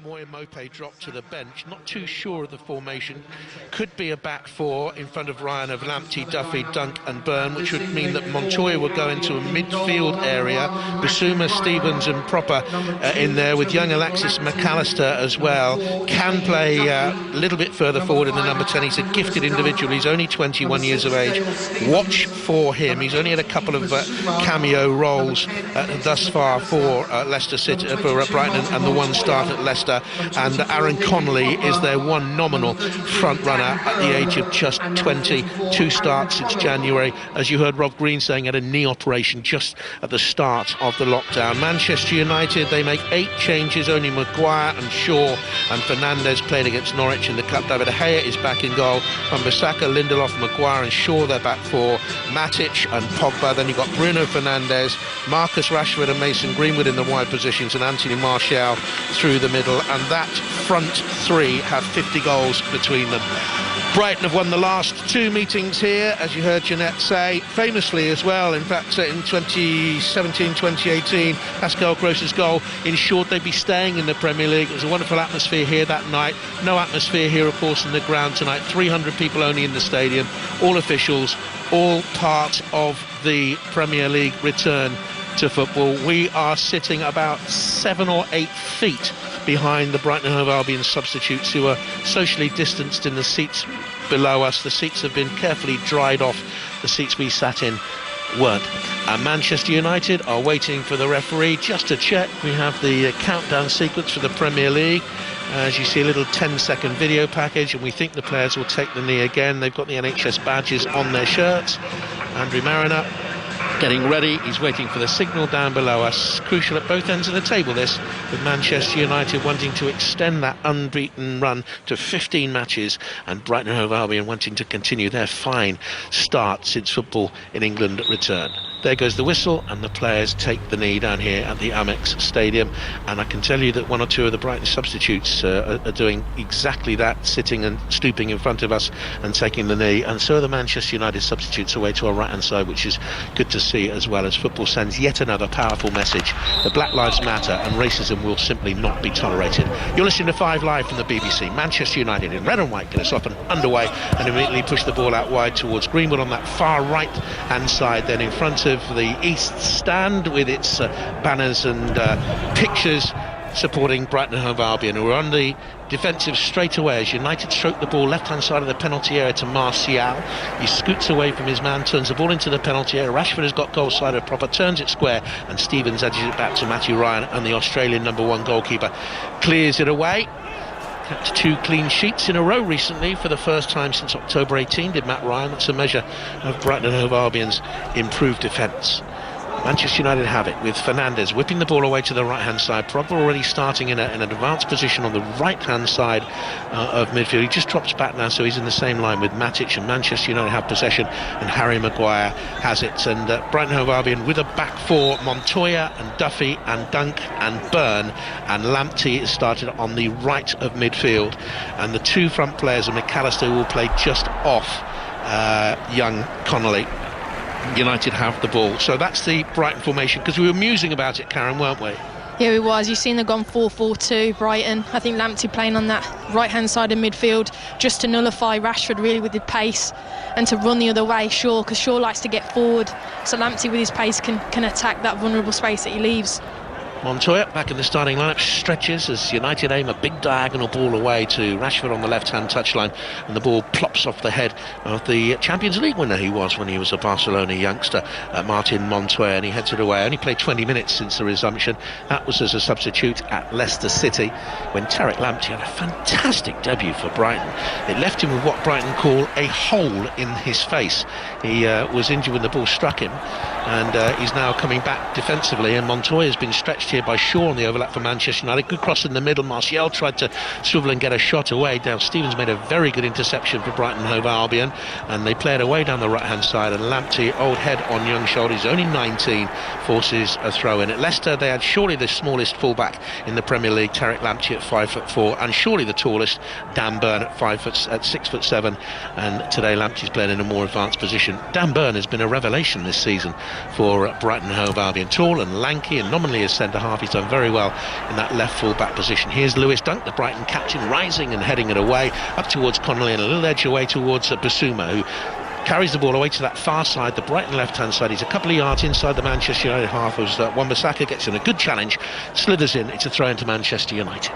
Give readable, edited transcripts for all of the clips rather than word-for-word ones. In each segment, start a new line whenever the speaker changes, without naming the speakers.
Moy Mope dropped to the bench, not too sure of the formation. Could be a back four in front of Ryan of Lamptey, Duffy, Dunk and Byrne, which would mean that Montoya will go into a midfield area. Basuma, Stevens and Proper in there, with young Alexis McAllister as well. Can play a little bit further forward in the number 10. He's a gifted individual. He's only 21 years of age. Watch for him. He's only had a couple of cameo roles thus far for Leicester City, for Brighton, and the one start at Leicester. And Aaron Connolly is their one nominal front runner at the age of just 20. 2 starts since January. As you heard Rob Green saying, had a knee operation just at the start of the lockdown. Manchester United, they make 8 changes. Only Maguire and Shaw and Fernandes played against Norwich in the Cup. David De Gea is back in goal. Wan-Bissaka, Lindelof, Maguire and Shaw, they're back 4. Matic and Pogba. Then you've got Bruno Fernandes, Marcus Rashford and Mason Greenwood in the wide positions, and Anthony Martial through the middle. And that front 3 have 50 goals between them. Brighton have won the last 2 meetings here, as you heard Jeanette say, famously as well. In fact, in 2017-2018, Pascal Gross's goal ensured they'd be staying in the Premier League. It was a wonderful atmosphere here that night. No atmosphere here, of course, in the ground tonight. 300 people only in the stadium, all officials, all part of the Premier League return to football. We are sitting about 7 or 8 feet behind the Brighton and Hove Albion substitutes, who are socially distanced in the seats below us. The seats have been carefully dried off. The seats we sat in weren't. And Manchester United are waiting for the referee just to check. We have the countdown sequence for the Premier League. As you see, a little 10-second video package, and we think the players will take the knee again. They've got the NHS badges on their shirts. Andrew Mariner getting ready. He's waiting for the signal down below us. Crucial at both ends of the table, this, with Manchester United wanting to extend that unbeaten run to 15 matches, and Brighton and Hove Albion wanting to continue their fine start since football in England returned. There goes the whistle, and the players take the knee down here at the Amex Stadium. And I can tell you that 1 or 2 of the Brighton substitutes are doing exactly that, sitting and stooping in front of us and taking the knee. And so are the Manchester United substitutes away to our right-hand side, which is good to see, as well as football sends yet another powerful message that Black Lives Matter and racism will simply not be tolerated. You're listening to 5 Live from the BBC. Manchester United in red and white get us off and underway, and immediately push the ball out wide towards Greenwood on that far right-hand side, then in front of the East Stand with its banners and pictures supporting Brighton and Hove Albion, who are on the defensive straight away as United stroke the ball left-hand side of the penalty area to Martial. He scoots away from his man, turns the ball into the penalty area. Rashford has got goal side of Proper, turns it square, and Stevens edges it back to Matthew Ryan, and the Australian number 1 goalkeeper clears it away. That's 2 clean sheets in a row recently for the first time since October 18, did Matt Ryan. That's a measure of Brighton and Hove Albion's improved defence. Manchester United have it with Fernandes whipping the ball away to the right-hand side. Pogba already starting in an advanced position on the right-hand side of midfield. He just drops back now, so he's in the same line with Matic, and Manchester United have possession, and Harry Maguire has it. And Brighton Hove Albion with a back 4, Montoya and Duffy and Dunk and Byrne, and Lamptey is started on the right of midfield, and the 2 front players of McAllister will play just off young Connolly. United have the ball. So that's the Brighton formation, because we were musing about it, Karen, weren't we?
Yeah, we was. You've seen they've gone 4-4-2, Brighton. I think Lamptey playing on that right-hand side of midfield just to nullify Rashford really with his pace, and to run the other way, Shaw, because Shaw likes to get forward. So Lamptey with his pace can attack that vulnerable space that he leaves.
Montoya back in the starting lineup, stretches as United aim a big diagonal ball away to Rashford on the left-hand touchline, and the ball plops off the head of the Champions League winner he was when he was a Barcelona youngster, Martin Montoya, and he heads it away. Only played 20 minutes since the resumption. That was as a substitute at Leicester City, when Tariq Lamptey had a fantastic debut for Brighton. It left him with what Brighton call a hole in his face. He was injured when the ball struck him, and he's now coming back defensively, and Montoya has been stretched here by Shaw on the overlap for Manchester United. Good cross in the middle. Martial tried to swivel and get a shot away. Down Stevens made a very good interception for Brighton Hove Albion, and they play it away down the right hand side, and Lamptey, old head on young shoulders, only 19, forces a throw in. At Leicester they had surely the smallest fullback in the Premier League, Tariq Lamptey at 5'4", and surely the tallest, Dan Byrne at 6'7", and today Lamptey's playing in a more advanced position. Dan Byrne has been a revelation this season for Brighton Hove Albion. Tall and lanky and nominally a centre centre-half. He's done very well in that left full-back position. Here's Lewis Dunk, the Brighton captain, rising and heading it away, up towards Connolly and a little edge away towards Basuma, who carries the ball away to that far side, the Brighton left-hand side. He's a couple of yards inside the Manchester United half as Wan-Bissaka gets in a good challenge, slithers in. It's a throw into Manchester United.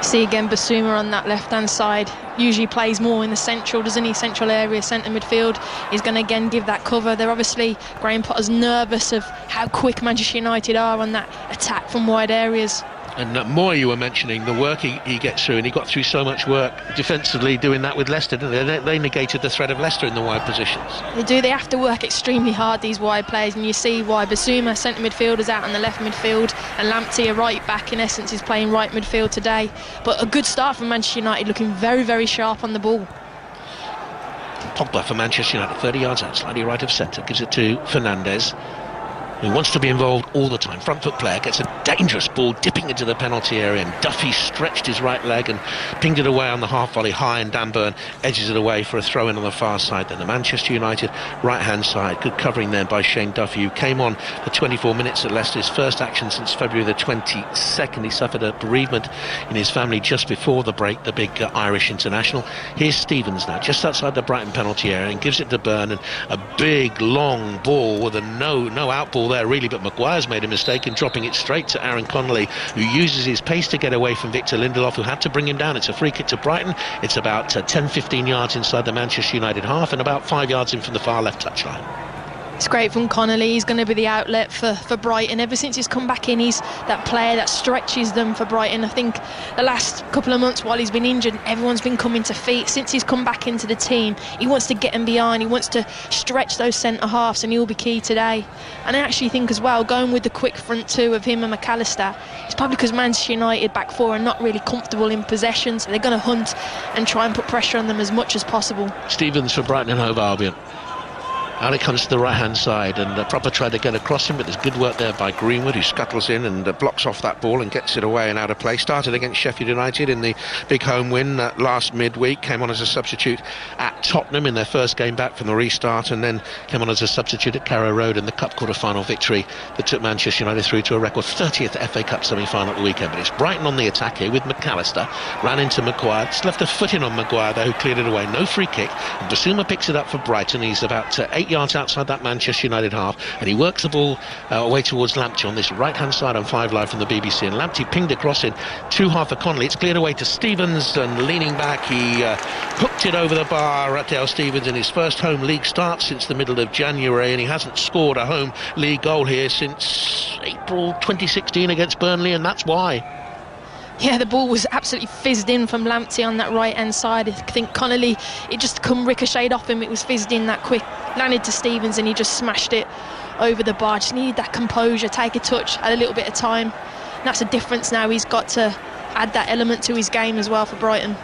See again Basuma on that left-hand side. Usually plays more in the central, doesn't he? Central area, centre midfield. He's going to again give that cover. They're obviously, Graham Potter's nervous of how quick Manchester United are on that attack from wide areas.
And Moy, you were mentioning, the work he gets through, and he got through so much work defensively doing that with Leicester, didn't they? They negated the threat of Leicester in the wide positions.
They do. They have to work extremely hard, these wide players, and you see why Basuma, centre midfield, is out on the left midfield, and Lamptey, a right back, in essence, is playing right midfield today. But a good start from Manchester United, looking very, very sharp on the ball.
Pogba for Manchester United, 30 yards out, slightly right of centre, gives it to Fernandes, who wants to be involved all the time. Front foot player gets a dangerous ball dipping into the penalty area, and Duffy stretched his right leg and pinged it away on the half volley high, and Dan Burn edges it away for a throw in on the far side. Then the Manchester United right hand side, good covering there by Shane Duffy, who came on for 24 minutes at Leicester, his first action since February the 22nd. He suffered a bereavement in his family just before the break, the big Irish international. Here's Stevens now, just outside the Brighton penalty area, and gives it to Burn, and a big long ball with a no out ball there really, but Maguire's made a mistake in dropping it straight to Aaron Connolly, who uses his pace to get away from Victor Lindelof, who had to bring him down. It's a free kick to Brighton. It's about 10-15 yards inside the Manchester United half, and about 5 yards in from the far left touchline.
It's great from Connolly. He's going to be the outlet for Brighton. Ever since he's come back in, he's that player that stretches them for Brighton. I think the last couple of months while he's been injured, everyone's been coming to feet. Since he's come back into the team, he wants to get them behind. He wants to stretch those centre halves, and he'll be key today. And I actually think as well, going with the quick front two of him and McAllister, it's probably because Manchester United back four are not really comfortable in possession, so they're going to hunt and try and put pressure on them as much as possible.
Stevens for Brighton and Hove Albion. Out it comes to the right-hand side, and Proper tried to get across him, but there's good work there by Greenwood, who scuttles in and blocks off that ball and gets it away and out of play. Started against Sheffield United in the big home win last midweek, came on as a substitute at Tottenham in their first game back from the restart, and then came on as a substitute at Carrow Road in the Cup quarter-final victory that took Manchester United through to a record 30th FA Cup semi-final at the weekend. But it's Brighton on the attack here with McAllister, ran into Maguire, just left a foot in on Maguire there, who cleared it away. No free kick, and Basuma picks it up for Brighton. He's about 8 yards outside that Manchester United half, and he works the ball away towards Lamptey on this right-hand side on 5 Live from the BBC, and Lamptey pinged across in to half for Connolly. It's cleared away to Stevens, and leaning back, he hooked it over the bar at Dale Stevens in his first home league start since the middle of January, and he hasn't scored a home league goal here since April 2016 against Burnley, and that's why.
Yeah, the ball was absolutely fizzed in from Lamptey on that right-hand side. I think Connolly, it just come ricocheted off him. It was fizzed in that quick. Landed to Stevens, and he just smashed it over the bar. Just needed that composure, take a touch, had a little bit of time. And that's the difference now. He's got to add that element to his game as well for Brighton.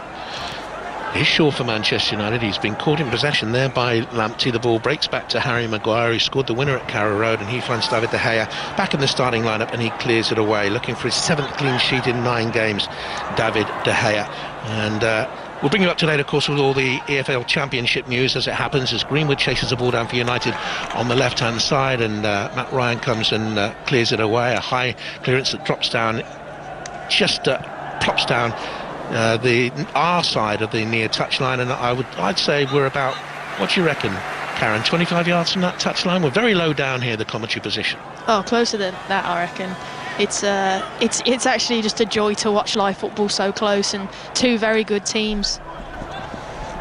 He's sure for Manchester United. He's been caught in possession there by Lamptey. The ball breaks back to Harry Maguire, who scored the winner at Carrow Road, and he finds David De Gea back in the starting lineup, and he clears it away, looking for his 7th clean sheet in 9 games, David De Gea. And we'll bring you up to date, of course, with all the EFL Championship news as it happens, as Greenwood chases the ball down for United on the left-hand side, and Matt Ryan comes and clears it away. A high clearance that drops down, just plops down the R side of the near touchline, and I'd say we're about, what do you reckon, Karen, 25 yards from that touchline? We're very low down here, the commentary position. Oh,
closer than that, I reckon. It's actually just a joy to watch live football so close, and two very good teams.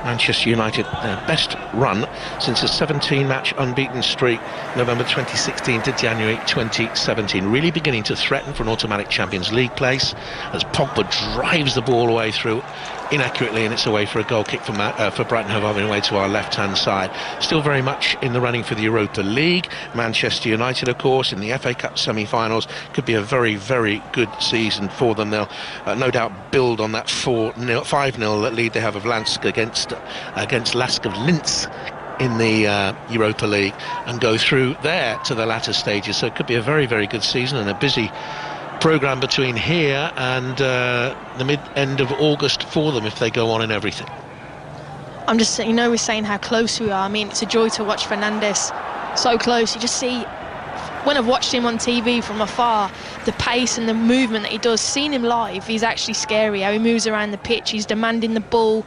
Manchester United, their best run since a 17-match unbeaten streak, November 2016 to January 2017, really beginning to threaten for an automatic Champions League place as Pogba drives the ball away through inaccurately, and it's away for a goal kick for Brighton Hove Albion away to our left-hand side. Still very much in the running for the Europa League. Manchester United, of course, in the FA Cup semi-finals, could be a very, very good season for them. They'll no doubt build on that 5-0 lead they have of Lansk against Lask of Linz in the Europa League, and go through there to the latter stages. So it could be a very, very good season, and a busy programme between here and the mid-end of August for them if they go on in everything.
I'm just saying, we're saying how close we are. I mean, it's a joy to watch Fernandes so close. You just see when I've watched him on TV from afar, the pace and the movement that he does, seeing him live, he's actually scary. How he moves around the pitch, he's demanding the ball,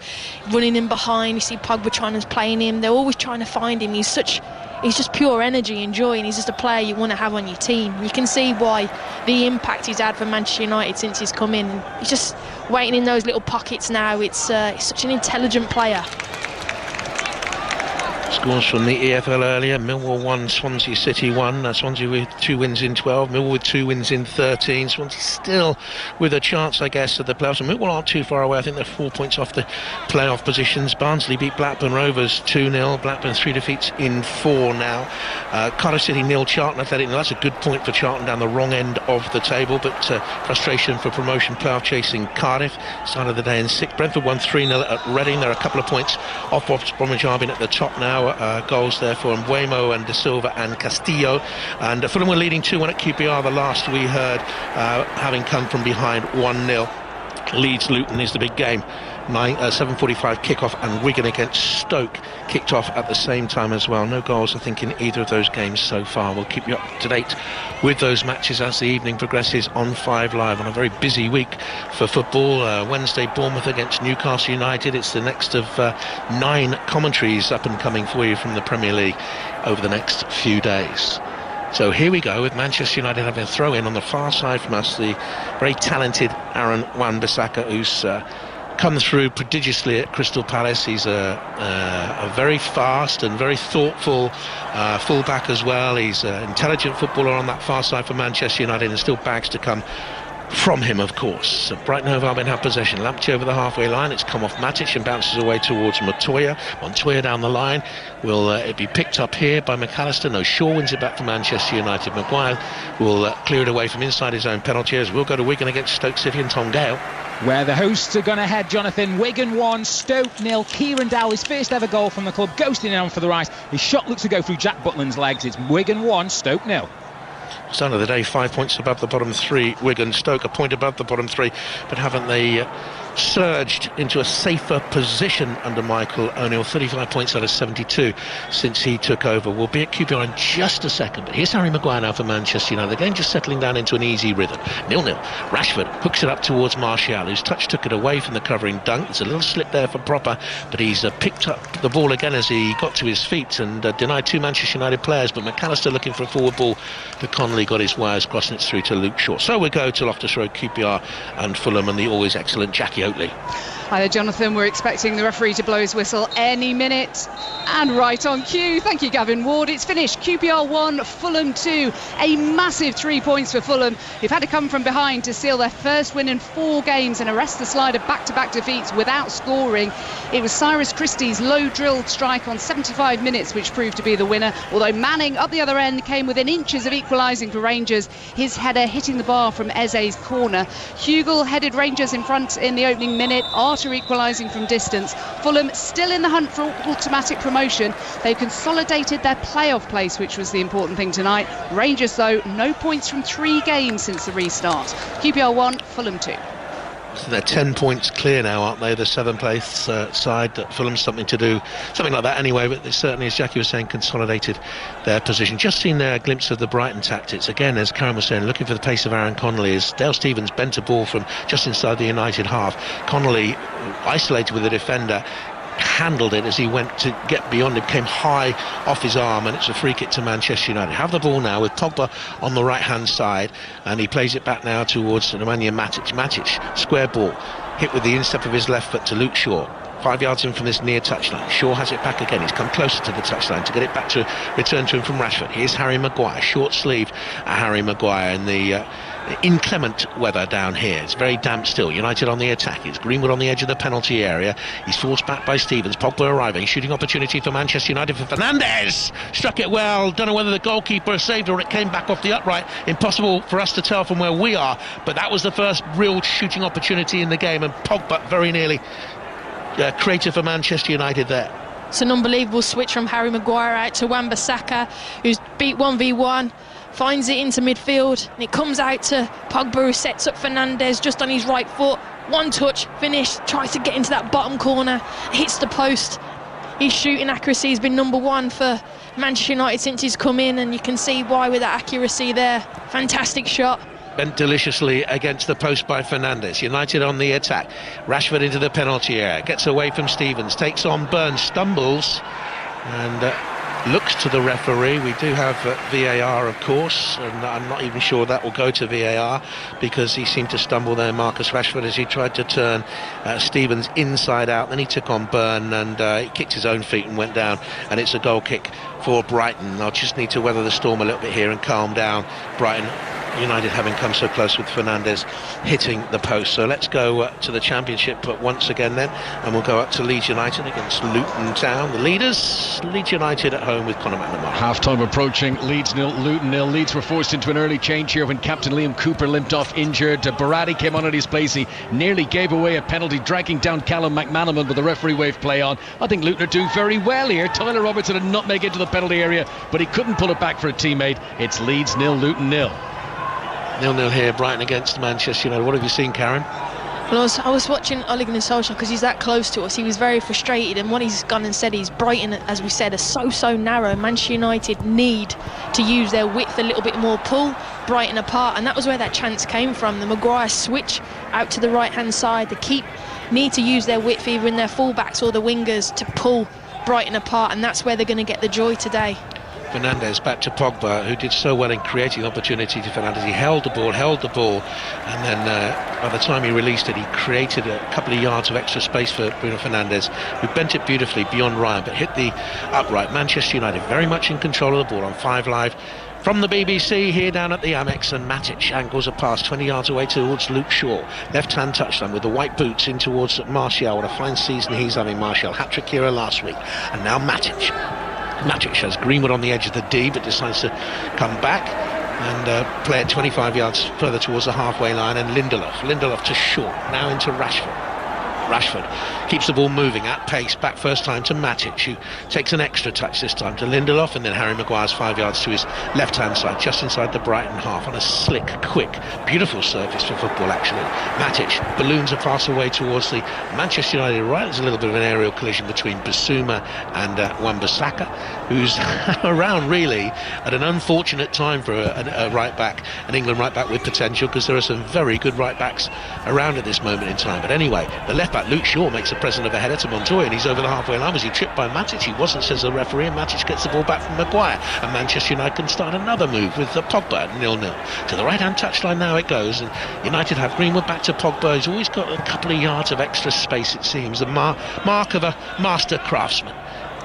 running in behind. You see Pogba trying to play him. They're always trying to find him. He's just pure energy and joy, and he's just a player you want to have on your team. You can see why the impact he's had for Manchester United since he's come in. And he's just waiting in those little pockets now. He's such an intelligent player.
Scores from the EFL earlier. Millwall 1, Swansea City 1. Swansea with 2 wins in 12. Millwall with 2 wins in 13. Swansea still with a chance, I guess, of the playoffs. And Millwall aren't too far away. I think they're 4 points off the playoff positions. Barnsley beat Blackburn Rovers 2-0. Blackburn 3 defeats in 4 now. Cardiff City 0, Charlton Athletic 0. That's a good point for Charlton down the wrong end of the table, but frustration for promotion playoff chasing Cardiff. Start of the day in 6th. Brentford won 3-0 at Reading. They're a couple of points off West Bromwich Albion at the top now. Goals there for Mbuemo and De Silva and Castillo, and Fulham were leading 2-1 at QPR. The last we heard, having come from behind 1-0. Leeds Luton is the big game. 7:45 kickoff, and Wigan against Stoke kicked off at the same time as well. No goals, I think, in either of those games so far. We'll keep you up to date with those matches as the evening progresses on 5 Live on a very busy week for football. Wednesday, Bournemouth against Newcastle United. It's the next of 9 commentaries up and coming for you from the Premier League over the next few days. So here we go with Manchester United having a throw in on the far side from us, the very talented Aaron Wan-Bissaka, who's come through prodigiously at Crystal Palace. He's a very fast and very thoughtful fullback as well. He's an intelligent footballer on that far side for Manchester United, and still bags to come from him, of course. So Brighton Hove Albion have possession. Lamptey over the halfway line. It's come off Matic and bounces away towards Montoya. Montoya down the line. Will it be picked up here by McAllister? No, Shaw wins it back for Manchester United. Maguire will clear it away from inside his own penalty areas. We'll go to Wigan against Stoke City and Tom Gale.
Where the hosts are going to head, Jonathan. Wigan 1, Stoke 0. Kieran Dowley's first ever goal from the club, ghosting on for the right. His shot looks to go through Jack Butland's legs. It's Wigan 1, Stoke 0.
Start of the day, 5 points above the bottom 3. Wigan, Stoke a point above the bottom 3, but haven't they surged into a safer position under Michael O'Neill? 35 points out of 72 since he took over. We'll be at QPR in just a second, but here's Harry Maguire now for Manchester United. The game just settling down into an easy rhythm. 0-0. Rashford hooks it up towards Martial, whose touch took it away from the covering Dunk. It's a little slip there for Proper, but he's picked up the ball again as he got to his feet and denied 2 Manchester United players, but McAllister looking for a forward ball. The Connolly got his wires, crossing it through to Luke Shaw. So we go to Loftus Road, QPR and Fulham, and the always excellent Jackie Oatley.
Hi there, Jonathan. We're expecting the referee to blow his whistle any minute. And right on cue. Thank you, Gavin Ward. It's finished. QPR 1, Fulham 2. A massive 3 points for Fulham, who've had to come from behind to seal their first win in 4 games and arrest the slide of back-to-back defeats without scoring. It was Cyrus Christie's low-drilled strike on 75 minutes which proved to be the winner, although Manning up the other end came within inches of equalising for Rangers, his header hitting the bar from Eze's corner. Hugel headed Rangers in front in the opening minute after equalising from distance. Fulham still in the hunt for automatic promotion. They've consolidated their playoff place, which was the important thing tonight. Rangers, though, no points from 3 games since the restart. QPR 1, Fulham 2.
So they're 10 points clear now, aren't they? The 7th place side. Fulham's something to do, something like that anyway, but they certainly, as Jackie was saying, consolidated their position. Just seen there a glimpse of the Brighton tactics. Again, as Karen was saying, looking for the pace of Aaron Connolly, as Dale Stephens bent a ball from just inside the United half. Connolly, isolated with the defender, handled it as he went to get beyond him, came high off his arm, and it's a free kick to Manchester United. Have the ball now with Pogba on the right hand side, and he plays it back now towards Nemanja Matic. Square ball hit with the instep of his left foot to Luke Shaw. 5 yards in from this near touchline. Shaw has it back again. He's come closer to the touchline to get it back to return to him from Rashford. Here's Harry Maguire, short sleeve Harry Maguire in the inclement weather down here. It's very damp still. United on the attack. It's Greenwood on the edge of the penalty area. He's forced back by Stephens. Pogba arriving. Shooting opportunity for Manchester United for Fernandes. Struck it well. Don't know whether the goalkeeper saved or it came back off the upright. Impossible for us to tell from where we are, but that was the first real shooting opportunity in the game, and Pogba very nearly creative for Manchester United there.
It's an unbelievable switch from Harry Maguire out to Wan-Bissaka, who's beat 1v1, finds it into midfield, and it comes out to Pogba, who sets up Fernandes just on his right foot. One touch, finish, tries to get into that bottom corner, hits the post. his shooting accuracy has been number one for Manchester United since he's come in, and you can see why with that accuracy there. Fantastic shot.
Bent deliciously against the post by Fernandes. United on the attack. Rashford into the penalty area, gets away from Stevens, takes on Burns, stumbles and looks to the referee. We do have VAR, of course, and I'm not even sure that will go to VAR because he seemed to stumble there, Marcus Rashford, as he tried to turn Stevens inside out. Then he took on Burn and he kicked his own feet and went down, and it's a goal kick for Brighton. They'll just need to weather the storm a little bit here and calm down. Brighton United having come so close with Fernandes hitting the post. So let's go to the Championship once again then, and we'll go up to Leeds United against Luton Town. The leaders, Leeds United at home with Conor McNamara.
Half-time approaching, Leeds 0, Luton 0. Leeds were forced into an early change here when Captain Liam Cooper limped off injured. Barati came on at his place. He nearly gave away a penalty, dragging down Callum McManaman, but the referee waved play on. I think Luton are doing very well here. Tyler Robertson had nutmeg into the penalty area, but he couldn't pull it back for a teammate. It's Leeds 0, Luton 0.
0-0 here, Brighton against Manchester United. What have you seen, Karen?
Well, I was watching Ole Gunnar Solskjaer because he's that close to us. He was very frustrated, and what he's gone and said is Brighton, as we said, are so narrow. Manchester United need to use their width a little bit more, pull Brighton apart, and that was where that chance came from. The Maguire switch out to the right-hand side. The keep need to use their width, either in their full-backs or the wingers, to pull Brighton apart, and that's where they're going to get the joy today.
Fernandes back to Pogba, who did so well in creating opportunity to Fernandes. He held the ball, and then by the time he released it, he created a couple of yards of extra space for Bruno Fernandes, who bent it beautifully beyond Ryan, but hit the upright. Manchester United very much in control of the ball on 5 Live. From the BBC here down at the Amex, and Matic angles a pass 20 yards away towards Luke Shaw. Left-hand touchline with the white boots in towards Martial. What a fine season he's having, Martial. Hat-trick hero last week. And now Matic has Greenwood on the edge of the D, but decides to come back and play it 25 yards further towards the halfway line. And Lindelof to Shaw, now into Rashford keeps the ball moving at pace, back first time to Matic, who takes an extra touch this time to Lindelof, and then Harry Maguire's 5 yards to his left-hand side, just inside the Brighton half, on a slick, quick, beautiful surface for football actually. Matic balloons a pass away towards the Manchester United right. There's a little bit of an aerial collision between Basuma and Wan-Bissaka, who's around really at an unfortunate time for a right-back, an England right-back with potential, because there are some very good right-backs around at this moment in time. But anyway, the left-back Luke Shaw makes a present of a header to Montoya, and he's over the halfway line. Was he tripped by Matic? He wasn't, says the referee, and Matic gets the ball back from Maguire, and Manchester United can start another move with Pogba at 0-0. To the right-hand touchline now it goes, and United have Greenwood back to Pogba, who's always got a couple of yards of extra space, it seems, the mark of a master craftsman.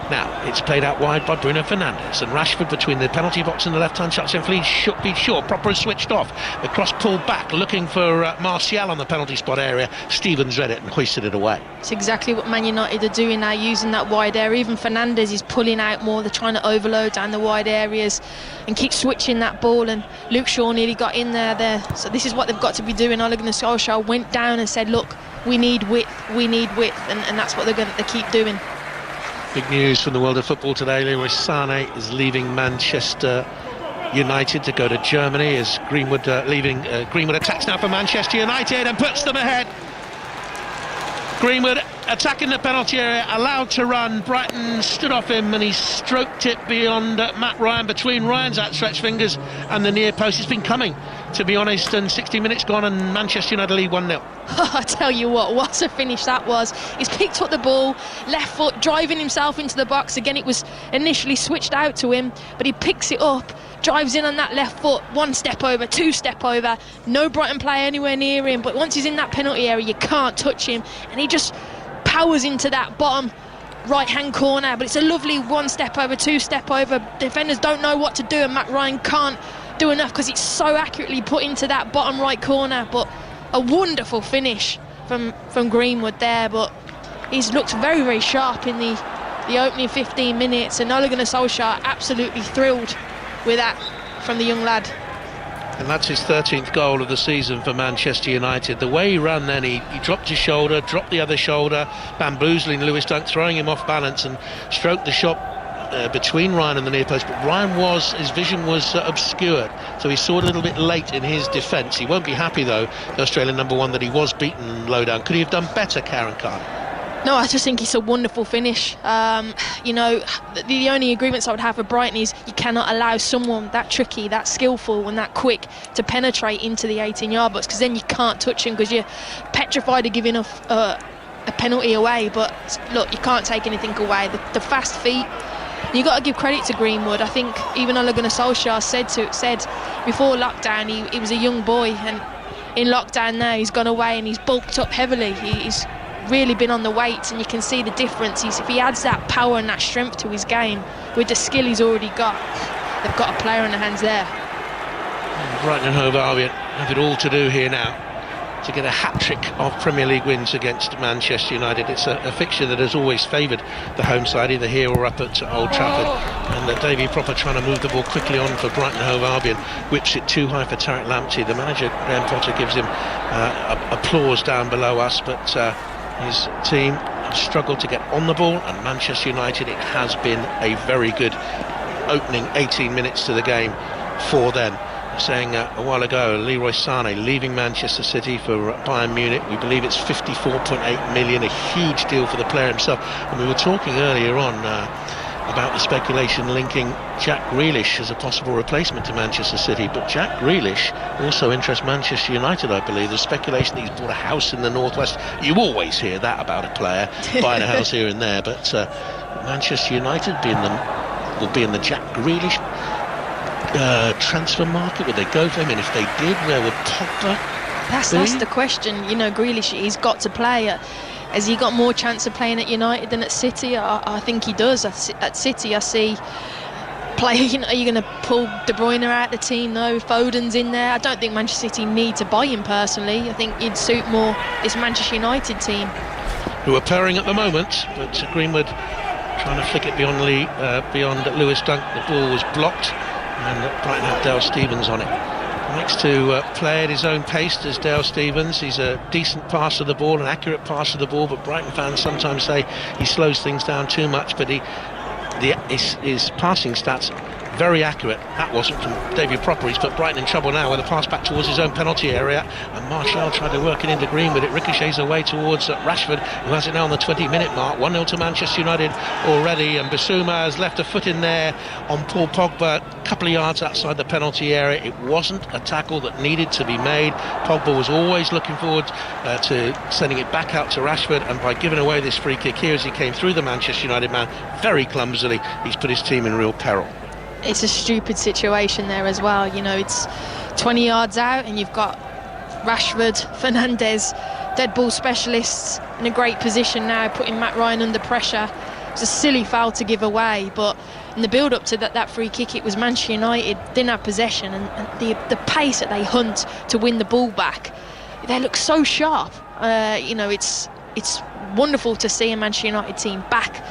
Now it's played out wide by Bruno Fernandes, and Rashford between the penalty box and the left-hand touchline. Feed short, proper switched off. The cross pulled back, looking for Martial on the penalty spot area. Stevens read it and hoisted it away.
It's exactly what Man United are doing now, using that wide area. Even Fernandes is pulling out more. They're trying to overload down the wide areas and keep switching that ball, and Luke Shaw nearly got in there. So this is what they've got to be doing. Ole Gunnar Solskjaer went down and said, look, we need width, and that's what they're going to keep doing.
Big news from the world of football today. Leroy Sané is leaving Manchester United to go to Germany, as Greenwood Greenwood attacks now for Manchester United and puts them ahead. Greenwood attacking the penalty area, allowed to run. Brighton stood off him and he stroked it beyond Matt Ryan, between Ryan's outstretched fingers and the near post. It's been coming, to be honest, and 60 minutes gone and Manchester United lead 1-0.
I tell you what a finish that was. He's picked up the ball, left foot, driving himself into the box. Again, it was initially switched out to him, but he picks it up, drives in on that left foot, 1 step over, 2 step over. No Brighton player anywhere near him, but once he's in that penalty area, you can't touch him, and he just powers into that bottom right-hand corner. But it's a lovely 1 step over, 2 step over. Defenders don't know what to do, and Matt Ryan can't do enough because it's so accurately put into that bottom right corner. But a wonderful finish from Greenwood there, but he's looked very, very sharp in the opening 15 minutes, and Ole Gunnar Solskjaer absolutely thrilled with that from the young lad.
And that's his 13th goal of the season for Manchester United. The way he ran then, he dropped his shoulder, dropped the other shoulder, bamboozling Lewis Dunk, throwing him off balance, and stroked the shot between Ryan and the near post. But Ryan his vision was obscured, so he saw it a little bit late in his defence. He won't be happy though, the Australian number 1, that he was beaten low down. Could he have done better, Karen Carter?
No, I just think it's a wonderful finish. You know, the only agreements I would have for Brighton is you cannot allow someone that tricky, that skillful and that quick to penetrate into the 18-yard box, because then you can't touch him because you're petrified of giving a penalty away. But look, you can't take anything away. The fast feet. You've got to give credit to Greenwood. I think even Ole Gunnar Solskjaer said before lockdown he was a young boy, and in lockdown now he's gone away and he's bulked up heavily. He's really been on the weights, and you can see the difference. If he adds that power and that strength to his game with the skill he's already got, they've got a player in their hands there.
Brighton and Hove Albion have it all to do here now to get a hat-trick of Premier League wins against Manchester United. It's a fixture that has always favoured the home side, either here or up at Old Trafford. And Davy Proper trying to move the ball quickly on for Brighton and Hove Albion, whips it too high for Tariq Lamptey. The manager, Graham Potter, gives him applause down below us, but his team have struggled to get on the ball, and Manchester United, it has been a very good opening 18 minutes to the game for them. Saying a while ago, Leroy Sané leaving Manchester City for Bayern Munich. We believe it's 54.8 million, a huge deal for the player himself. And we were talking earlier on about the speculation linking Jack Grealish as a possible replacement to Manchester City, but Jack Grealish also interests Manchester United, I believe. There's speculation that he's bought a house in the northwest. You always hear that about a player buying a house here and there, but Manchester United will be in the Jack Grealish transfer market. Would they go for him? And if they did, where would Pogba
That's the question. You know, Grealish, he's got to play. Has he got more chance of playing at United than at City? I think he does. At City, I see player. You know, are you going to pull De Bruyne out of the team? No, Foden's in there. I don't think Manchester City need to buy him personally. I think he'd suit more this Manchester United team,
who are pairing at the moment. But Greenwood trying to flick it beyond Lewis Dunk. The ball was blocked, and Brighton had Dale Stephens on it. Likes to play at his own pace as Dale Stephens. He's a decent passer of the ball, an accurate passer of the ball, but Brighton fans sometimes say he slows things down too much. But his passing stats very accurate. That wasn't from David Proper. He's put Brighton in trouble now with a pass back towards his own penalty area, and Martial tried to work it into Greenwood. It ricochets away towards Rashford, who has it now on the 20-minute mark. 1-0 to Manchester United already, and Bissouma has left a foot in there on Paul Pogba, a couple of yards outside the penalty area. It wasn't a tackle that needed to be made. Pogba was always looking forward to sending it back out to Rashford, and by giving away this free kick here as he came through the Manchester United man very clumsily, he's put his team in real peril.
It's a stupid situation there as well. You know, it's 20 yards out and you've got Rashford, Fernandes, dead ball specialists in a great position now, putting Matt Ryan under pressure. It's a silly foul to give away, but in the build-up to that free kick, it was Manchester United didn't have possession, and the pace that they hunt to win the ball back, they look so sharp. You know, it's wonderful to see a Manchester United team back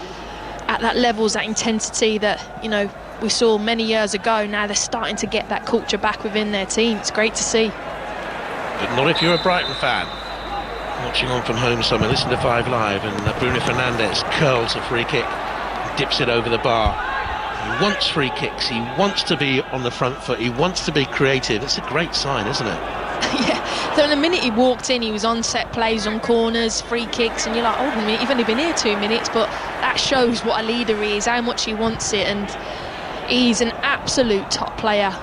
at that levels, that intensity that, you know, we saw many years ago. Now they're starting to get that culture back within their team. It's great to see.
But not if you're a Brighton fan. Watching on from home somewhere, listen to 5 Live, and Bruno Fernandes curls a free kick, dips it over the bar. He wants free kicks, he wants to be on the front foot, he wants to be creative. It's a great sign, isn't it?
Yeah, so in the minute he walked in, he was on set plays, on corners, free kicks, and you're like, hold on a minute, you've only been here 2 minutes, but that shows what a leader he is, how much he wants it, and he's an absolute top player.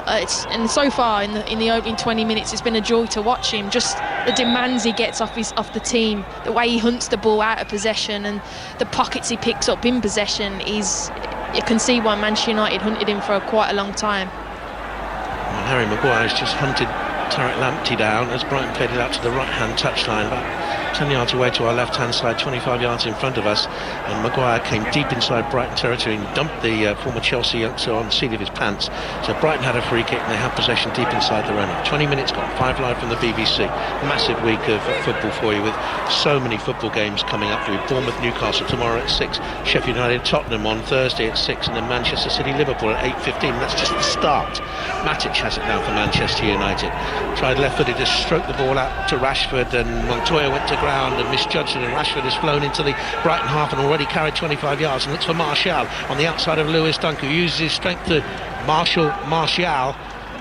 And so far in the opening 20 minutes, it's been a joy to watch him. Just the demands he gets off the team, the way he hunts the ball out of possession, and the pockets he picks up in possession. You can see why Manchester United hunted him for quite a long time.
Well, Harry Maguire's just hunted Tariq Lamptey down as Brighton played it out to the right-hand touchline, about 10 yards away to our left-hand side, 25 yards in front of us, and Maguire came deep inside Brighton territory and dumped the former Chelsea youngster on the seat of his pants. So Brighton had a free kick and they had possession deep inside their own. 20 minutes, got 5 Live from the BBC. Massive week of football for you, with so many football games coming up. We've Bournemouth, Newcastle tomorrow at 6, Sheffield United, Tottenham on Thursday at 6, and then Manchester City, Liverpool at 8:15. That's just the start. Matic has it now for Manchester United. Tried left-footed to stroke the ball out to Rashford, and Montoya went to ground and misjudged it, and Rashford has flown into the Brighton half and already carried 25 yards and looks for Martial on the outside of Lewis Dunk, who uses his strength to Martial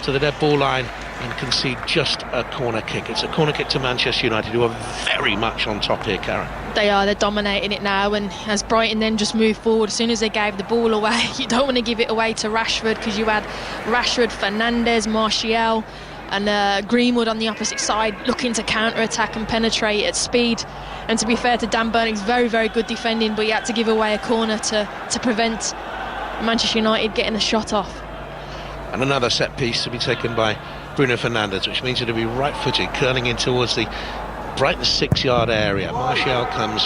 to the dead ball line, and concede just a corner kick. It's a corner kick to Manchester United, who are very much on top here, Karen.
They're dominating it now, and as Brighton then just moved forward, as soon as they gave the ball away, you don't want to give it away to Rashford, because you had Rashford, Fernandes, Martial and Greenwood on the opposite side looking to counter-attack and penetrate at speed. And to be fair to Dan Burning's very, very good defending, but he had to give away a corner to prevent Manchester United getting the shot off.
And another set piece to be taken by Bruno Fernandes, which means it'll be right-footed, curling in towards the Brighton 6-yard area. Martial comes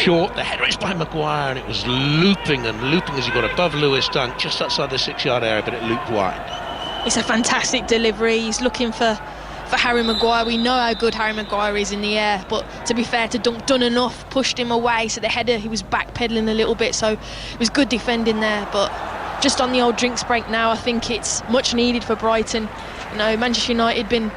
short, the header is by Maguire, and it was looping as he got above Lewis Dunk just outside the 6-yard area, but it looped wide.
It's a fantastic delivery. He's looking for Harry Maguire. We know how good Harry Maguire is in the air, but to be fair to Dunk, done enough, pushed him away, so the header, he was backpedaling a little bit, so it was good defending there. But just on the old drinks break now, I think it's much needed for Brighton. You know, Manchester United been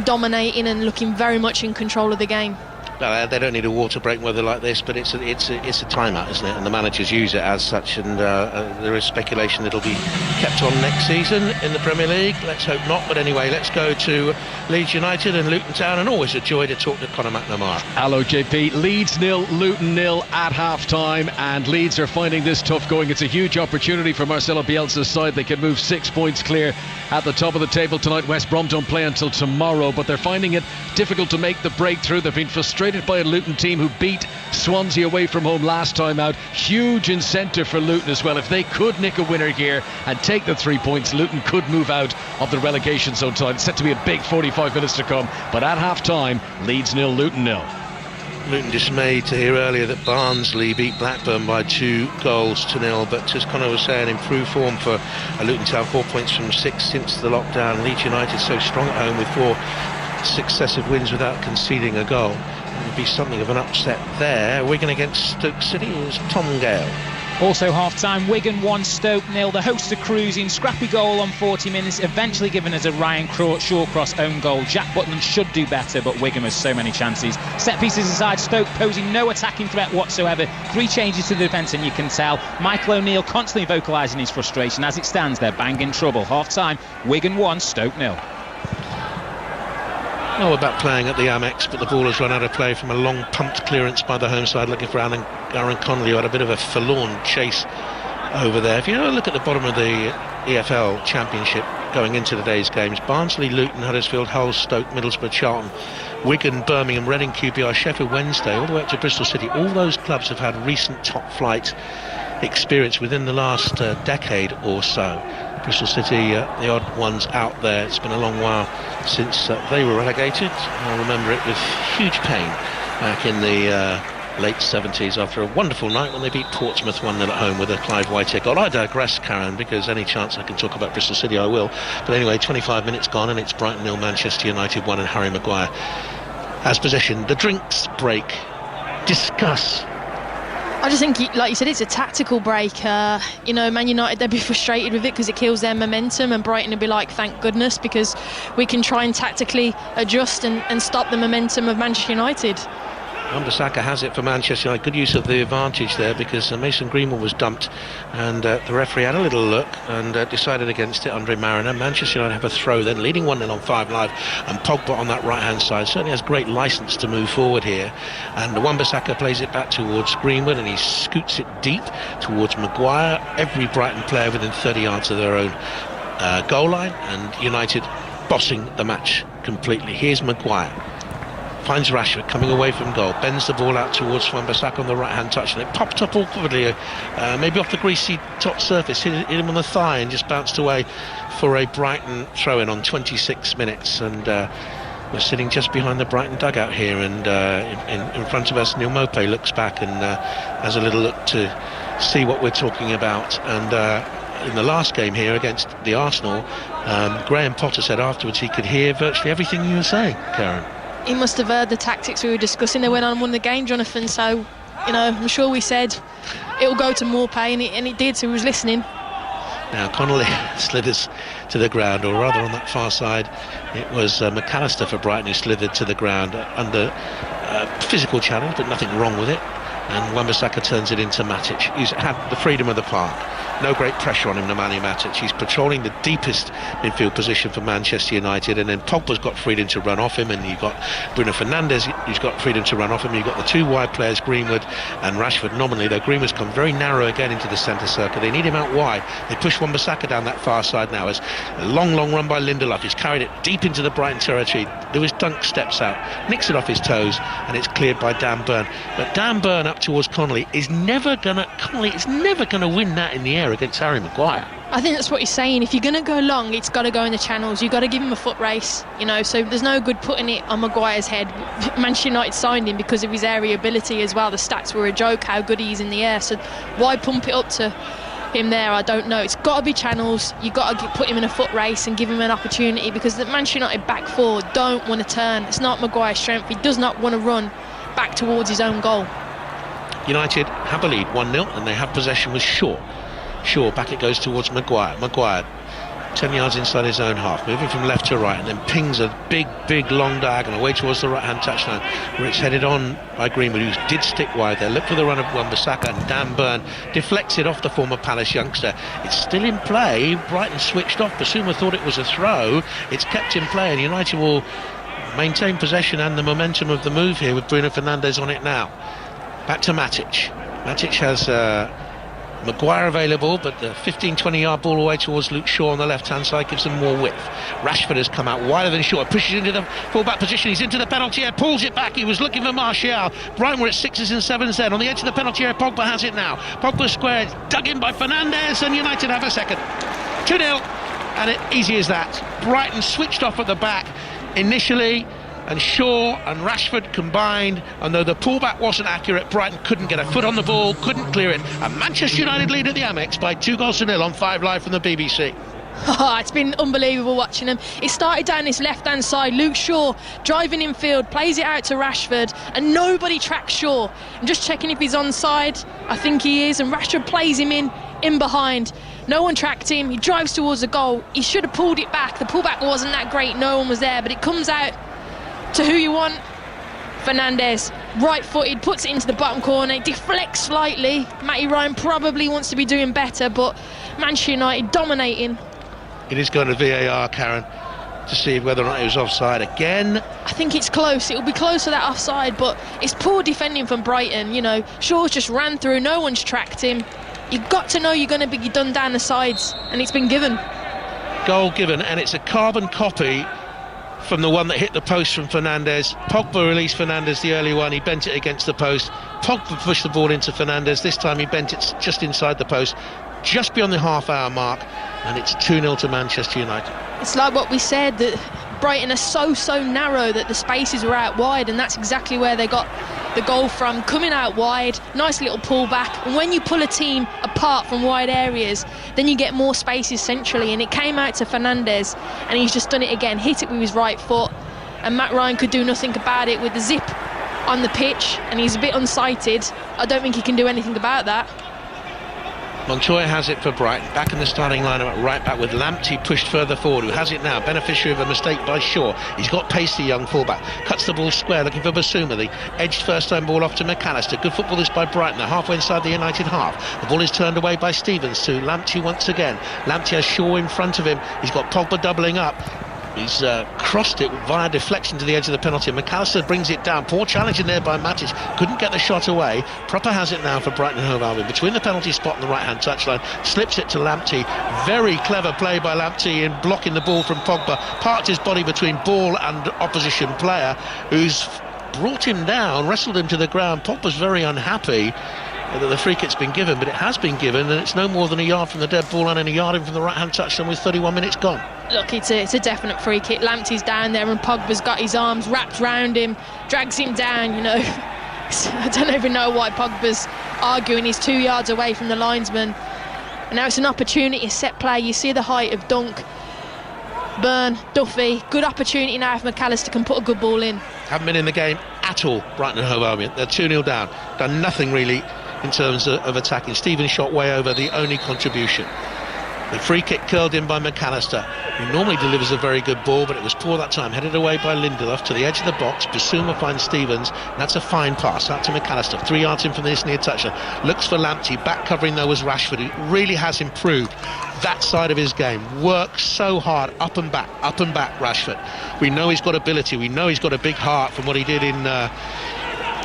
dominating and looking very much in control of the game.
They don't need a water break weather like this, but it's a timeout, isn't it? And the managers use it as such, and there is speculation it'll be kept on next season in the Premier League. Let's hope not, but anyway, let's go to Leeds United and Luton Town, and always a joy to talk to Conor McNamara.
Hello JP. Leeds 0, Luton 0 at half-time, and Leeds are finding this tough going. It's a huge opportunity for Marcelo Bielsa's side. They can move 6 points clear at the top of the table tonight. West Brom don't play until tomorrow, but they're finding it difficult to make the breakthrough. They've been frustrated by a Luton team who beat Swansea away from home last time out. Huge incentive for Luton as well. If they could nick a winner here and take the 3 points, Luton could move out of the relegation zone tonight. It's set to be a big 45 minutes to come, but at half time, Leeds 0, Luton 0.
Luton dismayed to hear earlier that Barnsley beat Blackburn by 2-0, but as Conor was saying, improved form for Luton Town. 4 points from 6 since the lockdown. Leeds United so strong at home with 4 successive wins without conceding a goal. It would be something of an upset there. Wigan against Stoke City is Tom Gale.
Also half-time, Wigan 1, Stoke 0. The hosts are cruising. Scrappy goal on 40 minutes, eventually given as a Ryan Shawcross own goal. Jack Butland should do better, but Wigan has so many chances. Set pieces aside, Stoke posing no attacking threat whatsoever. 3 changes to the defence, and you can tell Michael O'Neill constantly vocalising his frustration. As it stands, they're bang in trouble. Half-time, Wigan 1, Stoke 0.
No, about playing at the Amex, but the ball has run out of play from a long pumped clearance by the home side, looking for Aaron Connolly, who had a bit of a forlorn chase over there. If you look at the bottom of the EFL Championship going into today's games, Barnsley, Luton, Huddersfield, Hull, Stoke, Middlesbrough, Charlton, Wigan, Birmingham, Reading, QPR, Sheffield Wednesday, all the way up to Bristol City. All those clubs have had recent top flight experience within the last decade or so. Bristol City, the odd ones out there. It's been a long while since they were relegated. I remember it with huge pain back in the late 70s after a wonderful night when they beat Portsmouth 1-0 at home with a Clive Whitehead goal. I digress, Karen, because any chance I can talk about Bristol City I will. But anyway, 25 minutes gone and it's Brighton 0, Manchester United 1, and Harry Maguire has possession. The drinks break. Discuss.
I just think, like you said, it's a tactical break. You know, Man United, they'd be frustrated with it because it kills their momentum, and Brighton would be like, thank goodness, because we can try and tactically adjust and stop the momentum of Manchester United.
Wan-Bissaka has it for Manchester United. Good use of the advantage there, because Mason Greenwood was dumped, and the referee had a little look and decided against it. Andre Mariner. Manchester United have a throw then, leading 1-0 on 5 Live, and Pogba on that right hand side certainly has great licence to move forward here, and Wan-Bissaka plays it back towards Greenwood, and he scoots it deep towards Maguire. Every Brighton player within 30 yards of their own goal line, and United bossing the match completely. Here's Maguire. Finds Rashford coming away from goal, bends the ball out towards Wan-Bissaka on the right hand touch, and it popped up awkwardly, maybe off the greasy top surface, hit him on the thigh and just bounced away for a Brighton throw-in on 26 minutes. And we're sitting just behind the Brighton dugout here, and in front of us Neil Maupay looks back and has a little look to see what we're talking about. And in the last game here against the Arsenal, Graham Potter said afterwards he could hear virtually everything you were saying, Karen.
He must have heard the tactics we were discussing. They went on and won the game, Jonathan, so, you know, I'm sure we said it'll go to Maupay, and it did, so he was listening.
Now Connolly slithers to the ground, or rather on that far side it was McAllister for Brighton who slithered to the ground under physical challenge, but nothing wrong with it. and Wan-Bissaka turns it into Matic. He's had the freedom of the park. No great pressure on him, Nemanja Matic. He's patrolling the deepest midfield position for Manchester United, and then Pogba's got freedom to run off him, and you've got Bruno Fernandes, who's got freedom to run off him. You've got the two wide players, Greenwood and Rashford, nominally, though Greenwood's come very narrow again into the centre circle. They need him out wide. They push Wan-Bissaka down that far side now, as a long run by Lindelof. He's carried it deep into the Brighton territory. Lewis Dunk steps out, nicks it off his toes, and it's cleared by Dan Burn. But Dan Burn up towards Connolly is never gonna win that in the air against Harry Maguire.
I think that's what he's saying. If you're going to go long, it's got to go in the channels. You've got to give him a foot race, so there's no good putting it on Maguire's head. Manchester United signed him because of his area ability as well. The stats were a joke, how good he is in the air. So why pump it up to him there? I don't know. It's got to be channels. You've got to put him in a foot race and give him an opportunity, because the Manchester United back four don't want to turn. It's not Maguire's strength. He does not want to run back towards his own goal.
United have a lead 1-0, and they have possession with Shaw. Back it goes towards Maguire. 10 yards inside his own half, moving from left to right, and then pings a big long diagonal away towards the right hand touchline, where it's headed on by Greenwood, who did stick wide there. Look for the run of Wan-Bissaka, and Dan Burn deflects it off the former Palace youngster. It's still in play. Brighton switched off. Basuma thought it was a throw. It's kept in play, and United will maintain possession and the momentum of the move here with Bruno Fernandes on it now. Back to Matic. Matic has Maguire available, but the 15-20 yard ball away towards Luke Shaw on the left hand side gives them more width. Rashford has come out wider than Shaw, pushes into the full-back position. He's into the penalty area, pulls it back. He was looking for Martial. Brighton were at 6s and 7s then. On the edge of the penalty area, Pogba has it now. Pogba squared, dug in by Fernandes, and United have a second. 2-0, and easy as that. Brighton switched off at the back initially, and Shaw and Rashford combined, and though the pullback wasn't accurate, Brighton couldn't get a foot on the ball, couldn't clear it. And Manchester United lead at the Amex by 2-0 on 5 Live from the BBC.
It's been unbelievable watching him. It started down this left-hand side. Luke Shaw driving infield, plays it out to Rashford, and nobody tracks Shaw. I'm just checking if he's onside. I think he is, and Rashford plays him in behind. No one tracked him. He drives towards the goal. He should have pulled it back. The pullback wasn't that great. No one was there, but it comes out to who you want. Fernandes, right-footed, puts it into the bottom corner. It deflects slightly. Matty Ryan probably wants to be doing better, but Manchester United dominating.
It is going to VAR, Karen, to see whether or not it was offside again.
I think it's close. It'll be close to that offside, but it's poor defending from Brighton. Shaw's just ran through. No one's tracked him. You've got to know you're going to be done down the sides, and it's been given.
Goal given, and it's a carbon copy from the one that hit the post from Fernandes. Pogba released Fernandes the early one. He bent it against the post. Pogba pushed the ball into Fernandes. This time he bent it just inside the post, just beyond the half-hour mark, and it's 2-0 to Manchester United.
It's like what we said, that Brighton are so narrow that the spaces were out wide, and that's exactly where they got the goal from, coming out wide. Nice little pullback, and when you pull a team apart from wide areas, then you get more spaces centrally, and it came out to Fernandes, and he's just done it again, hit it with his right foot, and Matt Ryan could do nothing about it with the zip on the pitch, and he's a bit unsighted. I don't think he can do anything about that.
Montoya has it for Brighton, back in the starting lineup at right back with Lamptey pushed further forward, who has it now, beneficiary of a mistake by Shaw. He's got pace, the young fullback, cuts the ball square, looking for Basuma. The edged first time ball off to McAllister. Good football this by Brighton. They're halfway inside the United half. The ball is turned away by Stevens to Lamptey once again. Lamptey has Shaw in front of him. He's got Pogba doubling up. He's crossed it via deflection to the edge of the penalty. McAllister brings it down. Poor challenge in there by Matic. Couldn't get the shot away. Proper has it now for Brighton and Hove Albion. Between the penalty spot and the right-hand touchline. Slips it to Lamptey. Very clever play by Lamptey in blocking the ball from Pogba. Parked his body between ball and opposition player, who's brought him down, wrestled him to the ground. Pogba's very unhappy that the free kick's been given, but it has been given, and it's no more than a yard from the dead ball and a yard in from the right-hand touchline with 31 minutes gone.
Look, it's a definite free kick. Lamptey's down there, and Pogba's got his arms wrapped round him, drags him down, I don't even know why Pogba's arguing. He's 2 yards away from the linesman. And now it's an opportunity, a set play. You see the height of Dunk, Burn, Duffy. Good opportunity now if McAllister can put a good ball in.
Haven't been in the game at all, Brighton and Hove Albion. They're 2-0 down. Done nothing really in terms of attacking. Stevens shot way over, the only contribution. The free kick curled in by McAllister. who normally delivers a very good ball, but it was poor that time. Headed away by Lindelof to the edge of the box. Bissouma finds Stevens, and that's a fine pass out to McAllister. 3 yards in from this near toucher. Looks for Lamptey. Back covering though was Rashford, who really has improved that side of his game. Works so hard, up and back, Rashford. We know he's got ability. We know he's got a big heart from what he did in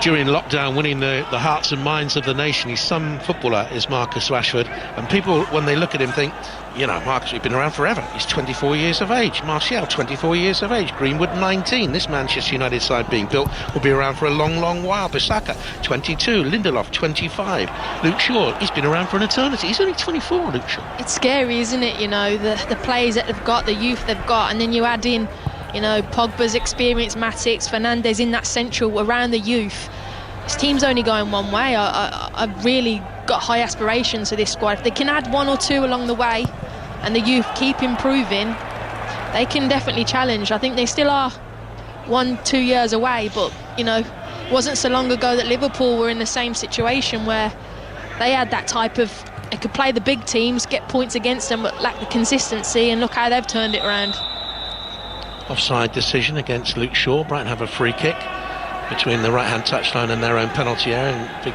during lockdown, winning the hearts and minds of the nation. He's some footballer, is Marcus Rashford, and people, when they look at him, think, you know, Marcus, he's been around forever. He's 24 years of age. Martial, 24 years of age. Greenwood, 19. This Manchester United side being built will be around for a long, long while. Bissaka, 22. Lindelof, 25. Luke Shaw, he's been around for an eternity. He's only 24, Luke Shaw.
It's scary, isn't it? You know, the players that they've got, the youth they've got, and then you add in, you know, Pogba's experience, Matic, Fernandes in that central around the youth. This team's only going one way. I've really got high aspirations for this squad. If they can add 1 or 2 along the way and the youth keep improving, they can definitely challenge. I think they still are 1-2 years away, but, you know, it wasn't so long ago that Liverpool were in the same situation where they had that type of, they could play the big teams, get points against them, but lack the consistency, and look how they've turned it around.
Offside decision against Luke Shaw. Brighton have a free kick between the right-hand touchline and their own penalty area, and big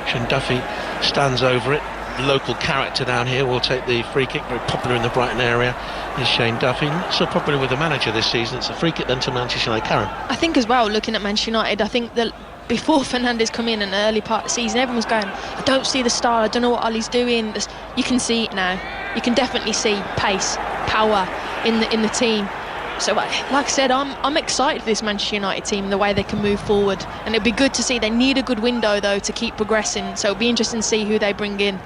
Shane Duffy stands over it. Local character down here will take the free kick. Very popular in the Brighton area is Shane Duffy. Not so popular with the manager this season. It's a free kick then to Manchester United. Karen.
I think as well, looking at Manchester United, I think that before Fernandes come in the early part of the season, everyone was going, I don't see the style, I don't know what Ollie's doing. You can see it now. You can definitely see pace, power in the team. So, like I said, I'm excited for this Manchester United team, the way they can move forward. And it'd be good to see. They need a good window, though, to keep progressing. So it'll be interesting to see who they bring in.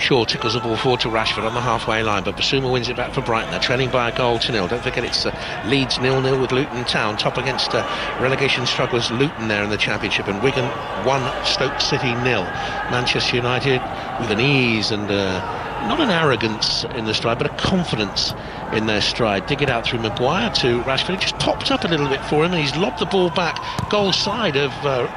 Shaw tickles the ball forward to Rashford on the halfway line, but Bissouma wins it back for Brighton. They're trailing by 1-0. Don't forget it's Leeds 0-0 with Luton Town, top against relegation strugglers Luton there in the Championship, and Wigan 1, Stoke City 0. Manchester United with an ease and not an arrogance in the stride, but a confidence in their stride. Dig it out through Maguire to Rashford. It just popped up a little bit for him, and he's lobbed the ball back goal side of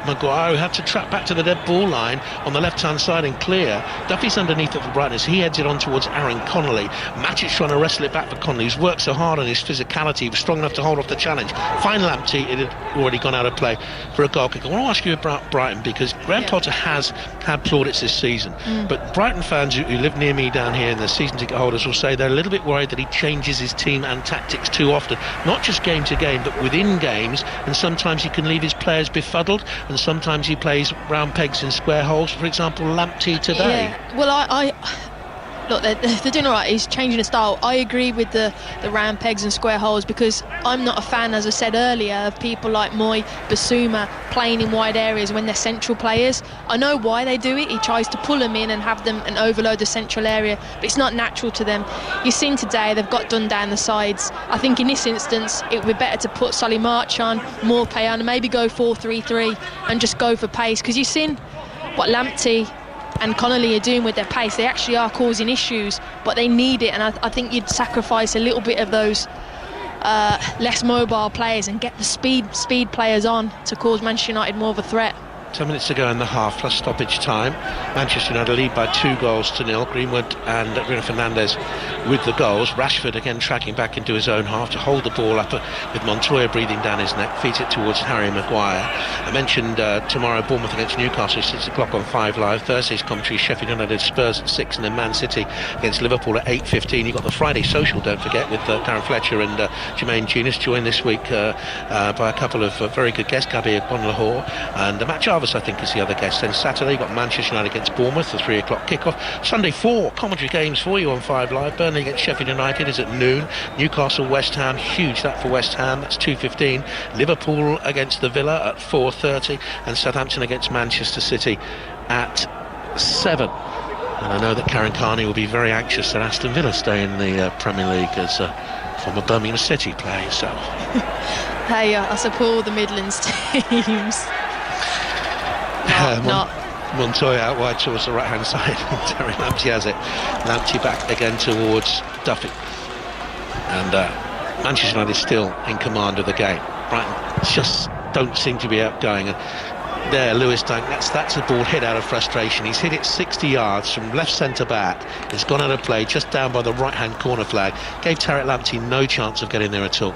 Maguire, who had to trap back to the dead ball line on the left-hand side and clear. Duffy's underneath it for Brighton as he heads it on towards Aaron Connolly. Matic trying to wrestle it back for Connolly, who's worked so hard on his physicality. He was strong enough to hold off the challenge. Fine Lamptey, it had already gone out of play for a goal kick. I want to ask you about Brighton, because Graham Potter has had plaudits this season, but Brighton fans who live near me down here, and the season ticket holders, will say they're a little bit worried that he changes his team and tactics too often, not just game to game but within games, and sometimes he can leave his players befuddled, and sometimes he plays round pegs in square holes. For example, Lamptey today.
Yeah. Well, I look, they're doing all right. He's changing the style. I agree with the round pegs and square holes, because I'm not a fan, as I said earlier, of people like Moy, Bissouma playing in wide areas when they're central players. I know why they do it. He tries to pull them in and have them and overload the central area, but it's not natural to them. You've seen today they've got done down the sides. I think in this instance it would be better to put Solly March on, more pay on, and maybe go 4-3-3 and just go for pace, because you've seen what Lamptey and Connolly are doing with their pace. They actually are causing issues, but they need it, and I think you'd sacrifice a little bit of those less mobile players and get the speed players on to cause Manchester United more of a threat.
10 minutes to go in the half plus stoppage time. Manchester United lead by 2-0. Greenwood and Bruno Fernandes with the goals. Rashford again tracking back into his own half to hold the ball up with Montoya breathing down his neck, feeds it towards Harry Maguire. I mentioned tomorrow Bournemouth against Newcastle, 6 o'clock on 5 Live. Thursday's commentary, Sheffield United Spurs at 6, and then Man City against Liverpool at 8:15. You've got the Friday social, don't forget, with Darren Fletcher and Jermaine Tunis, joined this week by a couple of very good guests, Gabi Agbonlahor and Matt Jarvis, I think, is the other guest. Then Saturday you've got Manchester United against Bournemouth, the 3 o'clock kickoff. Sunday 4 commentary games for you on 5 Live. Burnley against Sheffield United is at noon. Newcastle West Ham, huge that for West Ham, that's 2:15. Liverpool against the Villa at 4:30, and Southampton against Manchester City at 7. And I know that Karen Carney will be very anxious that Aston Villa stay in the Premier League as former Birmingham City player yourself.
Hey, I support the Midlands teams. Not.
Montoya out wide towards the right hand side. Terry Lamptey has it. Lamptey back again towards Duffy, and Manchester United still in command of the game. Brighton just don't seem to be outgoing, and There, Lewis Dunk, that's a ball hit out of frustration. He's hit it 60 yards from left centre back. It's gone out of play just down by the right hand corner flag. Gave Tarek Lamptey no chance of getting there at all.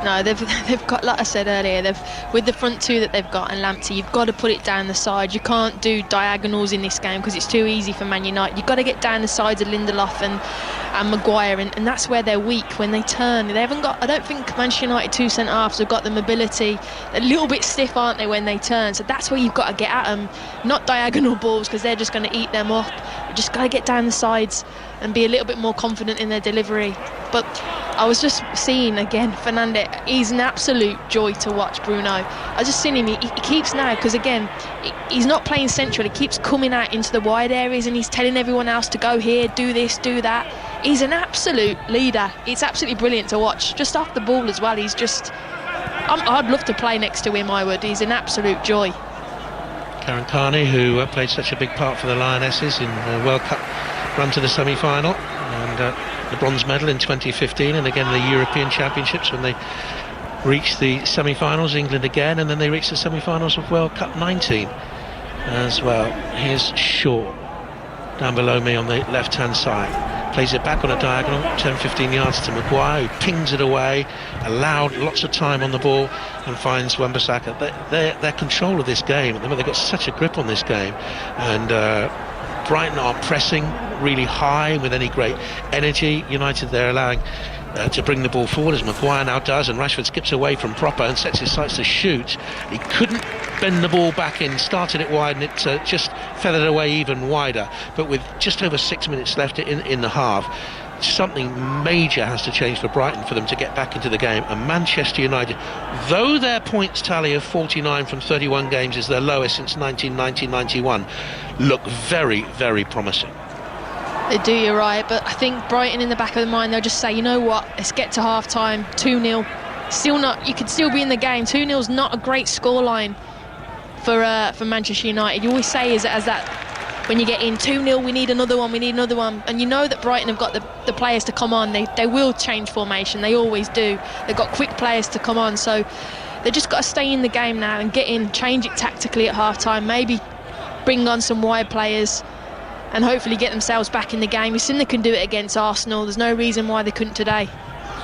No, they've got, like I said earlier, with the front two that they've got and Lamptey, you've got to put it down the side. You can't do diagonals in this game because it's too easy for Man United. You've got to get down the sides of Lindelof and Maguire, and that's where they're weak when they turn. They haven't got, I don't think Manchester United two centre halves have got the mobility. They're a little bit stiff, aren't they, when they turn? So that's where you've got to get at them, not diagonal balls because they're just going to eat them up. You just got to get down the sides and be a little bit more confident in their delivery. But I was just seeing again Fernandes, he's an absolute joy to watch. Bruno, I just seen him, he keeps now, because again he's not playing central, he keeps coming out into the wide areas and he's telling everyone else to go here, do this, do that. He's an absolute leader. It's absolutely brilliant to watch, just off the ball as well. He's just, I'd love to play next to him, I would. He's an absolute joy.
Karen Carney, who played such a big part for the Lionesses in the World Cup run to the semi-final, and the bronze medal in 2015, and again the European Championships when they reached the semi-finals, England again, and then they reached the semi-finals of World Cup 19 as well. Here's Shaw down below me on the left-hand side, plays it back on a diagonal 10-15 yards to Maguire, who pings it away, allowed lots of time on the ball, and finds Wan-Bissaka. Their control of this game at the moment, they've got such a grip on this game, and Brighton are pressing really high with any great energy. United, they're allowing to bring the ball forward, as Maguire now does, and Rashford skips away from proper and sets his sights to shoot. He couldn't bend the ball back in, started it wide, and it just feathered away even wider. But with just over 6 minutes left in the half, something major has to change for Brighton for them to get back into the game. And Manchester United, though their points tally of 49 from 31 games is their lowest since 1990-91, look very, very promising.
They do, you're right, but I think Brighton in the back of the mind, they'll just say, you know what, let's get to half time, 2-0. Still not, you could still be in the game. 2-0's not a great scoreline for Manchester United. You always say as that when you get in 2-0, we need another one, and you know that Brighton have got the players to come on. They will change formation, they always do. They've got quick players to come on, so they just got to stay in the game now and get in, change it tactically at half time, maybe bring on some wide players and hopefully get themselves back in the game. We've seen they can do it against Arsenal. There's no reason why they couldn't today.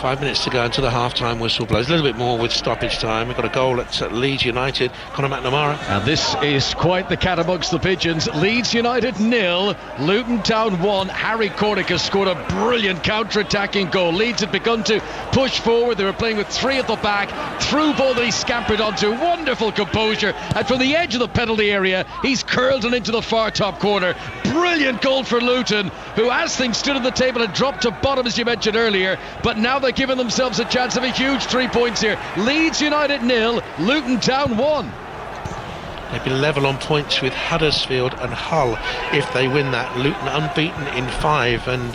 5 minutes to go until the half-time whistle blows. A little bit more with stoppage time. We've got a goal at Leeds United. Conor McNamara.
And this is quite the cat amongst the pigeons. Leeds United 0, Luton Town 1. Harry Cornick has scored a brilliant counter-attacking goal. Leeds had begun to push forward. They were playing with three at the back. Through ball that he scampered onto. Wonderful composure. And from the edge of the penalty area, he's curled it into the far top corner. Brilliant goal for Luton, who, as things stood at the table, had dropped to bottom, as you mentioned earlier. But now they're giving themselves a chance of a huge 3 points here. Leeds United 0, Luton Town 1.
They'd be level on points with Huddersfield and Hull if they win that. Luton unbeaten in 5, and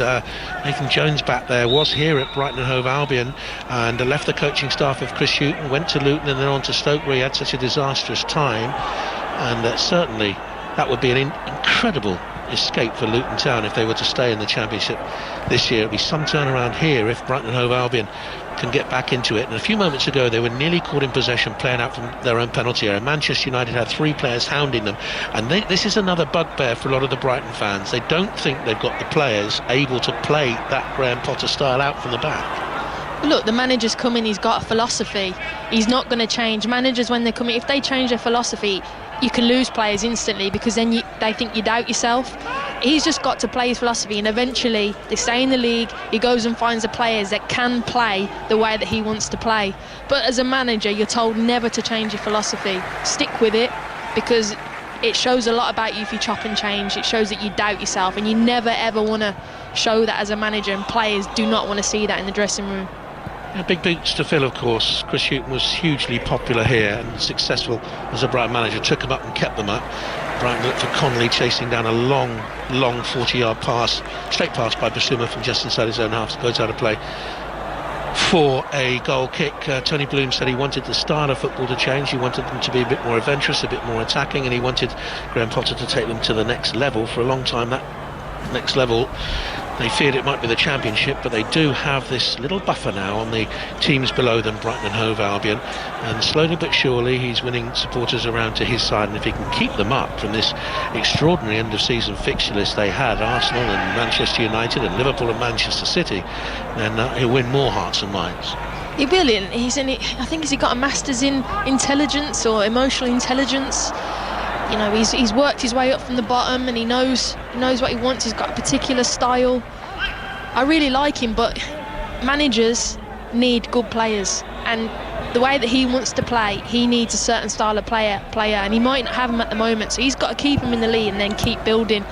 Nathan Jones back there was here at Brighton and Hove Albion, and left the coaching staff of Chris Hughton, went to Luton and then on to Stoke, where he had such a disastrous time. And certainly that would be an incredible escape for Luton Town if they were to stay in the Championship this year. It'll be some turnaround here if Brighton and Hove Albion can get back into it. And a few moments ago they were nearly caught in possession playing out from their own penalty area. Manchester United had 3 players hounding them, and this is another bugbear for a lot of the Brighton fans. They don't think they've got the players able to play that Graham Potter style out from the back.
Look, the manager's coming, he's got a philosophy. He's not going to change. Managers, when they come in, if they change their philosophy, you can lose players instantly, because then they think you doubt yourself. He's just got to play his philosophy, and eventually they stay in the league. He goes and finds the players that can play the way that he wants to play. But as a manager, you're told never to change your philosophy. Stick with it, because it shows a lot about you if you chop and change. It shows that you doubt yourself, and you never ever want to show that as a manager, and players do not want to see that in the dressing room.
Yeah, big boots to fill, of course. Chris Hughton was hugely popular here and successful as a Brighton manager. Took them up and kept them up. Brighton looked for Conley chasing down a long 40-yard pass, straight pass by Basuma from just inside his own half. Goes out of play for a goal kick. Tony Bloom said he wanted the style of football to change. He wanted them to be a bit more adventurous, a bit more attacking, and he wanted Graham Potter to take them to the next level. For a long time that next level. They feared it might be the Championship, but they do have this little buffer now on the teams below them, Brighton and Hove Albion, and slowly but surely he's winning supporters around to his side, and if he can keep them up from this extraordinary end of season fixture list they had, Arsenal and Manchester United and Liverpool and Manchester City, then he'll win more hearts and minds.
He will. He's in it. I think he's got a master's in intelligence or emotional intelligence. You know, he's worked his way up from the bottom, and he knows what he wants. He's got a particular style. I really like him, but managers need good players, and the way that he wants to play, he needs a certain style of player, and he might not have him at the moment, so he's got to keep him in the lead and then keep building.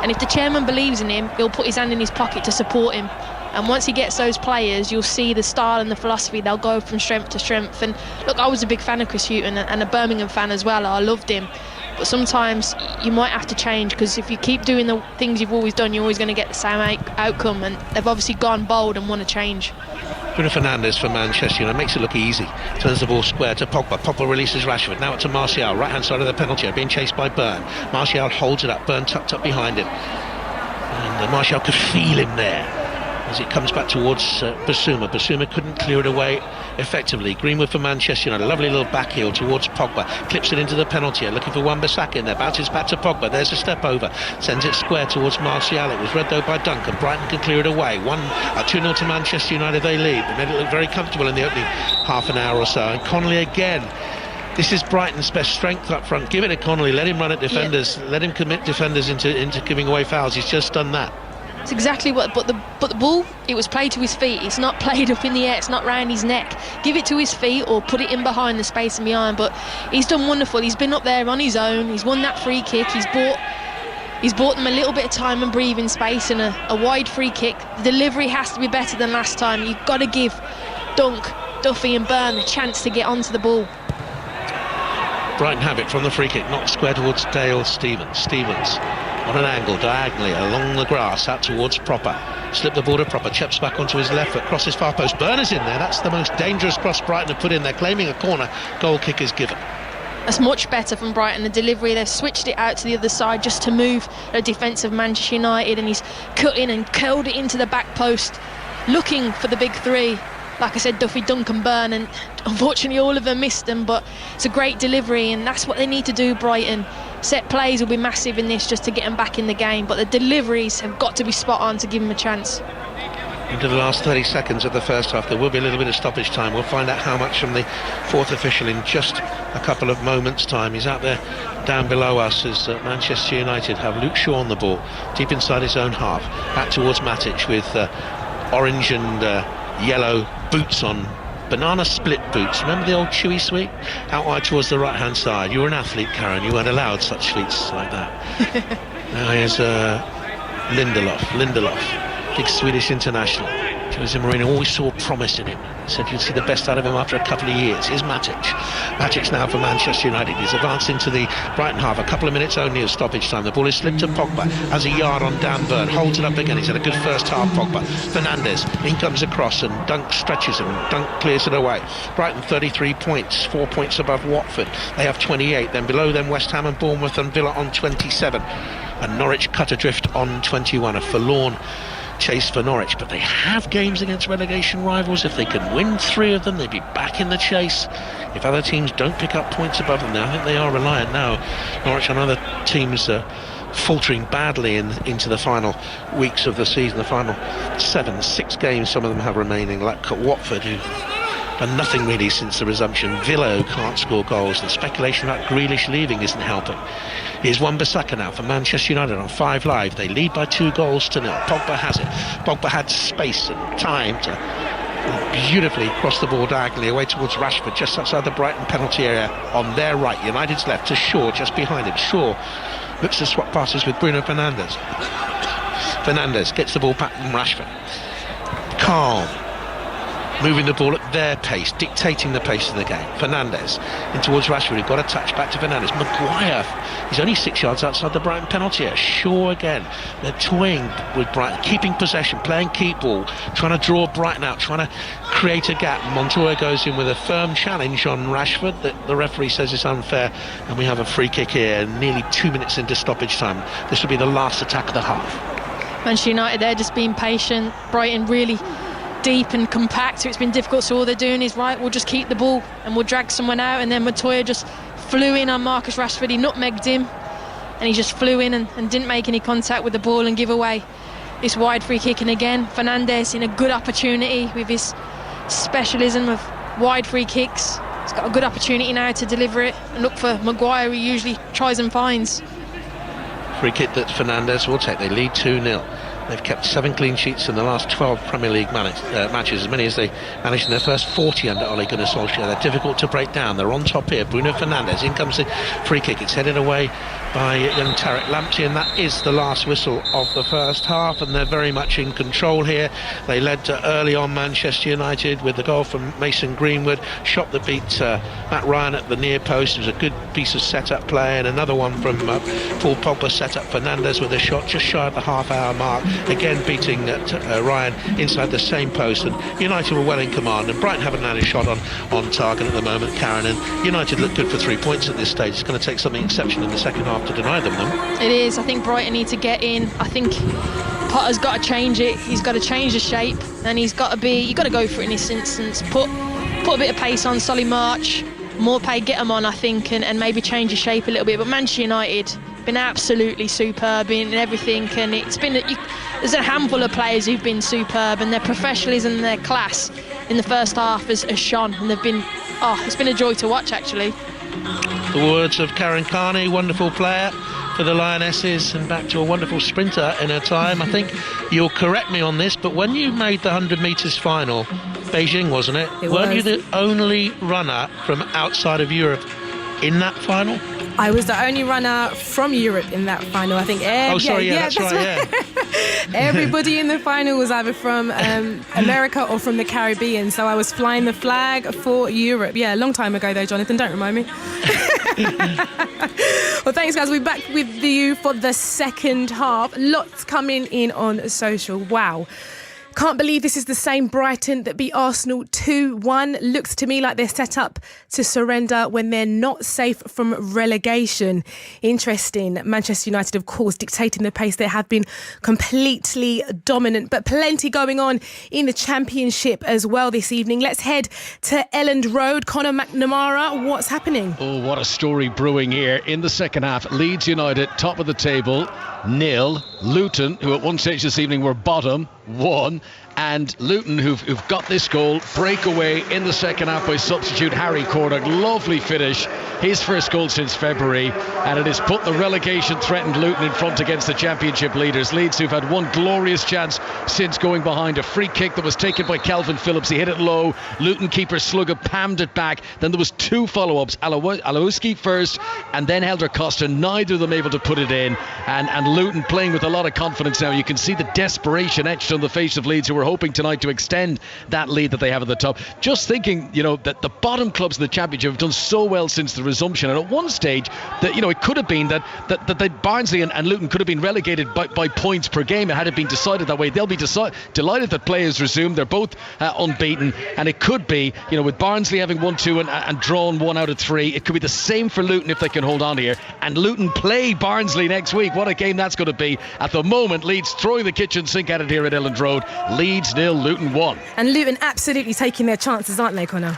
And if the chairman believes in him, he'll put his hand in his pocket to support him. And once he gets those players, you'll see the style and the philosophy. They'll go from strength to strength. And look, I was a big fan of Chris Hughton and a Birmingham fan as well. I loved him. But sometimes you might have to change, because if you keep doing the things you've always done, you're always going to get the same outcome. And they've obviously gone bold and want to change.
Bruno Fernandes for Manchester United makes it look easy. Turns the ball square to Pogba. Pogba releases Rashford. Now to Martial, right hand side of the penalty area, being chased by Burn. Martial holds it up. Burn tucked up behind him. And Martial could feel him there as it comes back towards Basuma. Basuma couldn't clear it away effectively. Greenwood for Manchester United, a lovely little back heel towards Pogba, clips it into the penalty area, looking for Wan-Bissaka in there, bounces back to Pogba, there's a step over, sends it square towards Martial. It was read though by Duncan. Brighton can clear it away. 2-0 to Manchester United, they lead. They made it look very comfortable in the opening half an hour or so, and Connolly again. This is Brighton's best strength up front. Give it to Connolly, let him run at defenders, let him commit defenders into giving away fouls. He's just done that.
It's exactly what, but the ball, it was played to his feet. It's not played up in the air, it's not round his neck. Give it to his feet or put it in behind the space and behind. But he's done wonderful. He's been up there on his own. He's won that free kick. He's bought them a little bit of time and breathing space, and a wide free kick. The delivery has to be better than last time. You've got to give Dunk, Duffy and Burn a chance to get onto the ball.
Brighton have it from the free kick, knocked square towards Dale Stevens. Stevens on an angle, diagonally, along the grass, out towards Proper. Slip the ball to Proper, chips back onto his left foot, crosses far post. Burners in there, that's the most dangerous cross Brighton have put in there, claiming a corner. Goal kick is given.
That's much better from Brighton, the delivery. They've switched it out to the other side just to move a defence of Manchester United, and he's cut in and curled it into the back post, looking for the big three. Like I said, Duffy, Duncan, Burn, and unfortunately all of them missed them, but it's a great delivery, and that's what they need to do, Brighton. Set plays will be massive in this just to get them back in the game, but the deliveries have got to be spot on to give them a chance.
Into the last 30 seconds of the first half, there will be a little bit of stoppage time. We'll find out how much from the fourth official in just a couple of moments' time. He's out there down below us as Manchester United have Luke Shaw on the ball, deep inside his own half, back towards Matic with orange and yellow boots on, banana split boots. Remember the old Chewy sweet? Out wide towards the right hand side. You were an athlete, Karen, you weren't allowed such sweets like that. Now here's Lindelof, big Swedish international. Jose Mourinho always saw promise in him, said you'd see the best out of him after a couple of years. Here's Matic now for Manchester United. He's advanced into the Brighton half, a couple of minutes only of stoppage time. The ball is slipped to Pogba, has a yard on Dan Burn, holds it up again. He's had a good first half, Pogba. Fernandes, in comes across and Dunk stretches him, Dunk clears it away. Brighton 33 points, 4 points above Watford. They have 28, then below them West Ham and Bournemouth and Villa on 27. And Norwich cut adrift on 21, a forlorn chase for Norwich, but they have games against relegation rivals. If they can win 3 of them, they'd be back in the chase. If other teams don't pick up points above them now, I think they are reliant now, Norwich, on other teams faltering badly into the final weeks of the season, the final 6 games some of them have remaining, like Watford, who done nothing really since the resumption. Villa, who can't score goals, and speculation about Grealish leaving isn't helping. Here's Wan-Bissaka now for Manchester United on 5 Live. They lead by 2 goals to 0. Pogba has it. Pogba had space and time to beautifully cross the ball diagonally away towards Rashford, just outside the Brighton penalty area on their right. United's left to Shaw, just behind him. Shaw looks to swap passes with Bruno Fernandes. Fernandes gets the ball back from Rashford. Calm, moving the ball at their pace, dictating the pace of the game. Fernandes in towards Rashford, who got a touch back to Fernandes. Maguire, he's only 6 yards outside the Brighton penalty area. Shaw again, they're toying with Brighton, keeping possession, playing keep ball, trying to draw Brighton out, trying to create a gap. Montoya goes in with a firm challenge on Rashford that the referee says is unfair, and we have a free kick here nearly 2 minutes into stoppage time. This will be the last attack of the half.
Manchester United, they're just being patient. Brighton really deep and compact, so it's been difficult. So all they're doing is, right, we'll just keep the ball and we'll drag someone out. And then Montoya just flew in on Marcus Rashford. He nutmegged him, and he just flew in and didn't make any contact with the ball and give away this wide free kick. And again, Fernandes in a good opportunity with his specialism of wide free kicks. He's got a good opportunity now to deliver it and look for Maguire, who usually tries and finds.
Free kick that Fernandes will take. They lead 2-0. They've kept 7 clean sheets in the last 12 Premier League matches, as many as they managed in their first 40 under Ole Gunnar Solskjaer. They're difficult to break down. They're on top here. Bruno Fernandes, in comes the free kick. It's headed away by young Tarek Lamptey, and that is the last whistle of the first half, and they're very much in control here. They led early on Manchester United with the goal from Mason Greenwood, shot that beat Matt Ryan at the near post. It was a good piece of set-up play, and another one from Paul Pogba set up Fernandes with a shot just shy of the half-hour mark, again beating Ryan inside the same post. And United were well in command, and Brighton haven't had a shot on target at the moment, Karen, and United look good for 3 points at this stage. It's going to take something exceptional in the second half to deny them.
It is. I think Brighton need to get in. I think Potter's got to change it. He's got to change the shape, and you've got to go for it in this instance. Put a bit of pace on, solid march, more pay, get them on, I think, and maybe change the shape a little bit. But Manchester United been absolutely superb in everything, and there's a handful of players who've been superb, and their professionalism and their class in the first half has shone, and it's been a joy to watch, actually.
The words of Karen Carney, wonderful player for the Lionesses, and back to a wonderful sprinter in her time. I think you'll correct me on this, but when you made the 100 metres final, Beijing, wasn't it? Weren't you the only runner from outside of Europe in that final?
I was the only runner from Europe in that final, I think.
That's right, yeah.
Everybody in the final was either from America or from the Caribbean, so I was flying the flag for Europe. Yeah, a long time ago though, Jonathan, don't remind me. Well, thanks guys, we'll be back with you for the second half. Lots coming in on social. Wow. Can't believe this is the same Brighton that beat Arsenal 2-1. Looks to me like they're set up to surrender when they're not safe from relegation. Interesting. Manchester United, of course, dictating the pace. They have been completely dominant, but plenty going on in the Championship as well this evening. Let's head to Elland Road. Conor McNamara, what's happening?
Oh, what a story brewing here in the second half. Leeds United, top of the table, 0. Luton, who at one stage this evening were bottom, 1. And Luton, who've got this goal, breakaway in the second half by substitute Harry Cordock. Lovely finish, his first goal since February, and it has put the relegation threatened Luton in front against the Championship leaders. Leeds, who've had one glorious chance since going behind, a free kick that was taken by Calvin Phillips. He hit it low, Luton keeper Slugger pammed it back. Then there was 2 follow-ups, Alowski first and then Helder Costa, neither of them able to put it in, and Luton playing with a lot of confidence now. You can see the desperation etched on the face of Leeds, who were hoping tonight to extend that lead that they have at the top. Just thinking, that the bottom clubs in the Championship have done so well since the resumption, and at one stage that it could have been that Barnsley and Luton could have been relegated by points per game. It had it been decided that way. They'll be delighted that play has resumed. They're both unbeaten, and it could be, with Barnsley having won 2 and drawn 1 out of 3, it could be the same for Luton if they can hold on here. And Luton play Barnsley next week. What a game that's going to be. At the moment, Leeds throwing the kitchen sink at it here at Elland Road. Leeds 0, Luton 1.
And Luton absolutely taking their chances, aren't they, Conor?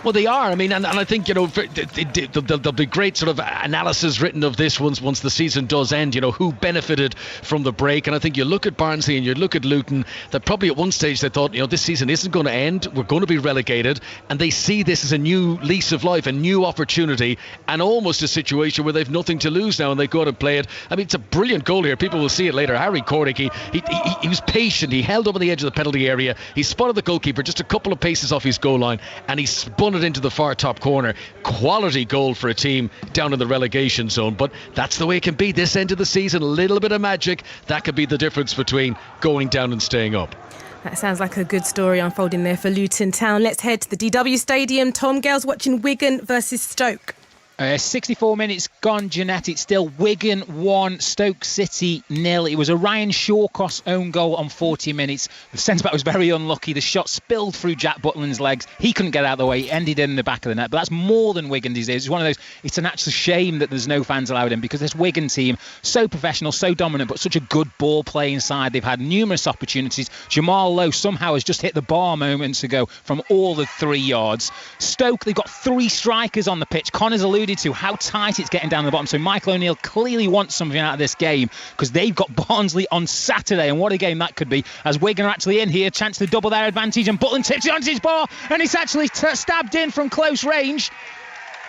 Well, they are. I mean, and I think, there'll be great sort of analysis written of this once the season does end, who benefited from the break. And I think you look at Barnsley and you look at Luton, that probably at one stage they thought, this season isn't going to end. We're going to be relegated. And they see this as a new lease of life, a new opportunity, and almost a situation where they've nothing to lose now and they go out and play it. I mean, it's a brilliant goal here. People will see it later. Harry Cordick, he was patient. He held up on the edge of the penalty area. He spotted the goalkeeper just a couple of paces off his goal line, and he spun it into the far top corner. Quality goal for a team down in the relegation zone, but that's the way it can be this end of the season. A little bit of magic, that could be the difference between going down and staying up.
That sounds like a good story unfolding there for Luton Town. Let's head to the DW Stadium. Tom Gales watching Wigan versus Stoke.
64 minutes gone, Jeanette. It's still Wigan 1, Stoke City 0. It was a Ryan Shawcross own goal on 40 minutes. The centre-back was very unlucky. The shot spilled through Jack Butland's legs. He couldn't get out of the way. It ended in the back of the net. But that's more than Wigan these days. It's one of those, it's an actual shame that there's no fans allowed in, because this Wigan team, so professional, so dominant, but such a good ball-playing side. They've had numerous opportunities. Jamal Lowe somehow has just hit the bar moments ago from all the 3 yards. Stoke, they've got 3 strikers on the pitch. Connor's alluded to how tight it's getting down the bottom. So Michael O'Neill clearly wants something out of this game, because they've got Barnsley on Saturday, and what a game that could be, as Wigan are actually in here, chance to double their advantage, and Butland tips it onto his bar, and it's actually stabbed in from close range.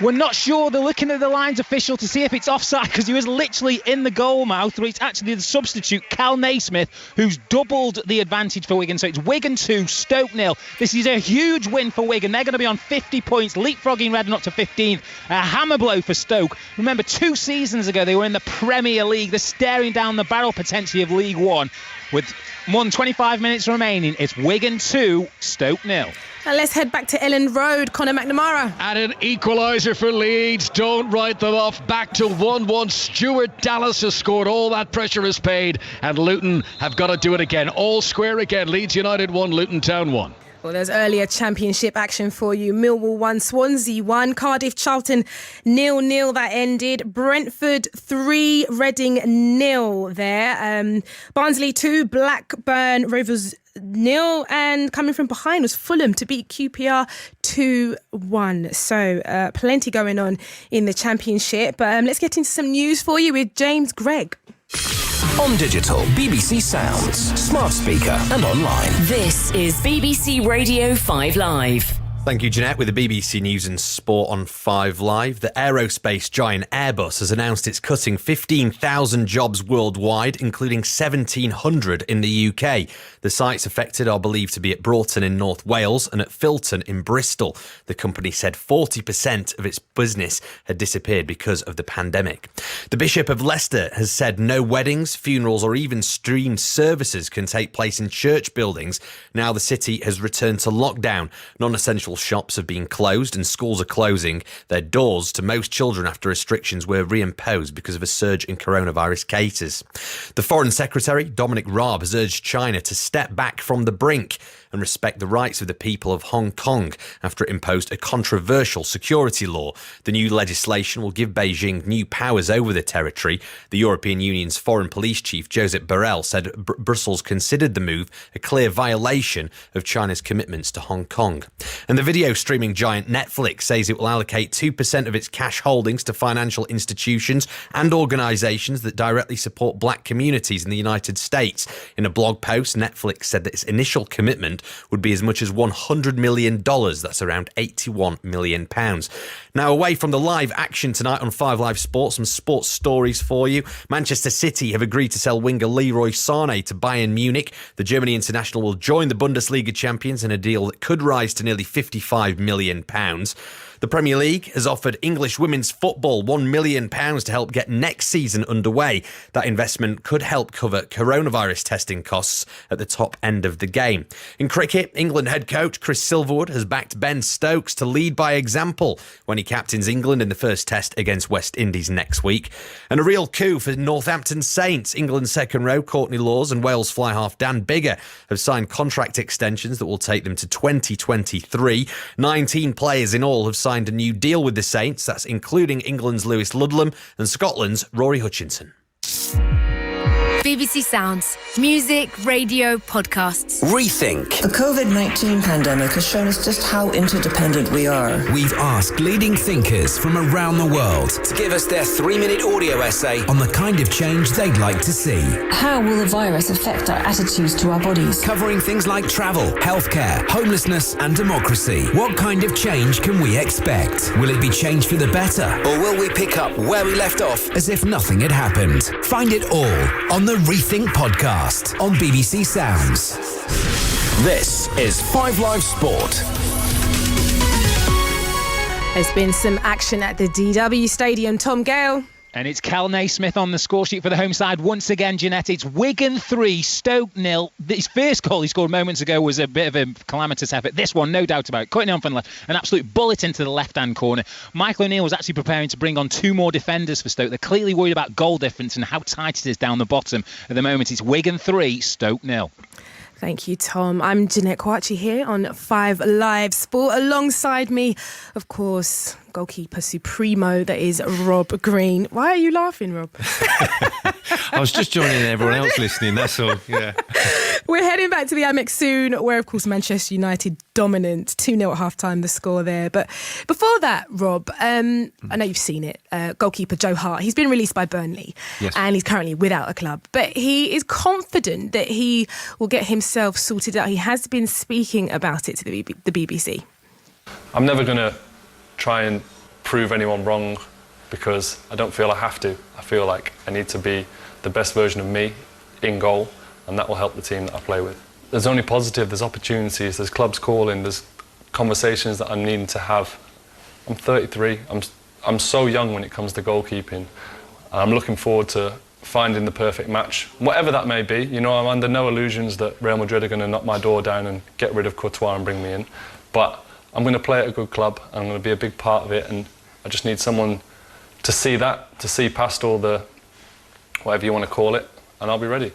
We're not sure. They're looking at the lines official to see if it's offside, because he was literally in the goal mouth, or it's actually the substitute, Cal Naismith, who's doubled the advantage for Wigan. So it's Wigan 2, Stoke 0. This is a huge win for Wigan. They're going to be on 50 points, leapfrogging Redden up to 15th. A hammer blow for Stoke. Remember, 2 seasons ago, they were in the Premier League. They're staring down the barrel potentially of League One. With more than 25 minutes remaining, it's Wigan 2, Stoke 0.
And let's head back to Ellen Road. Conor McNamara.
And an equaliser for Leeds. Don't write them off. Back to 1-1. Stuart Dallas has scored. All that pressure is paid. And Luton have got to do it again. All square again. Leeds United 1, Luton Town 1.
Well, there's earlier championship action for you. Millwall 1, Swansea 1, Cardiff Charlton 0-0 that ended. Brentford 3, Reading 0 there. Barnsley 2, Blackburn Rovers 0, and coming from behind was Fulham to beat QPR 2-1. So plenty going on in the championship. But let's get into some news for you with James Gregg.
On digital, BBC Sounds, smart speaker and online.
This is BBC Radio 5 Live.
Thank you, Jeanette. With the BBC News and Sport on 5 Live, the aerospace giant Airbus has announced it's cutting 15,000 jobs worldwide, including 1,700 in the UK. The sites affected are believed to be at Broughton in North Wales and at Filton in Bristol. The company said 40% of its business had disappeared because of the pandemic. The Bishop of Leicester has said no weddings, funerals or even streamed services can take place in church buildings. Now the city has returned to lockdown. Non-essential shops have been closed and schools are closing their doors to most children after restrictions were reimposed because of a surge in coronavirus cases. The Foreign Secretary, Dominic Raab, has urged China to step back from the brink and respect the rights of the people of Hong Kong after it imposed a controversial security law. The new legislation will give Beijing new powers over the territory. The European Union's Foreign Police Chief, Josep Borrell, said Brussels considered the move a clear violation of China's commitments to Hong Kong. And the video streaming giant Netflix says it will allocate 2% of its cash holdings to financial institutions and organisations that directly support black communities in the United States. In a blog post, Netflix said that its initial commitment would be as much as $100 million. That's around £81 million. Now, away from the live action tonight on 5 Live Sports, some sports stories for you. Manchester City have agreed to sell winger Leroy Sané to Bayern Munich. The Germany international will join the Bundesliga champions in a deal that could rise to nearly £55 million. The Premier League has offered English women's football £1 million to help get next season underway. That investment could help cover coronavirus testing costs at the top end of the game. In cricket, England head coach Chris Silverwood has backed Ben Stokes to lead by example when he captains England in the first test against West Indies next week. And a real coup for Northampton Saints. England's second row, Courtney Laws, and Wales fly half Dan Biggar have signed contract extensions that will take them to 2023. 19 players in all have signed a new deal with the Saints. That's including England's Lewis Ludlam and Scotland's Rory Hutchinson.
BBC Sounds. Music, radio, podcasts.
Rethink.
The COVID-19 pandemic has shown us just how interdependent we are.
We've asked leading thinkers from around the world to give us their 3-minute audio essay on the kind of change they'd like to see.
How will the virus affect our attitudes to our bodies?
Covering things like travel, healthcare, homelessness and democracy. What kind of change can we expect? Will it be change for the better? Or will we pick up where we left off as if nothing had happened? Find it all on the Rethink podcast on BBC Sounds. This is 5 Live Sport.
There's been some action at the DW Stadium. Tom Gale.
And it's Cal Naismith on the score sheet for the home side. Once again, Jeanette, it's Wigan 3, Stoke 0. His first goal he scored moments ago was a bit of a calamitous effort. This one, no doubt about it. Cutting on from the left, an absolute bullet into the left-hand corner. Michael O'Neill was actually preparing to bring on 2 more defenders for Stoke. They're clearly worried about goal difference and how tight it is down the bottom. At the moment, it's Wigan 3, Stoke 0.
Thank you, Tom. I'm Jeanette Kwachi here on 5 Live Sport. Alongside me, of course, goalkeeper supremo, that is Rob Green. Why are you laughing, Rob?
I was just joining everyone else listening, that's all. Yeah.
We're heading back to the Amex soon, where, of course, Manchester United dominant. 2-0 at half-time, the score there. But before that, Rob, I know you've seen it. Goalkeeper Joe Hart, he's been released by Burnley. Yes. And he's currently without a club. But he is confident that he will get himself sorted out. He has been speaking about it to the BBC.
I'm never going to try and prove anyone wrong because I don't feel I have to. I feel like I need to be the best version of me in goal, and that will help the team that I play with. There's only positive, there's opportunities, there's clubs calling, there's conversations that I'm needing to have. I'm 33, I'm so young when it comes to goalkeeping, and I'm looking forward to finding the perfect match, whatever that may be. You know, I'm under no illusions that Real Madrid are going to knock my door down and get rid of Courtois and bring me in, but I'm going to play at a good club, and I'm going to be a big part of it, and I just need someone to see that, to see past all the, whatever you want to call it, and I'll be ready.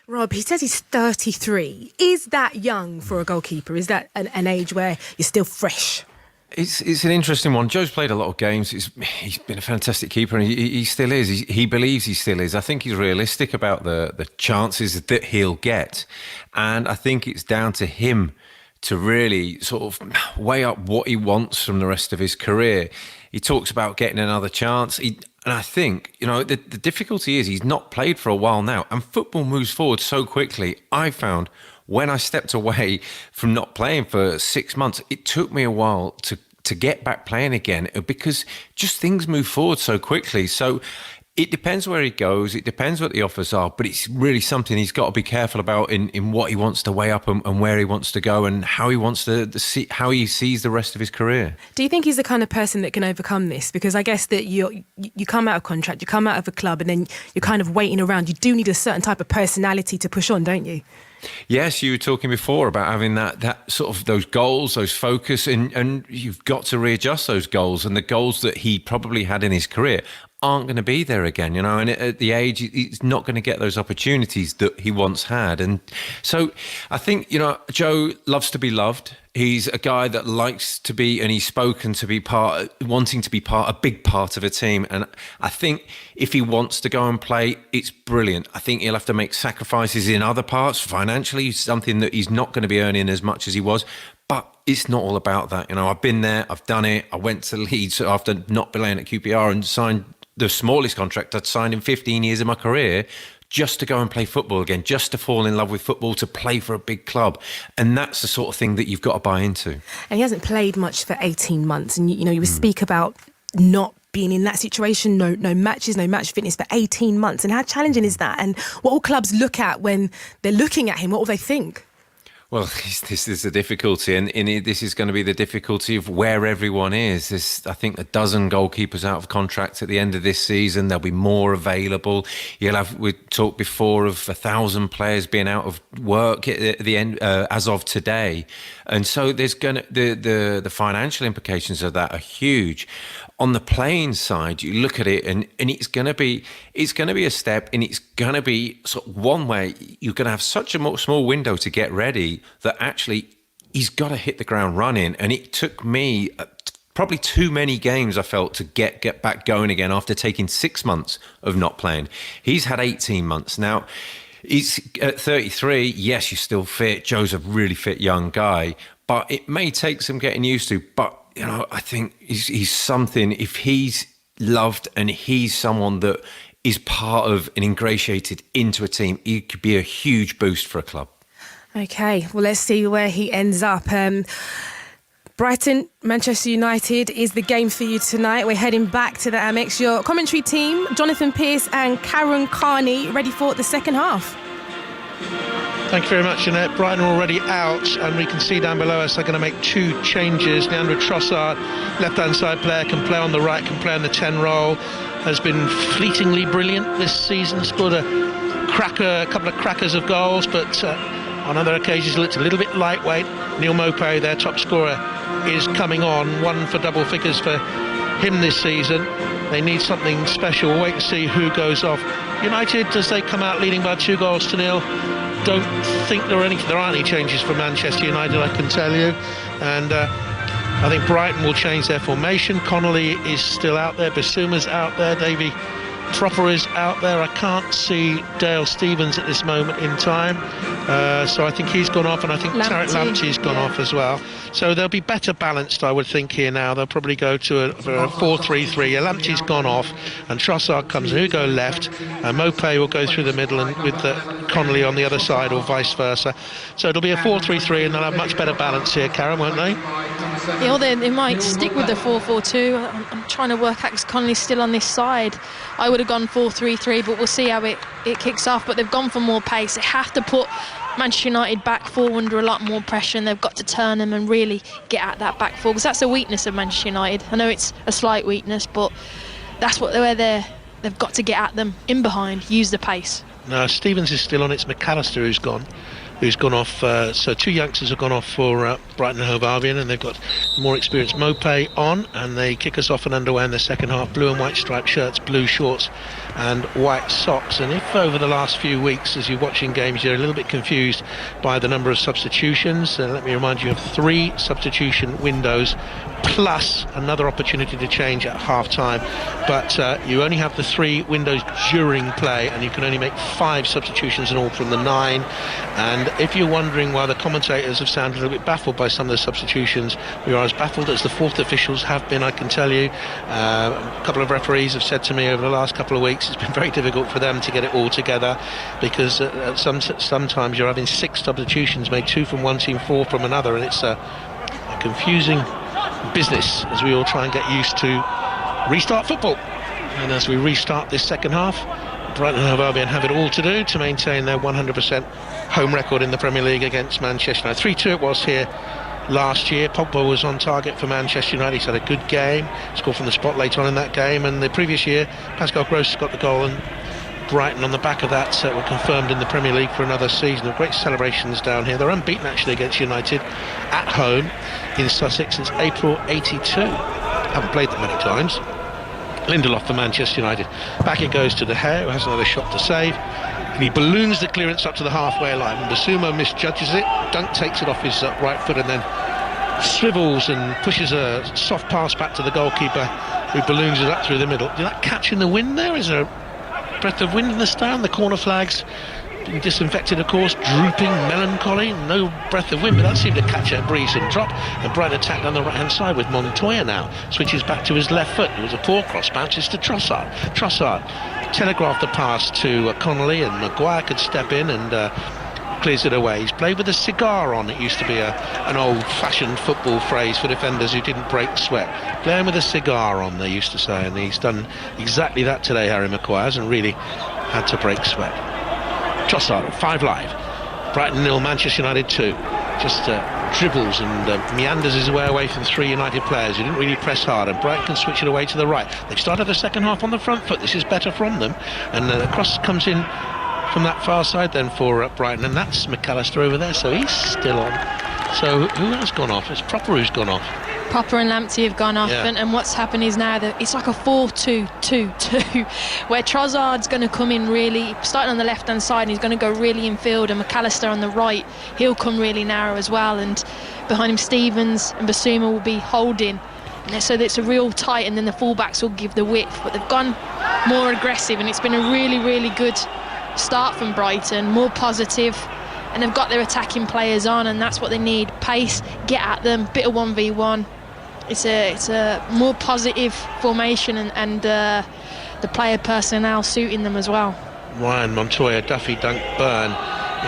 Rob, he says he's 33. Is that young for a goalkeeper? Is that an age where you're still fresh?
It's an interesting one. Joe's played a lot of games. He's been a fantastic keeper, and he still is. He believes he still is. I think he's realistic about the chances that he'll get, and I think it's down to him to really sort of weigh up what he wants from the rest of his career. He talks about getting another chance. And I think, you know, the difficulty is he's not played for a while now, and football moves forward so quickly. I found when I stepped away from not playing for 6 months, it took me a while to get back playing again because just things move forward so quickly. So it depends where he goes. It depends what the offers are, but it's really something he's got to be careful about in what he wants to weigh up and where he wants to go and how he wants to see how he sees the rest of his career.
Do you think he's the kind of person that can overcome this? Because I guess that you come out of contract, you come out of a club, and then you're kind of waiting around. You do need a certain type of personality to push on, don't you?
Yes, you were talking before about having that sort of those goals, those focus, and you've got to readjust those goals. And the goals that he probably had in his career aren't going to be there again, you know, and at the age he's not going to get those opportunities that he once had. And so I think, you know, Joe loves to be loved. He's a guy that likes to be, and he's spoken to be wanting to be a big part of a team. And I think if he wants to go and play, it's brilliant. I think he'll have to make sacrifices in other parts financially, something that he's not going to be earning as much as he was. But it's not all about that. You know, I've been there, I've done it. I went to Leeds after not playing at QPR and signed the smallest contract I'd signed in 15 years of my career, just to go and play football again, just to fall in love with football, to play for a big club. And that's the sort of thing that you've got to buy into. And
he hasn't played much for 18 months. And, you know, you speak about not being in that situation, no matches, no match fitness for 18 months. And how challenging is that? And what will clubs look at when they're looking at him? What will they think?
Well, this is the difficulty, and this is going to be the difficulty of where everyone is. There's, I think, a dozen goalkeepers out of contract at the end of this season. There'll be more available. We talked before of 1,000 players being out of work at the end as of today, and so there's going to the financial implications of that are huge. On the playing side, you look at it, and it's going to be a step, and it's going to be sort of one way you're going to have such a small window to get ready that actually he's got to hit the ground running. And it took me probably too many games, I felt, to get back going again after taking 6 months of not playing. He's had 18 months now. He's at 33. Yes, you're still fit. Joe's a really fit young guy, but it may take some getting used to. But you know, I think he's something, if he's loved and he's someone that is part of and ingratiated into a team, he could be a huge boost for a club.
Okay, well, let's see where he ends up. Brighton, Manchester United is the game for you tonight. We're heading back to the Amex. Your commentary team, Jonathan Pearce and Karen Carney, ready for the second half.
Thank you very much, Jeanette. Brighton are already out, and we can see down below us they're going to make 2 changes. Leandro Trossard, left-hand side player, can play on the right, can play on the 10 role. has been fleetingly brilliant this season. Scored a couple of crackers of goals, but on other occasions looked a little bit lightweight. Neil Maupay, their top scorer, is coming on, one for double figures for him this season. They need something special. We'll wait and see who goes off. United, as they come out leading by 2-0, don't think there aren't any changes for Manchester United, I can tell you. And I think Brighton will change their formation. Connolly is still out there, Bissouma's out there, Davy Tropper is out there. I can't see Dale Stephens at this moment in time, so I think he's gone off, and I think Tarek Lamptey's gone off as well. So they'll be better balanced, I would think, here now. They'll probably go to a 4-3-3. Lamptey's gone off, and Trossard comes in. He'll go left, and Maupay will go through the middle, and with Connolly on the other side, or vice versa. So it'll be a 4-3-3, and they'll have much better balance here, Karen, won't they?
Yeah, they might stick with the 4-4-2. I'm trying to work out because Connolly's still on this side. I would have gone 4-3-3, but we'll see how it kicks off. But they've gone for more pace. They have to put Manchester United back four under a lot more pressure, and they've got to turn them and really get at that back four, because that's a weakness of Manchester United. I know it's a slight weakness, but that's where they've got to get at them in behind, use the pace.
No, Stephens is still on. It's McAllister who's gone off. So two youngsters have gone off for Brighton and Hove Albion, and they've got more experienced. Maupay on, and they kick us off and underway in the second half. Blue and white striped shirts, blue shorts and white socks. And if over the last few weeks, as you're watching games, you're a little bit confused by the number of substitutions, let me remind you of 3 substitution windows plus another opportunity to change at half time, but you only have the 3 windows during play, and you can only make 5 substitutions in all from the 9. And if you're wondering why the commentators have sounded a little bit baffled by some of the substitutions, we are as baffled as the 4th officials have been, I can tell you. A couple of referees have said to me over the last couple of weeks it's been very difficult for them to get it all together, because sometimes you're having 6 substitutions made, 2 from one team, 4 from another, and it's a confusing business as we all try and get used to restart football. And as we restart this second half, Brighton and Hove Albion have it all to do to maintain their 100% home record in the Premier League against Manchester United. 3-2 it was here last year. Pogba was on target for Manchester United. He's had a good game, scored from the spot late on in that game, and the previous year Pascal Gross got the goal, and Brighton on the back of that were confirmed in the Premier League for another season. Of great celebrations down here. They're unbeaten actually against United at home in Sussex since April '82. Haven't played that many times. Lindelof for Manchester United. Back it goes to De Gea, who has another shot to save, and he balloons the clearance up to the halfway line. And Bissouma misjudges it. Dunk takes it off his right foot and then swivels and pushes a soft pass back to the goalkeeper, who balloons it up through the middle. Did that catch in the wind there? Is there a breath of wind in the stand? The corner flags being disinfected, of course, drooping, melancholy, no breath of wind, but that seemed to catch a breeze and drop. And Brighton attack down the right hand side with Montoya now, switches back to his left foot. It was a poor cross, bounces to Trossard telegraphed the pass to Connolly, and Maguire could step in and clears it away. He's played with a cigar on. It used to be an old-fashioned football phrase for defenders who didn't break sweat. Playing with a cigar on, they used to say, and he's done exactly that today. Harry Maguire hasn't really had to break sweat. Trossard, 5 live. Brighton 0, Manchester United 2. Just dribbles and meanders his way away from 3 United players who didn't really press hard, and Brighton can switch it away to the right. They've started the second half on the front foot. This is better from them, and the cross comes in from that far side then for Brighton, and that's McAllister over there, so he's still on. So who has gone off? It's Proper who's gone off.
Popper and Lamptey have gone off,
yeah.
and what's happened is now that it's like a 4-2-2-2, where Trossard's going to come in really, starting on the left-hand side, and he's going to go really infield, and McAllister on the right, he'll come really narrow as well, and behind him Stephens and Bissouma will be holding, and so it's a real tight, and then the full-backs will give the width, but they've gone more aggressive, and it's been a really, really good start from Brighton, more positive, and they've got their attacking players on, and that's what they need. Pace, get at them, bit of 1v1. It's a more positive formation, and the player personnel suiting them as well.
Ryan, Montoya, Duffy, Dunk, Byrne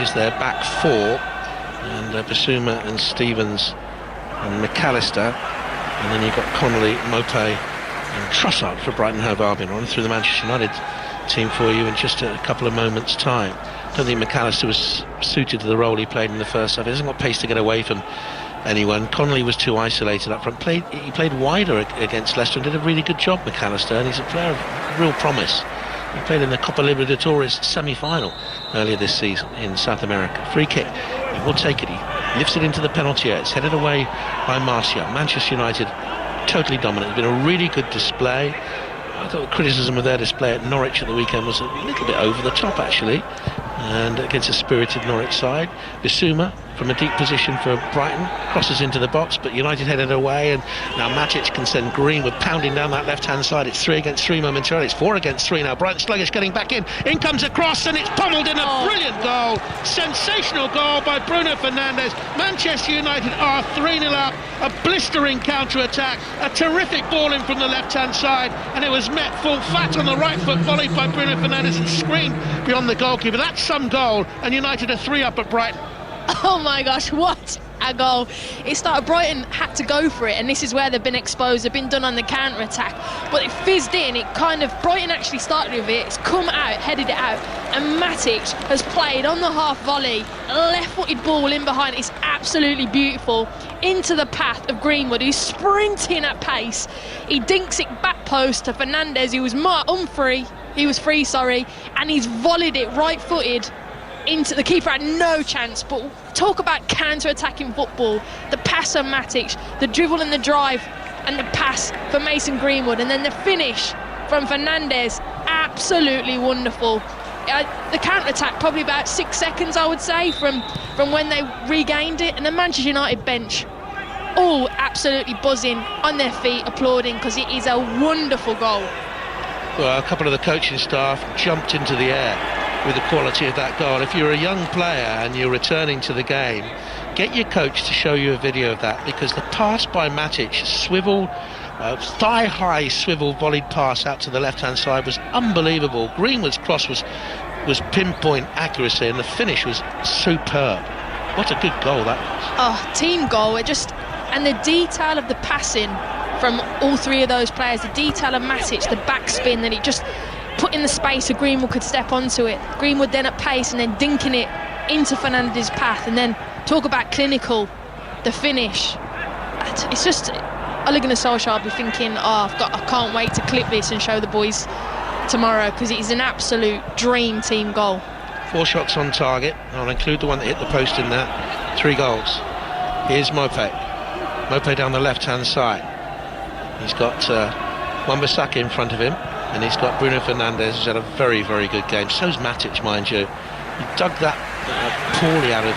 is their back 4, and Bissouma and Stephens and McAllister, and then you've got Connolly, Maupay and Trossard for Brighton Hove Albion. On through the Manchester United team for you in just a couple of moments' time. I don't think McAllister was suited to the role he played in the first half. He hasn't got pace to get away from anyone. Connolly was too isolated up front. He played wider against Leicester and did a really good job, McAllister, and he's a player of real promise. He played in the Copa Libertadores semi-final earlier this season in South America. Free kick, he will take it. He lifts it into the penalty area. It's headed away by Martial. Manchester United totally dominant. It's been a really good display. I thought the criticism of their display at Norwich at the weekend was a little bit over the top, actually, and against a spirited Norwich side. Bissouma from a deep position for Brighton crosses into the box, but United headed away, and now Matic can send Greenwood pounding down that left-hand side. It's 3 against 3 momentarily. It's 4 against 3 now. Brighton sluggish, getting back in. In comes a cross, and it's pummeled in. A brilliant goal, sensational goal by Bruno Fernandes. Manchester United are 3-0 up. A blistering counter-attack, a terrific ball in from the left-hand side, and it was met full fat on the right foot, volleyed by Bruno Fernandes and screened beyond the goalkeeper. That's some goal, and United are 3 up at Brighton.
Oh my gosh, what a goal. It started, Brighton had to go for it, and this is where they've been exposed. They've been done on the counter-attack, but it fizzed in. It kind of, Brighton actually started with it. It's come out, headed it out, and Matic has played on the half volley, a left-footed ball in behind. It's absolutely beautiful, into the path of Greenwood, who's sprinting at pace. He dinks it back post to Fernandes, who was free, and he's volleyed it right-footed into the keeper. Had no chance. But talk about counter-attacking football, the pass on Matic, the dribble and the drive, and the pass for Mason Greenwood, and then the finish from Fernandes, absolutely wonderful. The counter-attack probably about 6 seconds, I would say, from when they regained it, and the Manchester United bench all absolutely buzzing, on their feet, applauding, because it is a wonderful goal.
Well, a couple of the coaching staff jumped into the air with the quality of that goal. If you're a young player and you're returning to the game, get your coach to show you a video of that, because the pass by Matic, thigh-high swivel volleyed pass out to the left-hand side, was unbelievable. Greenwood's cross was pinpoint accuracy, and the finish was superb. What a good goal that was.
Oh, team goal. And the detail of the passing from all three of those players, the detail of Matic, the backspin that it just put in the space so Greenwood could step onto it. Greenwood then at pace and then dinking it into Fernandes' path, and then talk about clinical, the finish. It's just, Ole Gunnar Solskjaer will be thinking, I can't wait to clip this and show the boys tomorrow, because it is an absolute dream team goal.
4 shots on target. I'll include the one that hit the post in that. 3 goals. Here's Mope down the left-hand side. He's got Wan-Bissaka in front of him, and he's got Bruno Fernandes, who's had a very, very good game. So's Matic, mind you. He dug that poorly out of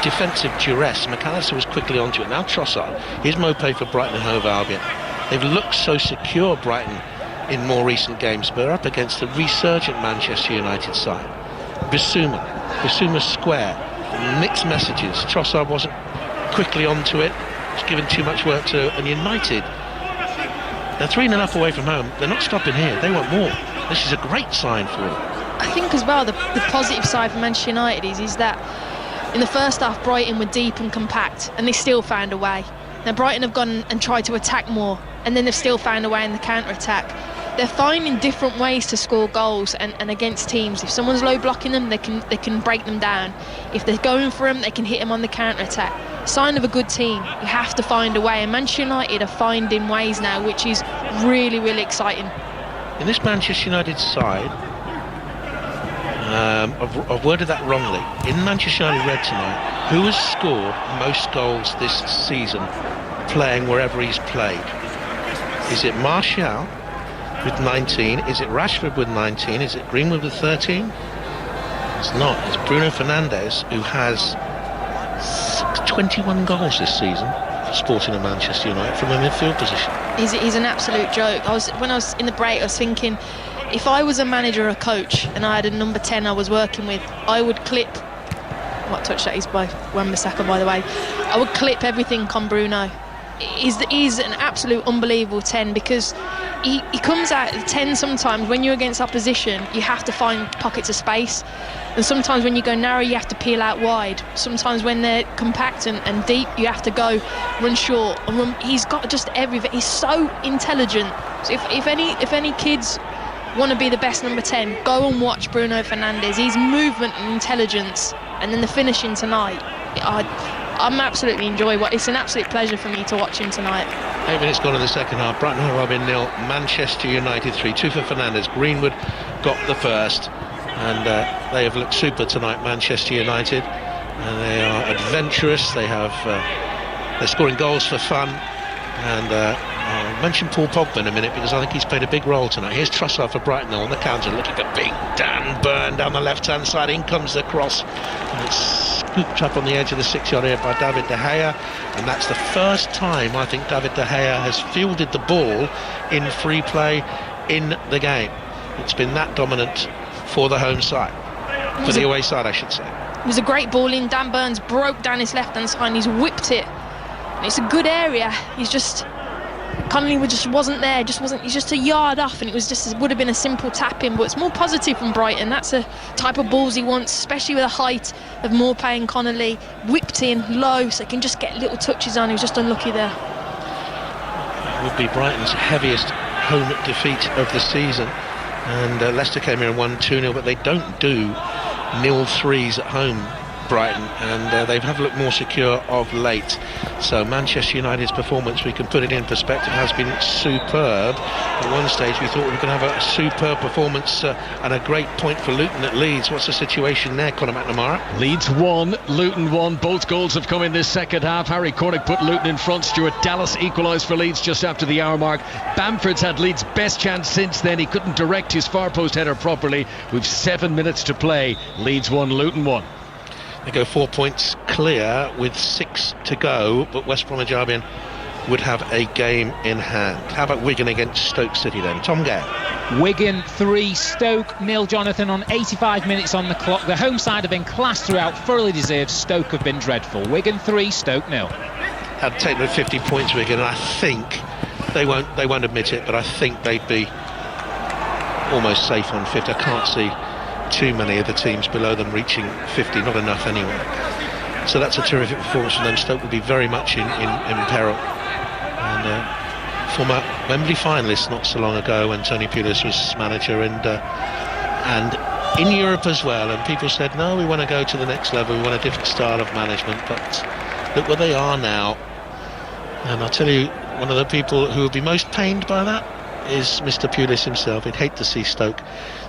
defensive duress. McAllister was quickly onto it. Now Trossard. Here's Mope for Brighton and Hove Albion. They've looked so secure, Brighton, in more recent games, but they're up against the resurgent Manchester United side. Bissouma square. Mixed messages. Trossard wasn't quickly onto it. Was given too much work to, and United, they're 3-0 up away from home. They're not stopping here. They want more. This is a great sign for them.
I think as well, the positive side for Manchester United is that in the first half, Brighton were deep and compact, and they still found a way. Now Brighton have gone and tried to attack more, and then they've still found a way in the counter-attack. They're finding different ways to score goals and against teams. If someone's low blocking them, they can break them down. If they're going for them, they can hit them on the counter-attack. Sign of a good team. You have to find a way, and Manchester United are finding ways now, which is really, really exciting.
In this Manchester United side, I've worded that wrongly. In Manchester United red tonight, who has scored most goals this season playing wherever he's played? Is it Martial with 19? Is it Rashford with 19? Is it Greenwood with 13? It's not. It's Bruno Fernandes, who has 21 goals this season for Sporting and Manchester United from a midfield position.
He's an absolute joke. When I was in the break, I was thinking, if I was a manager or a coach and I had a number 10 I was working with, I would clip, what touch that is by Wan-Bissaka, by the way, I would clip everything on Bruno. He's an absolute unbelievable 10, because he comes out at 10 sometimes. When you're against opposition, you have to find pockets of space, and sometimes when you go narrow, you have to peel out wide. Sometimes when they're compact and deep, you have to go run short and run. He's got just everything. He's so intelligent. So if any kids want to be the best number 10, go and watch Bruno Fernandes. His movement and intelligence, and then the finishing tonight. I'm absolutely enjoying it. It's an absolute pleasure for me to watch him tonight.
8 minutes gone in the second half. Brighton Hove Albion 0, Manchester United 3. 2 for Fernandes. Greenwood got the first, and they have looked super tonight, Manchester United. And they are adventurous. They're scoring goals for fun. And I'll mention Paul Pogba in a minute, because I think he's played a big role tonight. Here's Trossard for Brighton now on the counter, looking for big Dan Burn down the left-hand side. In comes the cross, and it's scooped up on the edge of the 6-yard area by David De Gea, and that's the first time I think David De Gea has fielded the ball in free play in the game. It's been that dominant for the home side, for the away side I should say.
It was a great ball in. Dan Burns broke down his left-hand side and he's whipped it. And it's a good area. Connolly just wasn't there. He's just a yard off, and it would have been a simple tap in. But it's more positive from Brighton. That's the type of balls he wants, especially with the height of Maupay and Connolly. Whipped in low, so he can just get little touches on. He was just unlucky there.
It would be Brighton's heaviest home defeat of the season, and Leicester came here and won 2-0, but they don't do 0-3s at home, Brighton, and they have looked more secure of late. So Manchester United's performance, we can put it in perspective, has been superb. At one stage we thought we were going to have a superb performance and a great point for Luton at Leeds. What's the situation there, Conor McNamara?
Leeds 1, Luton 1. Both goals have come in this second half. Harry Cornick put Luton in front. Stuart Dallas equalised for Leeds just after the hour mark. Bamford's had Leeds' best chance since then. He couldn't direct his far post header properly. We've 7 minutes to play. Leeds 1, Luton 1.
They go 4 points clear with 6 to go, but West Bromwich Albion would have a game in hand. How about Wigan against Stoke City then? Tom Gale.
Wigan 3, Stoke 0, Jonathan, on 85 minutes on the clock. The home side have been class throughout, thoroughly deserved. Stoke have been dreadful. Wigan 3, Stoke 0.
Had taken with 50 points, Wigan, and I think they won't admit it, but I think they'd be almost safe on 50. I can't see too many of the teams below them reaching 50, not enough anyway. So that's a terrific performance from them. Stoke will be very much in peril. And former Wembley finalist not so long ago when Tony Pulis was manager, and in Europe as well, and people said no, we want to go to the next level, we want a different style of management, but look where they are now. And I'll tell you, one of the people who will be most pained by that is Mr. Pulis himself. He'd hate to see Stoke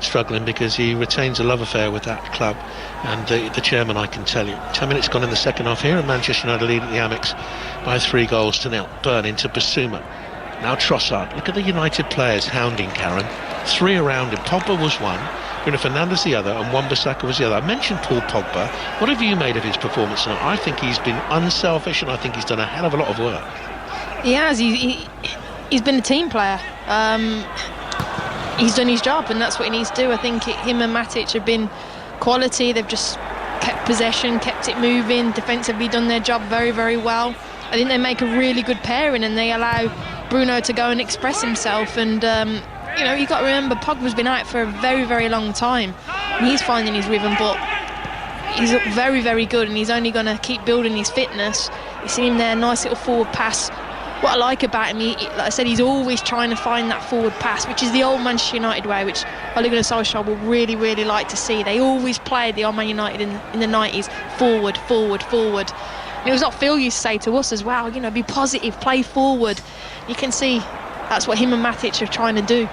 struggling, because he retains a love affair with that club, and the chairman, I can tell you. 10 minutes gone in the second half here, and Manchester United lead at the Amex by 3-0. Burn into Basuma. Now Trossard. Look at the United players hounding Karen. 3 around him. Pogba was one, Bruno Fernandes the other, and Wan-Bissaka was the other. I mentioned Paul Pogba. What have you made of his performance tonight? I think he's been unselfish, and I think he's done a hell of a lot of work.
He has. He's been a team player. He's done his job, and that's what he needs to do. I think him and Matic have been quality. They've just kept possession, kept it moving, defensively done their job very, very well. I think they make a really good pairing, and they allow Bruno to go and express himself. And you've got to remember, Pogba's been out for a very, very long time, and he's finding his rhythm, but he's very, very good, and he's only going to keep building his fitness. You see him there, nice little forward pass. What I like about him, like I said, he's always trying to find that forward pass, which is the old Manchester United way, which Ole Gunnar Solskjaer will really, really like to see. They always played the old Man United in the 90s, forward, forward, forward. And it was what Phil used to say to us as well, be positive, play forward. You can see that's what him and Matic are trying to do.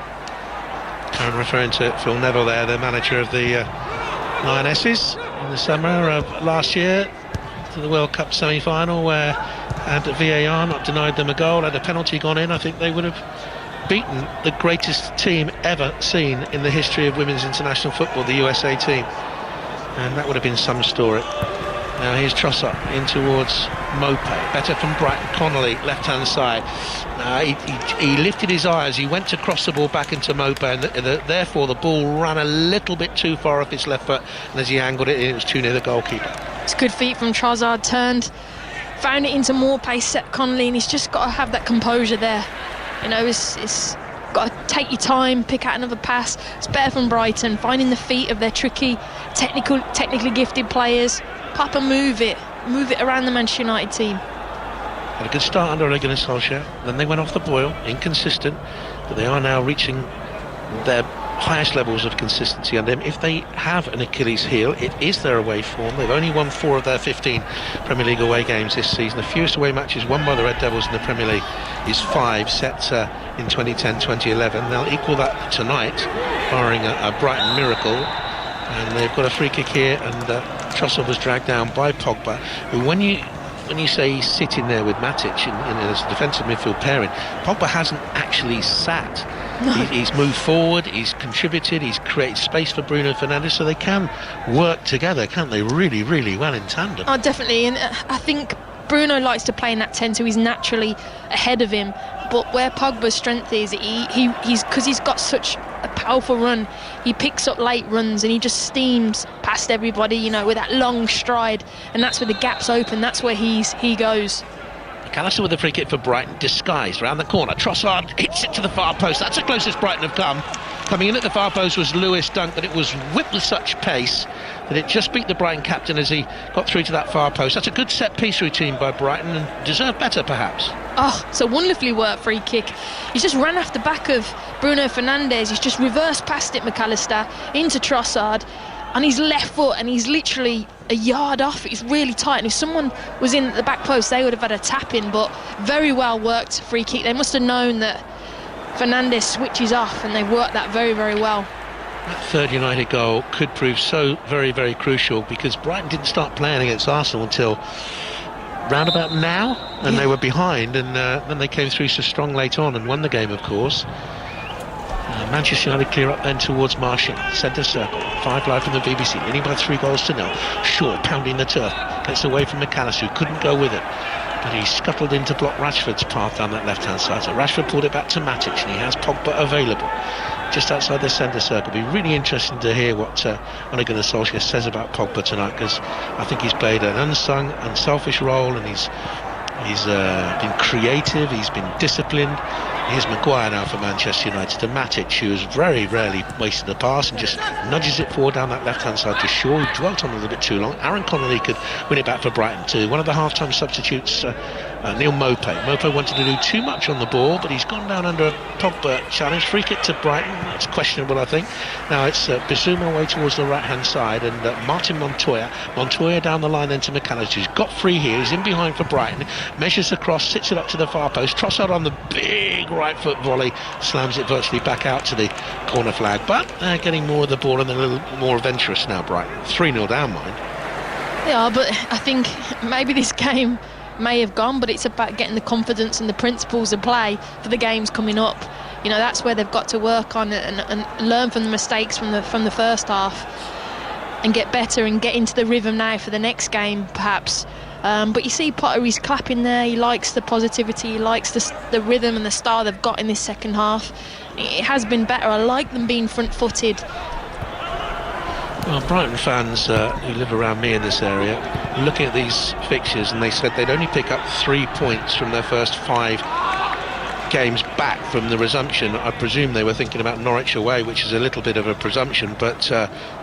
I'm referring to Phil Neville there, the manager of the Lionesses in the summer of last year, to the World Cup semi-final, where had VAR not denied them a goal, had a penalty gone in, I think they would have beaten the greatest team ever seen in the history of women's international football, the USA team, and that would have been some story. Now here's Trossard in towards Maupay, better from Brighton. Connolly, left-hand side. He lifted his eye as he went to cross the ball back into Maupay, and therefore the ball ran a little bit too far off his left foot, and as he angled it in, it was too near the goalkeeper.
It's good feet from Trossard, turned, found it into Maupay, set Connolly, and he's just got to have that composure there. It's got to take your time, pick out another pass. It's better from Brighton, finding the feet of their tricky, technically gifted players. Pop and move it around the Manchester United team.
Had a good start under Ole Gunnar Solskjaer, then they went off the boil, inconsistent, but they are now reaching their highest levels of consistency under him. If they have an Achilles heel, it is their away form. They've only won 4 of their 15 Premier League away games this season. The fewest away matches won by the Red Devils in the Premier League is 5, set in 2010-2011. They'll equal that tonight, barring a Brighton miracle. And they've got a free kick here, and Trossard was dragged down by Pogba, who, when you say he's sitting there with Matic in a defensive midfield pairing, Pogba hasn't actually sat. No. He's moved forward, he's contributed, he's created space for Bruno Fernandes, so they can work together, can't they? Really, really well in tandem.
Oh, definitely, and I think Bruno likes to play in that 10, so he's naturally ahead of him. But where Pogba's strength is, he's because he's got such a powerful run, he picks up late runs and he just steams past everybody, you know, with that long stride, and that's where the gap's open, that's where he goes.
McAllister with a free kick for Brighton, disguised round the corner. Trossard hits it to the far post. That's the closest Brighton have come. Coming in at the far post was Lewis Dunk, but it was whipped with such pace that it just beat the Brighton captain as he got through to that far post. That's a good set piece routine by Brighton, and deserved better perhaps.
Oh, it's a wonderfully worked free kick. He's just ran off the back of Bruno Fernandes. He's just reversed past it, McAllister, into Trossard, and his left foot, and he's literally a yard off. It's really tight, and if someone was in the back post, they would have had a tap in. But very well worked free kick. They must have known that Fernandes switches off, and they worked that very, very well.
That third United goal could prove so very, very crucial, because Brighton didn't start playing against Arsenal until round about now, and they were behind, and then they came through so strong late on and won the game, of course. Manchester United clear up then towards Martian, centre circle, 5 live from the BBC, winning by 3-0. Shaw pounding the turf, gets away from McAllister, who couldn't go with it, but he scuttled in to block Rashford's path down that left hand side. So Rashford pulled it back to Matic, and he has Pogba available just outside the centre circle. It'll be really interesting to hear what Ole Gunnar Solskjaer says about Pogba tonight, because I think he's played an unsung, unselfish role, and he's been creative, he's been disciplined. Here's Maguire now for Manchester United to Matic, who has very rarely wasted a pass and just nudges it forward down that left hand side to Shaw, who dwelt on it a little bit too long. Aaron Connolly could win it back for Brighton too. One of the half-time substitutes, Neil Maupay. Maupay wanted to do too much on the ball, but he's gone down under a Pogba challenge. Free kick to Brighton, that's questionable, I think. Now it's Bissouma away towards the right hand side, and Martin Montoya down the line then to McAllister, who's got free here, he's in behind for Brighton, measures across, sits it up to the far post. Trossard on the big right foot volley, slams it virtually back out to the corner flag, but getting more of the ball and a little more adventurous now, Brighton. 3-0 down, mind.
They are, but I think maybe this game may have gone, but it's about getting the confidence and the principles of play for the games coming up. You know, that's where they've got to work on it and learn from the mistakes from the first half and get better and get into the rhythm now for the next game, perhaps. But you see Potter, he's clapping there, he likes the positivity, he likes the rhythm and the style they've got in this second half. It has been better. I like them being front-footed.
Well, Brighton fans who live around me in this area, looking at these fixtures, and they said they'd only pick up 3 points from their first 5 games back from the resumption. I presume they were thinking about Norwich away, which is a little bit of a presumption, but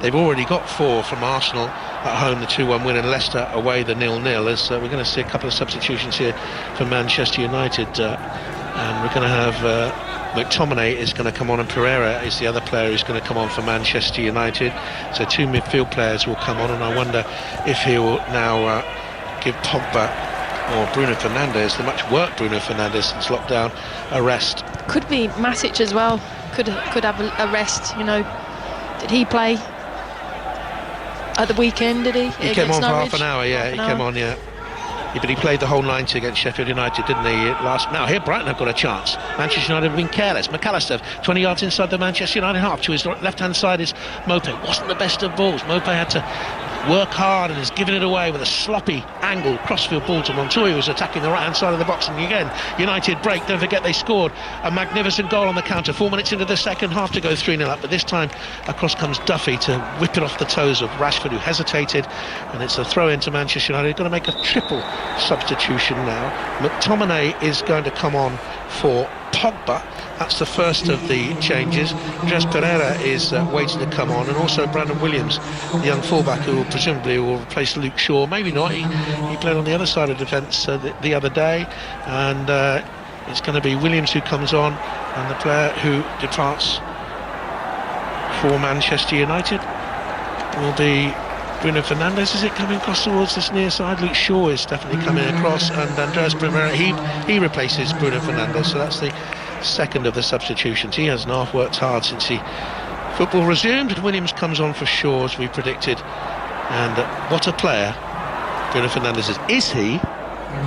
they've already got 4 from Arsenal at home, the 2-1 win, and Leicester away, the 0-0. As we're going to see a couple of substitutions here for Manchester United, and we're going to have McTominay is going to come on, and Pereira is the other player who's going to come on for Manchester United. So 2 midfield players will come on, and I wonder if he will now give Pogba or Bruno Fernandes, the much worked Bruno Fernandes since lockdown, a rest.
Could be Matic as well. Could have a rest. You know, did he play at the weekend? Did he?
He came on for
Norwich?
half an hour. Yeah, he came on. Yeah, but he played the whole 90 against Sheffield United, didn't he? Now here Brighton have got a chance. Manchester United have been careless. McAllister 20 yards inside the Manchester United half. To his left hand side is Maupay. Wasn't the best of balls. Maupay had to work hard and has given it away with a sloppy angle crossfield ball to Montoya, who's attacking the right hand side of the box. And again United break. Don't forget they scored a magnificent goal on the counter 4 minutes into the second half to go 3-0 up, but this time across comes Duffy to whip it off the toes of Rashford, who hesitated, and it's a throw into Manchester United. They're going to make a triple substitution now. McTominay is going to come on for Pogba. That's the first of the changes. Andres Pereira is waiting to come on, and also Brandon Williams, the young fullback, who presumably will replace Luke Shaw. Maybe not. He played on the other side of defence the other day, and it's going to be Williams who comes on, and the player who departs for Manchester United will be Bruno Fernandes. Is it coming across towards this near side? Luke Shaw is definitely coming across, and Andreas Primera, he replaces Bruno Fernandes, so that's the second of the substitutions. He hasn't half worked hard since football resumed. Williams comes on for Shaw, as we predicted, and what a player Bruno Fernandes is. Is he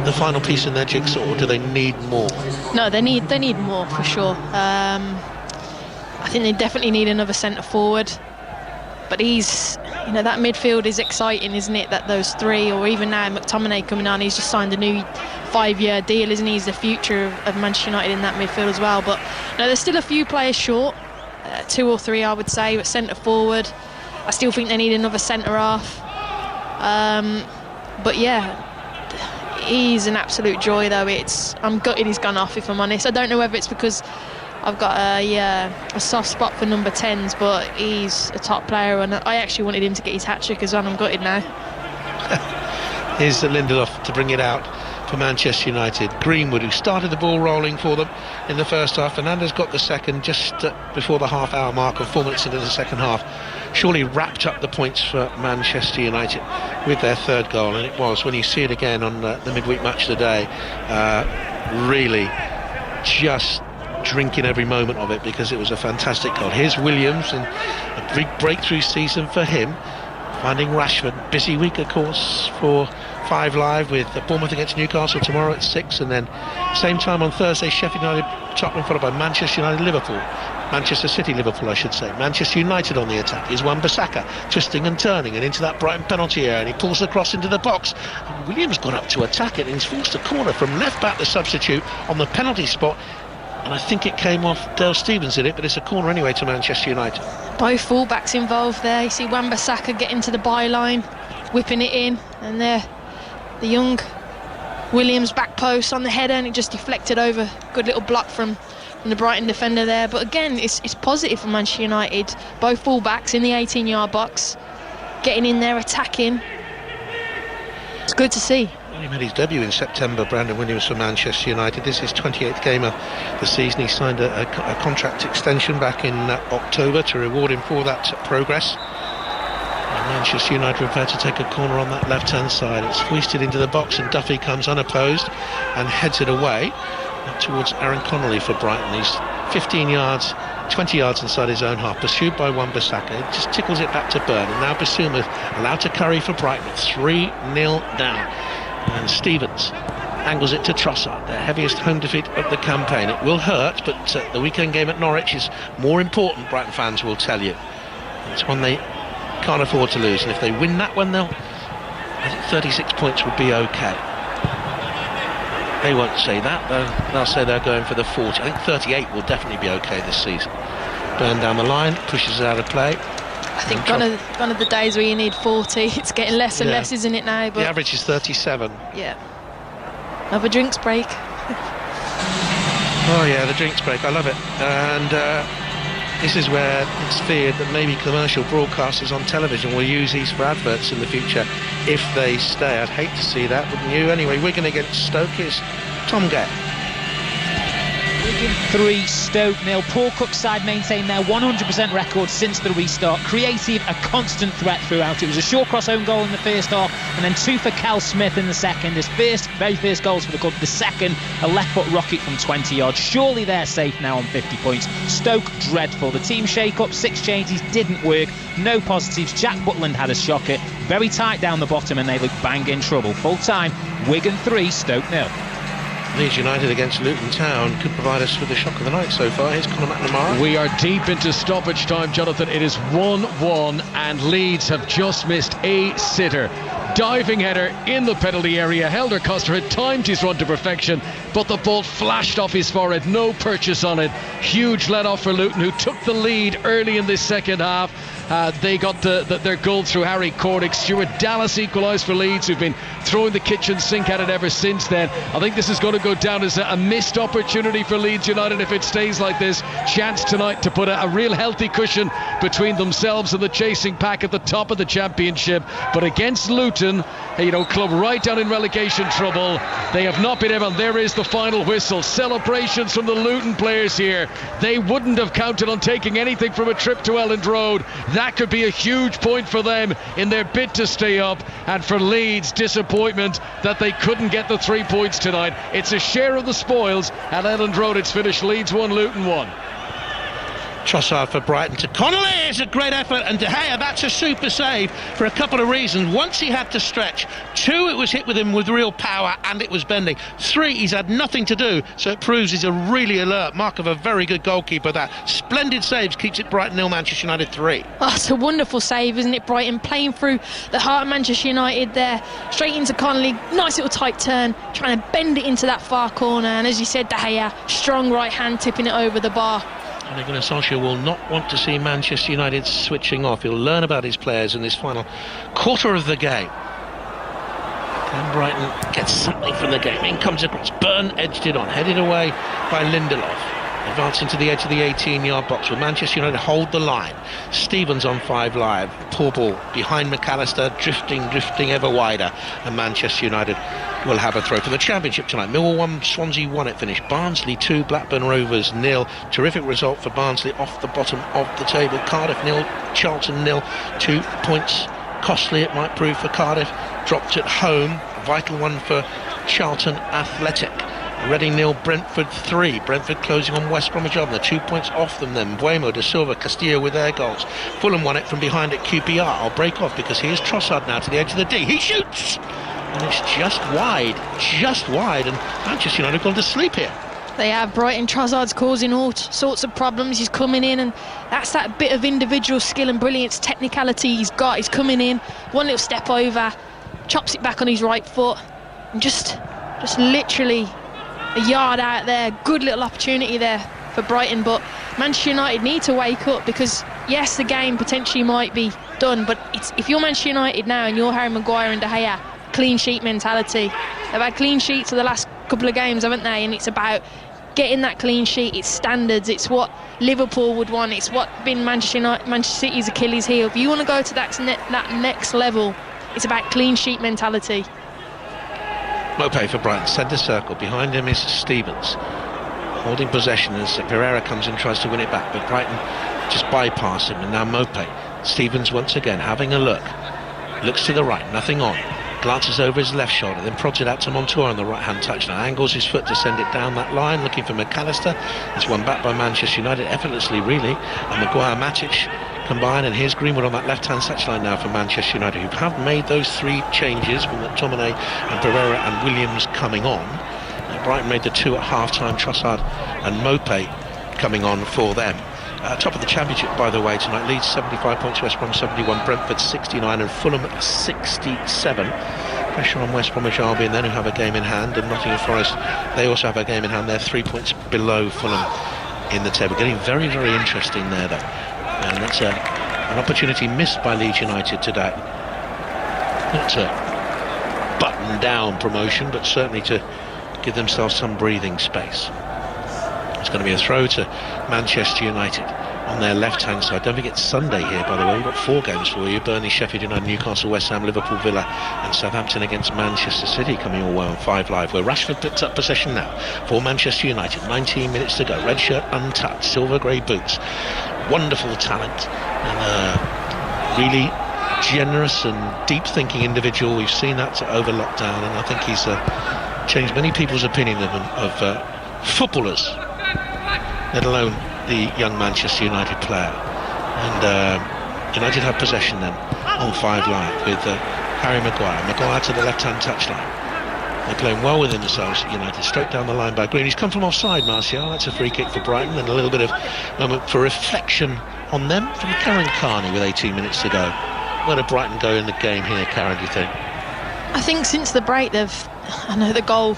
the final piece in their jigsaw, or do they need more?
No, they need more for sure. I think they definitely need another centre forward, but that midfield is exciting, isn't it? That those three, or even now McTominay coming on, he's just signed a new 5-year deal, isn't he? He's the future of Manchester United in that midfield as well. But no, there's still a few players short, 2 or 3 I would say, but centre forward, I still think they need another centre half. But yeah, he's an absolute joy though. I'm gutted he's gone off, if I'm honest. I don't know whether it's because I've got a soft spot for number 10s, but he's a top player, and I actually wanted him to get his hat-trick as well. I'm gutted now.
Here's Lindelof to bring it out for Manchester United. Greenwood, who started the ball rolling for them in the first half. Fernandes got the second just before the half-hour mark, of 4 minutes into the second half. Surely wrapped up the points for Manchester United with their third goal, and it was, when you see it again on the midweek match of the day, really just drinking every moment of it, because it was a fantastic goal. Here's Williams, and a big breakthrough season for him, finding Rashford. Busy week, of course, for 5 Live, with Bournemouth against Newcastle tomorrow at 6, and then same time on Thursday, Sheffield United, Tottenham, followed by Manchester United, Liverpool. Manchester City, Liverpool, I should say. Manchester United on the attack is Wan-Bissaka, twisting and turning, and into that Brighton penalty area, and he pulls the cross into the box. And Williams got up to attack it, and he's forced a corner from left back, the substitute, on the penalty spot. And I think it came off Dale Stevens in it, but it's a corner anyway to Manchester United.
Both full-backs involved there. You see Wan-Bissaka getting to the byline, whipping it in, and there the young Williams back post on the header, and it just deflected over. Good little block from the Brighton defender there. But again, it's positive for Manchester United. Both full-backs in the 18-yard box, getting in there, attacking. It's good to see.
He made his debut in September, Brandon Williams, for Manchester United. This is his 28th game of the season. He signed a contract extension back in October to reward him for that progress. And Manchester United prepared to take a corner on that left-hand side. It's hoisted into the box, and Duffy comes unopposed and heads it away towards Aaron Connolly for Brighton. He's 15 yards, 20 yards inside his own half, pursued by Wan-Bissaka. It just tickles it back to Burn, and now Bissouma allowed to curry for Brighton, 3-0 down. And Stevens angles it to Trossard, their heaviest home defeat of the campaign. It will hurt, but the weekend game at Norwich is more important, Brighton fans will tell you. It's one they can't afford to lose, and if they win that one, I think 36 points would be okay. They won't say that, they'll say they're going for the 40. I think 38 will definitely be okay this season. Burn down the line, pushes it out of play.
I think gone are the days where you need 40. It's getting less and less, isn't it now? But
the average is 37.
Yeah. Another drinks break.
Oh yeah, the drinks break. I love it. And this is where it's feared that maybe commercial broadcasters on television will use these for adverts in the future if they stay. I'd hate to see that, wouldn't you? Anyway, Wigan against Stoke is Tom Gett.
Wigan 3, Stoke 0. Paul Cook's side maintained their 100% record since the restart. Creative, a constant threat throughout. It was a Shawcross own goal in the first half, and then 2 for Cal Smith in the second. His very first goals for the club. The second, a left-foot rocket from 20 yards. Surely they're safe now on 50 points. Stoke, dreadful. The team shake-up, 6 changes, didn't work. No positives. Jack Butland had a shocker. Very tight down the bottom, and they look bang in trouble. Full-time, Wigan 3, Stoke 0.
Leeds United against Luton Town could provide us with the shock of the night so far. Here's Conor McNamara.
We are deep into stoppage time, Jonathan. It is 1-1, and Leeds have just missed a sitter. Diving header in the penalty area. Helder Costa had timed his run to perfection, but the ball flashed off his forehead. No purchase on it. Huge let-off for Luton, who took the lead early in this second half. They got their goal through Harry Cordick. Stuart Dallas equalised for Leeds, who've been throwing the kitchen sink at it ever since then. I think this is going to go down as a missed opportunity for Leeds United if it stays like this. Chance tonight to put a real healthy cushion between themselves and the chasing pack at the top of the championship. But against Luton, Brighton, club right down in relegation trouble. They have not been able. There is the final whistle. Celebrations from the Luton players here. They wouldn't have counted on taking anything from a trip to Elland Road. That could be a huge point for them in their bid to stay up. And for Leeds, disappointment that they couldn't get the 3 points tonight. It's a share of the spoils. At Elland Road, it's finished Leeds 1, Luton 1.
Trossard for Brighton to Connolly. It's a great effort, and De Gea, that's a super save for a couple of reasons. Once, he had to stretch. 2, it was hit with him with real power and it was bending. 3, he's had nothing to do, so it proves he's a really alert mark of a very good goalkeeper. That splendid saves keeps it Brighton 0, Manchester United 3.
Oh, it's a wonderful save, isn't it? Brighton playing through the heart of Manchester United there, straight into Connolly. Nice little tight turn, trying to bend it into that far corner, and as you said, De Gea, strong right hand tipping it over the bar.
Ole Gunnar Solskjaer will not want to see Manchester United switching off. He'll learn about his players in this final quarter of the game. Can Brighton get something from the game? In comes across. Byrne edged it on, headed away by Lindelof. Advancing to the edge of the 18-yard box. Will Manchester United hold the line? Stevens on 5 Live. Poor ball behind McAllister, drifting ever wider. And Manchester United will have a throw for the Championship tonight. Millwall 1, Swansea 1 it finished. Barnsley 2, Blackburn Rovers 0. Terrific result for Barnsley off the bottom of the table. Cardiff 0, Charlton 0. 2 points costly it might prove for Cardiff. Dropped at home. Vital one for Charlton Athletic. Reading 0, Brentford 3. Brentford closing on West Bromwich Albion. 2 points off them then. Buemo, De Silva, Castillo with their goals. Fulham won it from behind at QPR. I'll break off because here's Trossard now to the edge of the D. He shoots! And it's just wide. And Manchester United have gone to sleep here.
They have. Brighton. Trossard's causing all sorts of problems. He's coming in, and that's that bit of individual skill and brilliance, technicality he's got. He's coming in, one little step over, chops it back on his right foot, and just literally a yard out there. Good little opportunity there for Brighton, but Manchester United need to wake up, because yes, the game potentially might be done, but if you're Manchester United now and you're Harry Maguire and De Gea, clean sheet mentality. They've had clean sheets for the last couple of games, haven't they? And it's about getting that clean sheet. It's standards. It's what Liverpool would want. It's what been Manchester City's Achilles heel. If you want to go to that next level, it's about clean sheet mentality.
Mopé for Brighton, centre circle. Behind him is Stevens, holding possession as Pereira comes in, tries to win it back, but Brighton just bypass him. And now Mopé. Stevens once again having a look. Looks to the right, nothing on. Glances over his left shoulder, then prods it out to Montour on the right-hand touchline. Angles his foot to send it down that line, looking for McAllister. It's won back by Manchester United effortlessly, really. And Maguire, Matic combine, and here's Greenwood on that left-hand touchline now for Manchester United, who have made those 3 changes with McTominay and Pereira and Williams coming on. Brighton made the 2 at half-time. Trossard and Mopé coming on for them. Top of the Championship, by the way, tonight. Leeds 75 points, West Brom 71, Brentford 69 and Fulham 67. Pressure on West Bromwich Albion then, who have a game in hand, and Nottingham Forest, they also have a game in hand. They're 3 points below Fulham in the table. Getting very, very interesting there, though. And that's an opportunity missed by Leeds United today. Not to button down promotion, but certainly to give themselves some breathing space. It's going to be a throw to Manchester United on their left-hand side. Don't forget Sunday here, by the way. We've got 4 games for you. Burnley, Sheffield United, Newcastle, West Ham, Liverpool, Villa and Southampton against Manchester City coming all well on 5 Live, where Rashford picks up possession now for Manchester United. 19 minutes to go. Red shirt untouched. Silver grey boots. Wonderful talent. And really generous and deep-thinking individual. We've seen that over lockdown, and I think he's changed many people's opinion of footballers, let alone the young Manchester United player. And United have possession then on 5 Live with Harry Maguire to the left-hand touchline. They're playing well within themselves. United straight down the line by Green. He's come from offside, Martial. That's a free kick for Brighton, and a little bit of moment for reflection on them from Karen Carney with 18 minutes to go. Where did Brighton go in the game here, Karen, do you think?
I think since the break I know the goal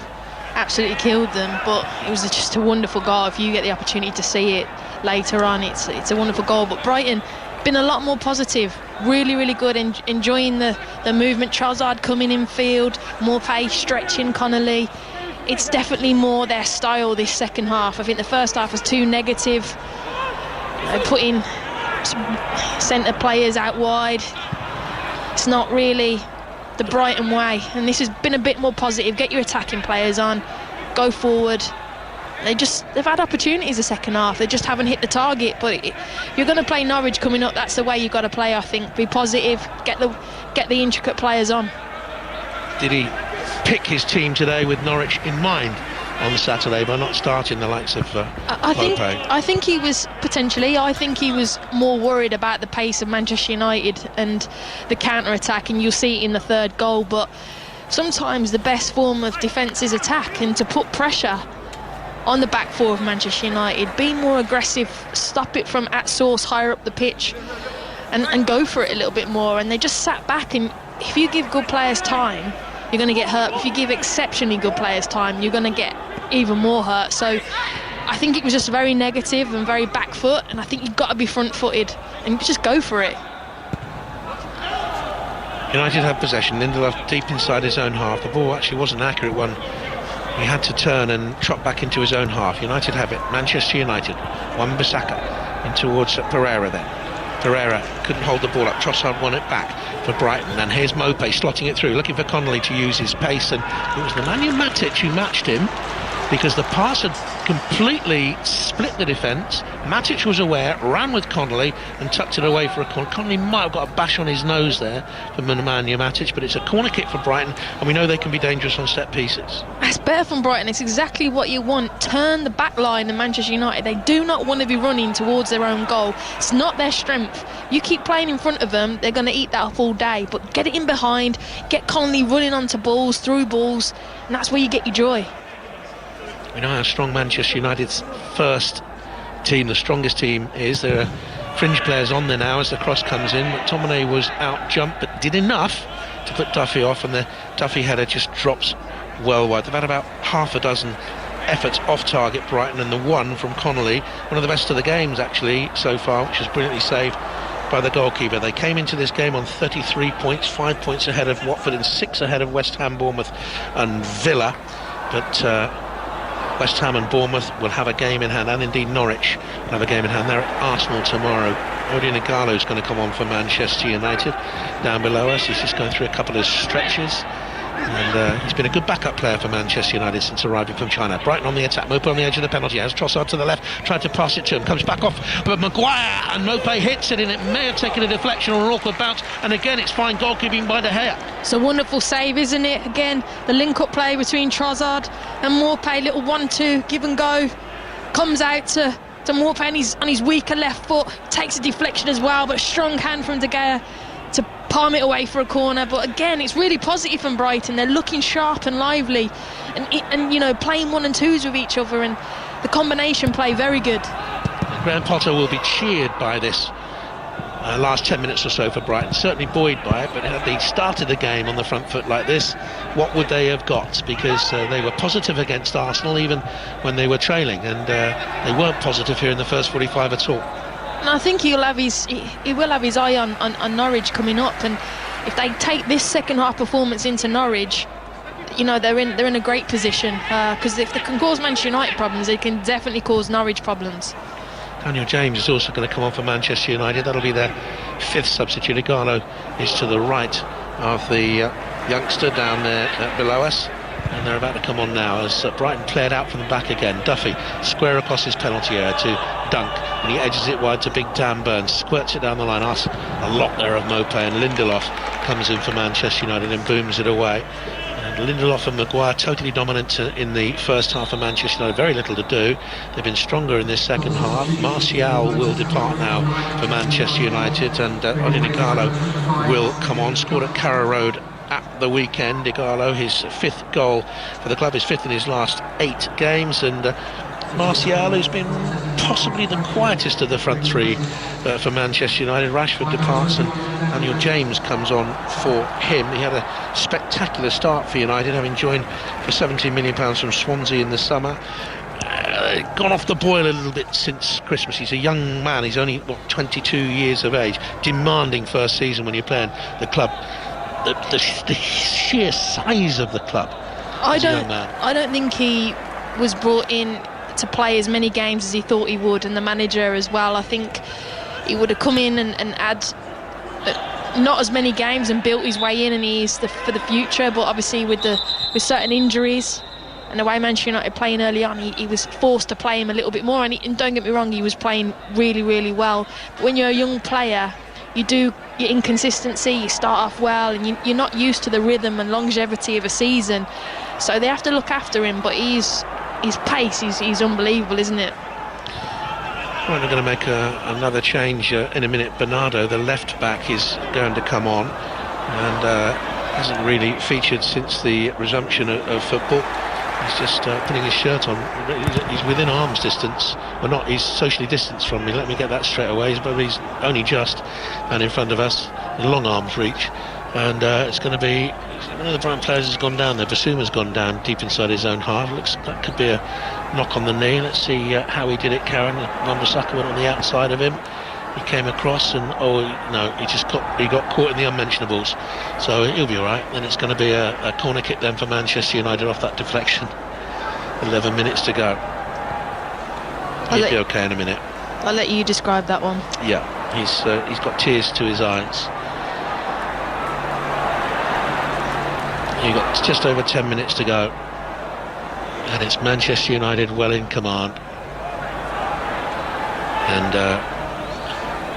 absolutely killed them, but it was just a wonderful goal. If you get the opportunity to see it later on, it's a wonderful goal. But Brighton been a lot more positive, really good, enjoying the movement. Trossard coming in field, more pace, stretching Connolly. It's definitely more their style this second half. I think the first half was too negative, putting centre players out wide. It's not really the Brighton way, and this has been a bit more positive. Get your attacking players on, go forward. They've had opportunities the second half, they just haven't hit the target. But you're going to play Norwich coming up, that's the way you've got to play, I think. Be positive, get the intricate players on.
Did he pick his team today with Norwich in mind on Saturday by not starting the likes of
I think he was potentially. I think he was more worried about the pace of Manchester United and the counter-attack, and you'll see it in the third goal. But sometimes the best form of defence is attack, and to put pressure on the back four of Manchester United, be more aggressive, stop it from at source higher up the pitch, and go for it a little bit more. And they just sat back, and if you give good players time, you're going to get hurt. If you give exceptionally good players time, you're going to get even more hurt. So I think it was just very negative and very back foot, and I think you've got to be front footed and just go for it.
United had possession. Lindelof deep inside his own half. The ball actually wasn't an accurate one. He had to turn and trot back into his own half. United have it. Manchester United. Wan-Bissaka in towards Pereira then. Pereira couldn't hold the ball up. Trossard won it back for Brighton, and here's Mopé slotting it through, looking for Connolly to use his pace, and it was Nemanja Matic who matched him, because the pass had completely split the defence. Matic was aware, ran with Connolly and tucked it away for a corner. Connolly might have got a bash on his nose there for Nemanja Matic, but it's a corner kick for Brighton, and we know they can be dangerous on set pieces.
That's better from Brighton. It's exactly what you want. Turn the back line of Manchester United. They do not want to be running towards their own goal. It's not their strength. You keep playing in front of them, they're going to eat that up all day, but get it in behind, get Connolly running onto balls, through balls, and that's where you get your joy.
We know how strong Manchester United's first team, the strongest team, is. There are fringe players on there now as the cross comes in. McTominay was out-jumped, but did enough to put Duffy off, and the Duffy header just drops well wide. They've had about half a dozen efforts off target, Brighton, and the one from Connolly, one of the best of the games actually so far, which was brilliantly saved by the goalkeeper. They came into this game on 33 points, 5 points ahead of Watford and 6 ahead of West Ham, Bournemouth and Villa, but West Ham and Bournemouth will have a game in hand, and indeed Norwich will have a game in hand. They're at Arsenal tomorrow. Odion Ighalo's going to come on for Manchester United. Down below us, he's just going through a couple of stretches, and he's been a good backup player for Manchester United since arriving from China. Brighton on the attack, Mopé on the edge of the penalty area. Trossard to the left, tried to pass it to him, comes back off, but Maguire, and Mopé hits it, and it may have taken a deflection or an awkward bounce, and again it's fine goalkeeping by De Gea.
It's a wonderful save, isn't it? Again, the link-up play between Trossard and Mopé, little 1-2 give and go, comes out to Mopé on his weaker left foot, takes a deflection as well, but strong hand from De Gea to palm it away for a corner. But again, it's really positive from Brighton. They're looking sharp and lively, and you know, playing 1 and 2s with each other, and the combination play very good.
Graham Potter will be cheered by this last 10 minutes or so for Brighton, certainly buoyed by it, but had they started the game on the front foot like this, what would they have got? Because they were positive against Arsenal even when they were trailing, and they weren't positive here in the first 45 at all.
And I think he will have his eye on Norwich coming up, and if they take this second half performance into Norwich, you know, they're in a great position, because if they can cause Manchester United problems, they can definitely cause Norwich problems.
Daniel James is also going to come on for Manchester United. That'll be their 5th substitute. Ighalo is to the right of the youngster down there below us, and they're about to come on now as Brighton played out from the back again. Duffy square across his penalty area to Dunk, and he edges it wide to Big Dan Burns, squirts it down the line. Asks a lot there of Mopé, and Lindelof comes in for Manchester United and booms it away. And Lindelof and Maguire totally dominant in the first half of Manchester United, very little to do. They've been stronger in this second half. Martial will depart now for Manchester United, and Odion Ighalo will come on. Scored at Carrow Road at the weekend. Ighalo, his 5th goal for the club, his 5th in his last 8 games, and Martial, who's been possibly the quietest of the front three for Manchester United. Rashford departs and Daniel James comes on for him. He had a spectacular start for United, having joined for £17 million from Swansea in the summer. Gone off the boil a little bit since Christmas. He's a young man, he's only 22 years of age, demanding first season when you're playing the club. The sheer size of the club.
I don't think he was brought in to play as many games as he thought he would, and the manager as well. I think he would have come in and add not as many games and built his way in, and he is for the future. But obviously with certain injuries and the way Manchester United playing early on, he was forced to play him a little bit more. And don't get me wrong, he was playing really, really well. But when you're a young player, your inconsistency, you start off well, and you're not used to the rhythm and longevity of a season. So they have to look after him. But his pace, he's unbelievable, isn't it?
Right, they're going to make another change in a minute. Bernardo, the left back, is going to come on, and hasn't really featured since the resumption of football. He's just putting his shirt on. He's within arm's distance. Well, not, he's socially distanced from me. Let me get that straight away. But he's only just and in front of us, in long arm's reach. And it's going to be one of the Brighton players has gone down there. Basuma's gone down deep inside his own half. Looks that could be a knock on the knee. Let's see how he did it. Karen Wan-Bissaka went on the outside of him. He came across and he got caught in the unmentionables. So he'll be all right. Then it's going to be a corner kick then for Manchester United off that deflection. 11 minutes to go. He'll be okay in a minute.
I'll let you describe that one.
Yeah, he's got tears to his eyes. You've got just over 10 minutes to go, and it's Manchester United well in command. And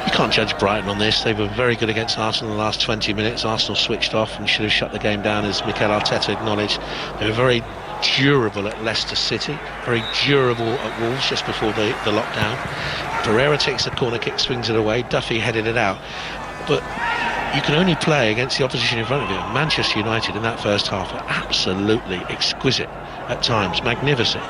you can't judge Brighton on this. They were very good against Arsenal in the last 20 minutes. Arsenal switched off and should have shut the game down, as Mikel Arteta acknowledged. They were very durable at Leicester City, very durable at Wolves just before the lockdown. Pereira takes the corner kick, swings it away. Duffy headed it out. But you can only play against the opposition in front of you. Manchester United in that first half are absolutely exquisite at times, magnificent.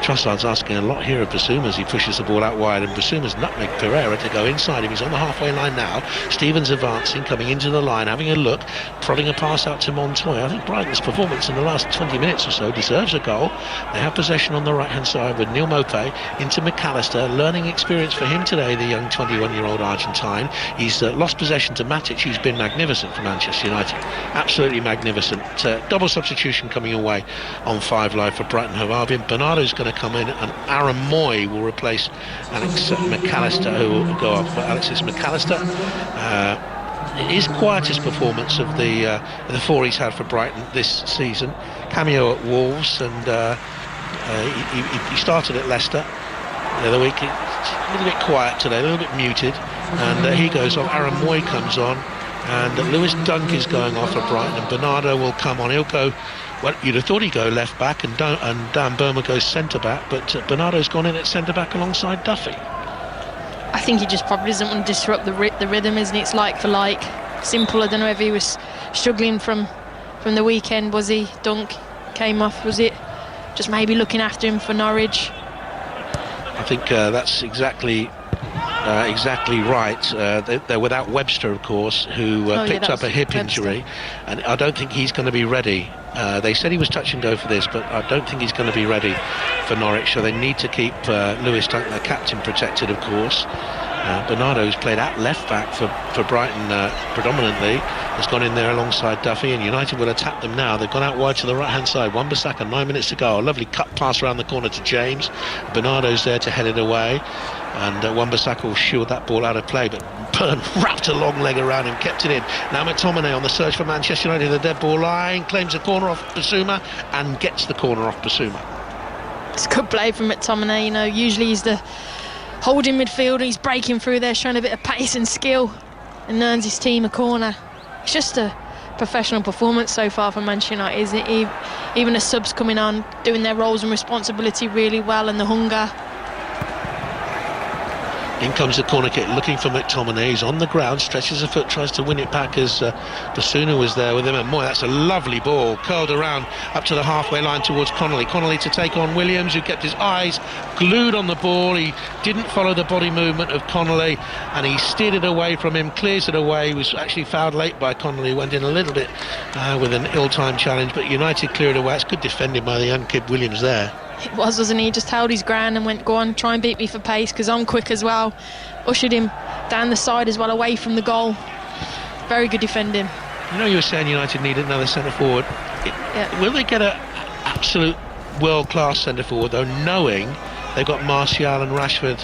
Trossard's asking a lot here of Basuma as he pushes the ball out wide, and Basuma's nutmegged Pereira to go inside him. He's on the halfway line now. Stevens advancing, coming into the line, having a look, prodding a pass out to Montoya. I think Brighton's performance in the last 20 minutes or so deserves a goal. They have possession on the right hand side with Neil Maupay into McAllister. Learning experience for him today, the young 21-year-old Argentine. He's lost possession to Matic, who's been magnificent for Manchester United, absolutely magnificent. Double substitution coming away on 5 Live for Brighton Hove Albion. Bernardo's going to come in, and Aaron Moy will replace Alex McAllister, who will go off. But Alexis McAllister, his quietest performance of the 4 he's had for Brighton this season. Cameo at Wolves, and he started at Leicester the other week. A little bit quiet today, a little bit muted, and he goes off. Aaron Moy comes on, and Lewis Dunk is going off for Brighton, and Bernardo will come on. He'll go, well, you'd have thought he'd go left back, and Dan Burma goes centre back, but Bernardo's gone in at centre back alongside Duffy.
I think he just probably doesn't want to disrupt the rhythm, isn't it? It's like for like. Simple. I don't know if he was struggling from the weekend. Was he? Dunk came off. Was it just maybe looking after him for Norwich?
I think that's exactly right. They're without Webster, of course, who picked up a hip injury, and I don't think he's going to be ready. They said he was touch and go for this, but I don't think he's going to be ready for Norwich, so they need to keep Lewis Dunk, their captain, protected, of course. Bernardo, who's played at left back for Brighton predominantly, has gone in there alongside Duffy, and United will attack them now. They've gone out wide to the right hand side. Wan-Bissaka, 9 minutes to go. A lovely cut pass around the corner to James. Bernardo's there to head it away, and Wan-Bissaka will shield that ball out of play, but Byrne wrapped a long leg around him, kept it in. Now McTominay on the search for Manchester United, the dead ball line, claims a corner off Basuma and gets the corner off Basuma.
It's a good play from McTominay. You know, usually he's the holding midfielder. He's breaking through there, showing a bit of pace and skill, and earns his team a corner. It's just a professional performance so far for Manchester United, isn't it? Even the subs coming on, doing their roles and responsibility really well, and the hunger.
In comes the corner kick, looking for McTominay. He's on the ground, stretches a foot, tries to win it back as Basuna was there with him. And boy, that's a lovely ball, curled around up to the halfway line towards Connolly. Connolly to take on Williams, who kept his eyes glued on the ball. He didn't follow the body movement of Connolly, and he steered it away from him, clears it away. He was actually fouled late by Connolly, went in a little bit with an ill-timed challenge, but United cleared it away. It's good defending by the young kid Williams there.
It was, wasn't he? Just held his ground and went, go on, try and beat me for pace, because I'm quick as well. Ushered him down the side as well, away from the goal. Very good defending.
You know, you were saying United needed another centre forward. Will they get an absolute world-class centre forward, though, knowing they've got Martial and Rashford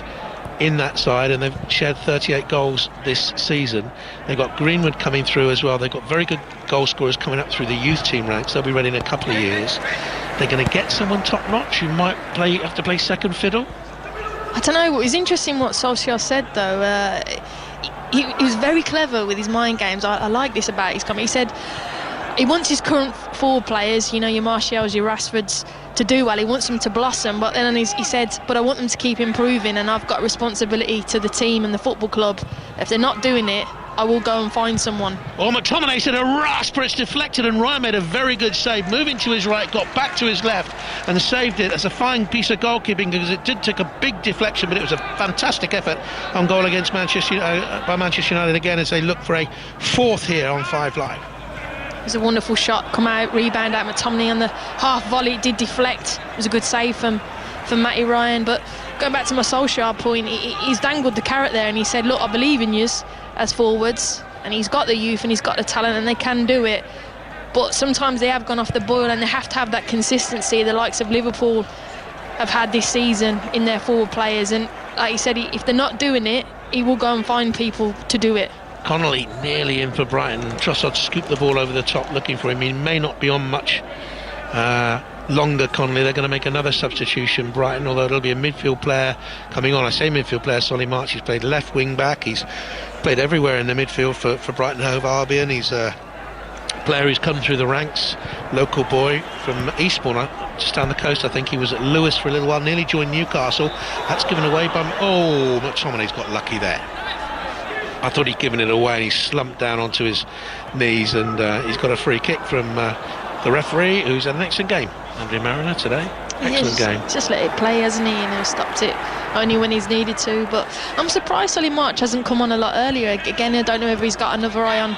in that side, and they've shared 38 goals this season. They've got Greenwood coming through as well. They've got very good goal scorers coming up through the youth team ranks. They'll be ready in a couple of years. They're going to get someone top notch who might have to play second fiddle.
I don't know. It was interesting what Solskjaer said though. He was very clever with his mind games. I like this about his comment. He said he wants his current forward players, you know, your Martials, your Rashfords, to do well. He wants them to blossom, but then he said, but I want them to keep improving, and I've got responsibility to the team and the football club. If they're not doing it, I will go and find someone.
Oh, McTominay said a rasp, but it's deflected, and Ryan made a very good save, moving to his right, got back to his left and saved it. That's a fine piece of goalkeeping, because it did take a big deflection, but it was a fantastic effort on goal against Manchester United again, as they look for a fourth here on 5 Live.
It was a wonderful shot, come out, rebound out McTominay on the half volley. It did deflect. It was a good save from Matty Ryan. But going back to my Solskjaer point, he's dangled the carrot there, and he said, look, I believe in yous as forwards, and he's got the youth and he's got the talent, and they can do it. But sometimes they have gone off the boil, and they have to have that consistency the likes of Liverpool have had this season in their forward players. And like he said, if they're not doing it, he will go and find people to do it.
Connolly nearly in for Brighton. Trossard scooped the ball over the top looking for him. He may not be on much longer, Connolly. They're going to make another substitution, Brighton, although it'll be a midfield player coming on. I say midfield player, Solly March. He's played left wing back. He's played everywhere in the midfield for Brighton Hove Albion. He's a player who's come through the ranks, local boy from Eastbourne, just down the coast. I think he was at Lewis for a little while, nearly joined Newcastle. That's given away by... Oh, McTominay's got lucky there. I thought he'd given it away, and he slumped down onto his knees, and he's got a free kick from the referee, who's had an excellent game. Andrew Mariner today. Excellent game.
Just let it play, hasn't he? And he's stopped it only when he's needed to. But I'm surprised Solly March hasn't come on a lot earlier. Again, I don't know whether he's got another eye on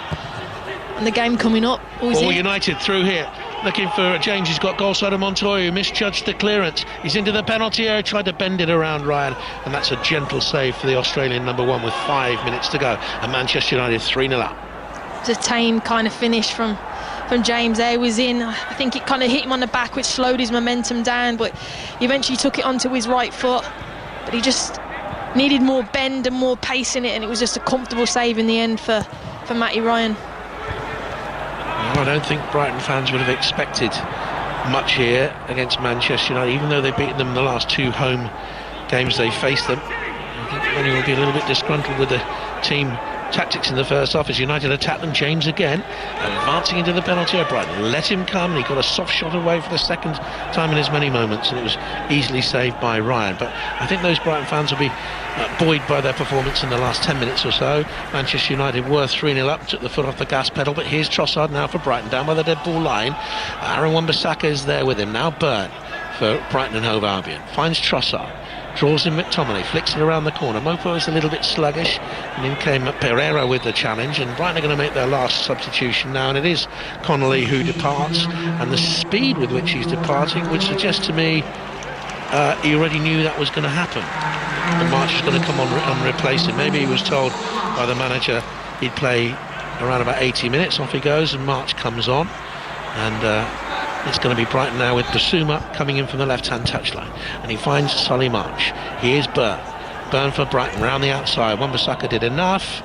the game coming up.
All United through here, looking for James. He's got goal side of Montoya, who misjudged the clearance. He's into the penalty area, tried to bend it around Ryan, and that's a gentle save for the Australian number 1 with 5 minutes to go. And Manchester United 3-0 up.
It's a tame kind of finish from James there. He was in, I think it kind of hit him on the back, which slowed his momentum down, but he eventually took it onto his right foot. But he just needed more bend and more pace in it, and it was just a comfortable save in the end for Matty Ryan.
Well, I don't think Brighton fans would have expected much here against Manchester United, even though they've beaten them in the last 2 home games they faced them. I think many will be a little bit disgruntled with the team tactics in the first half as United attack them. James again advancing into the penalty area. Brighton let him come, and he got a soft shot away for the second time in as many moments, and it was easily saved by Ryan. But I think those Brighton fans will be buoyed by their performance in the last 10 minutes or so. Manchester United were 3-0 up, took the foot off the gas pedal, but here's Trossard now for Brighton, down by the dead ball line. Aaron Wan-Bissaka is there with him. Now Byrne for Brighton and Hove Albion finds Trossard, draws in McTominay, flicks it around the corner. Mopo is a little bit sluggish, and in came Pereira with the challenge, and Brighton are going to make their last substitution now, and it is Connolly who departs, and the speed with which he's departing would suggest to me he already knew that was going to happen, and March is going to come on and replace him. Maybe he was told by the manager he'd play around about 80 minutes. Off he goes, and March comes on, and it's going to be Brighton now with Basuma coming in from the left-hand touchline, and he finds Solly March. Here's Byrne for Brighton round the outside. Wan-Bissaka did enough.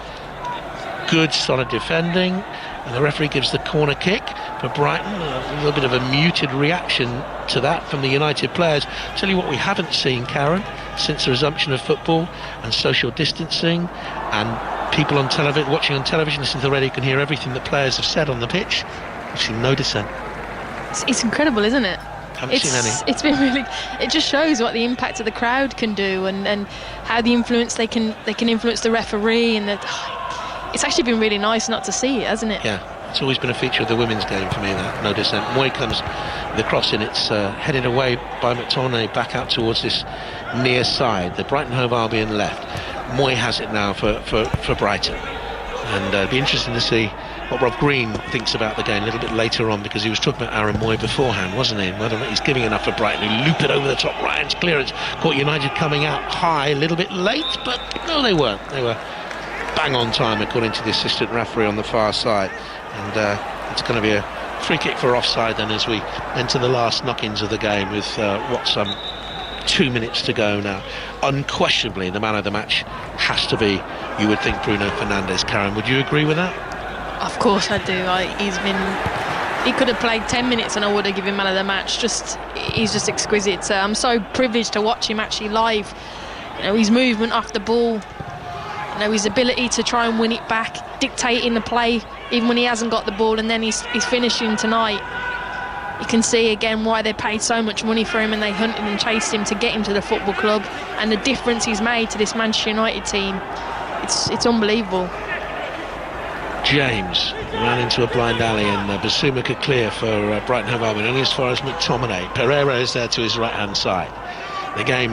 Good solid defending, and the referee gives the corner kick for Brighton. A little bit of a muted reaction to that from the United players. Tell you what we haven't seen, Karen, since the resumption of football and social distancing, and people on television watching on television, listening to the radio, can hear everything that players have said on the pitch. We've seen no dissent.
It's incredible, isn't it?
Haven't seen any.
It's been really. It just shows what the impact of the crowd can do, and how the influence they can influence the referee, and it's actually been really nice not to see it, hasn't it?
Yeah, it's always been a feature of the women's game for me, that no dissent. Moy comes with the cross in. It's headed away by McTominay back out towards this near side. The Brighton Hove Albion left. Moy has it now for Brighton, and it'd be interesting to see what Rob Green thinks about the game a little bit later on, because he was talking about Aaron Moy beforehand, wasn't he? Whether or not he's giving enough for Brighton, who loop it over the top. Ryan's clearance caught United coming out high, a little bit late, but no, they weren't. They were bang on time, according to the assistant referee on the far side. And it's going to be a free kick for offside then, as we enter the last knock-ins of the game, with 2 minutes to go now. Unquestionably, the man of the match has to be, you would think, Bruno Fernandes. Karen, would you agree with that?
Of course I do. He could have played 10 minutes and I would have given him man of the match. He's just exquisite. I'm so privileged to watch him actually live. His movement off the ball, his ability to try and win it back, dictating the play even when he hasn't got the ball, and then he's finishing tonight. You can see again why they paid so much money for him and they hunted and chased him to get him to the football club, and the difference he's made to this Manchester United team. It's unbelievable.
James ran into a blind alley and Basuma could clear for Brighton Hove Albion only as far as McTominay. Pereira is there to his right hand side. The game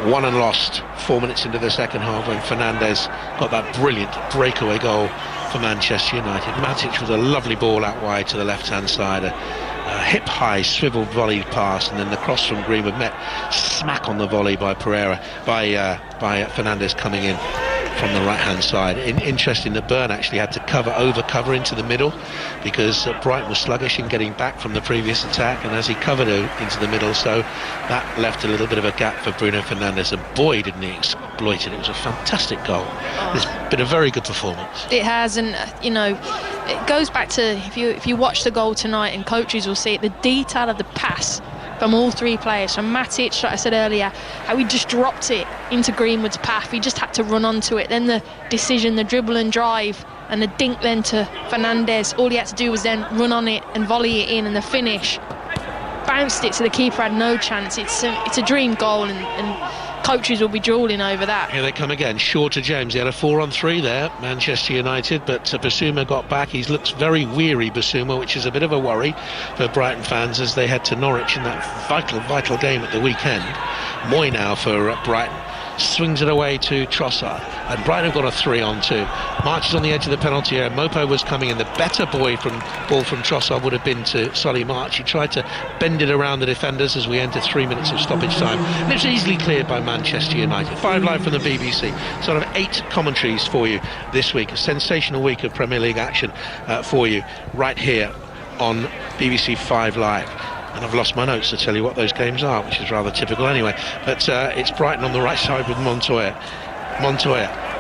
won and lost 4 minutes into the second half when Fernandes got that brilliant breakaway goal for Manchester United. Matic with a lovely ball out wide to the left hand side, a hip high swivel volley pass, and then the cross from Greenwood met smack on the volley by Pereira, by Fernandes coming in from the right hand side. Interesting that Burn actually had to over cover into the middle because Brighton was sluggish in getting back from the previous attack, and as he covered into the middle, so that left a little bit of a gap for Bruno Fernandes, and boy didn't he exploit it. It was a fantastic goal. It's been a very good performance.
It has, and it goes back to, if you watch the goal tonight, and coaches will see it, the detail of the pass from all three players, from Matic, like I said earlier, how he just dropped it into Greenwood's path. He just had to run onto it. Then the decision, the dribble and drive, and the dink then to Fernandes. All he had to do was then run on it and volley it in, and the finish bounced it so the keeper had no chance. It's a dream goal, and coaches will be drooling over that.
Here they come again. Shaw to James. He had a 4-on-3 there, Manchester United, but Basuma got back. He looks very weary, Basuma, which is a bit of a worry for Brighton fans as they head to Norwich in that vital game at the weekend. Moy now for Brighton. Swings it away to Trossard, and Brighton have got a 3-on-2. Marches on the edge of the penalty area. Mopo was coming in. The better ball from Trossard would have been to Solly March. He tried to bend it around the defenders as we enter 3 minutes of stoppage time, and it's easily cleared by Manchester United. 5 Live from the BBC. Sort of 8 commentaries for you this week. A sensational week of Premier League action for you right here on BBC 5 Live. And I've lost my notes to tell you what those games are, which is rather typical anyway. But it's Brighton on the right side with Montoya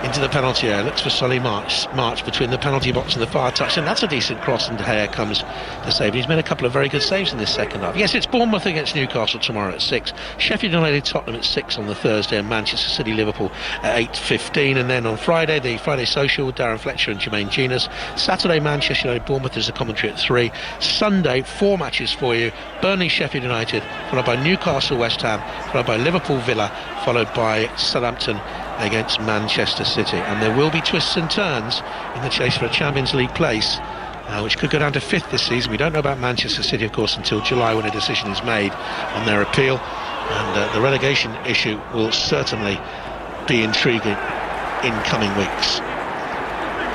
into the penalty area, looks for Solly March between the penalty box and the far touch, and that's a decent cross, and De Gea comes to save. He's made a couple of very good saves in this second half. Yes, it's Bournemouth against Newcastle tomorrow at 6, Sheffield United Tottenham at 6 on the Thursday, and Manchester City Liverpool at 8:15. And then on Friday, the Friday Social with Darren Fletcher and Jermaine Genus. Saturday, Manchester United Bournemouth is a commentary at 3. Sunday, 4 matches for you: Burnley Sheffield United, followed by Newcastle West Ham, followed by Liverpool Villa, followed by Southampton against Manchester City. And there will be twists and turns in the chase for a Champions League place, which could go down to 5th this season. We don't know about Manchester City, of course, until July, when a decision is made on their appeal, and the relegation issue will certainly be intriguing in coming weeks.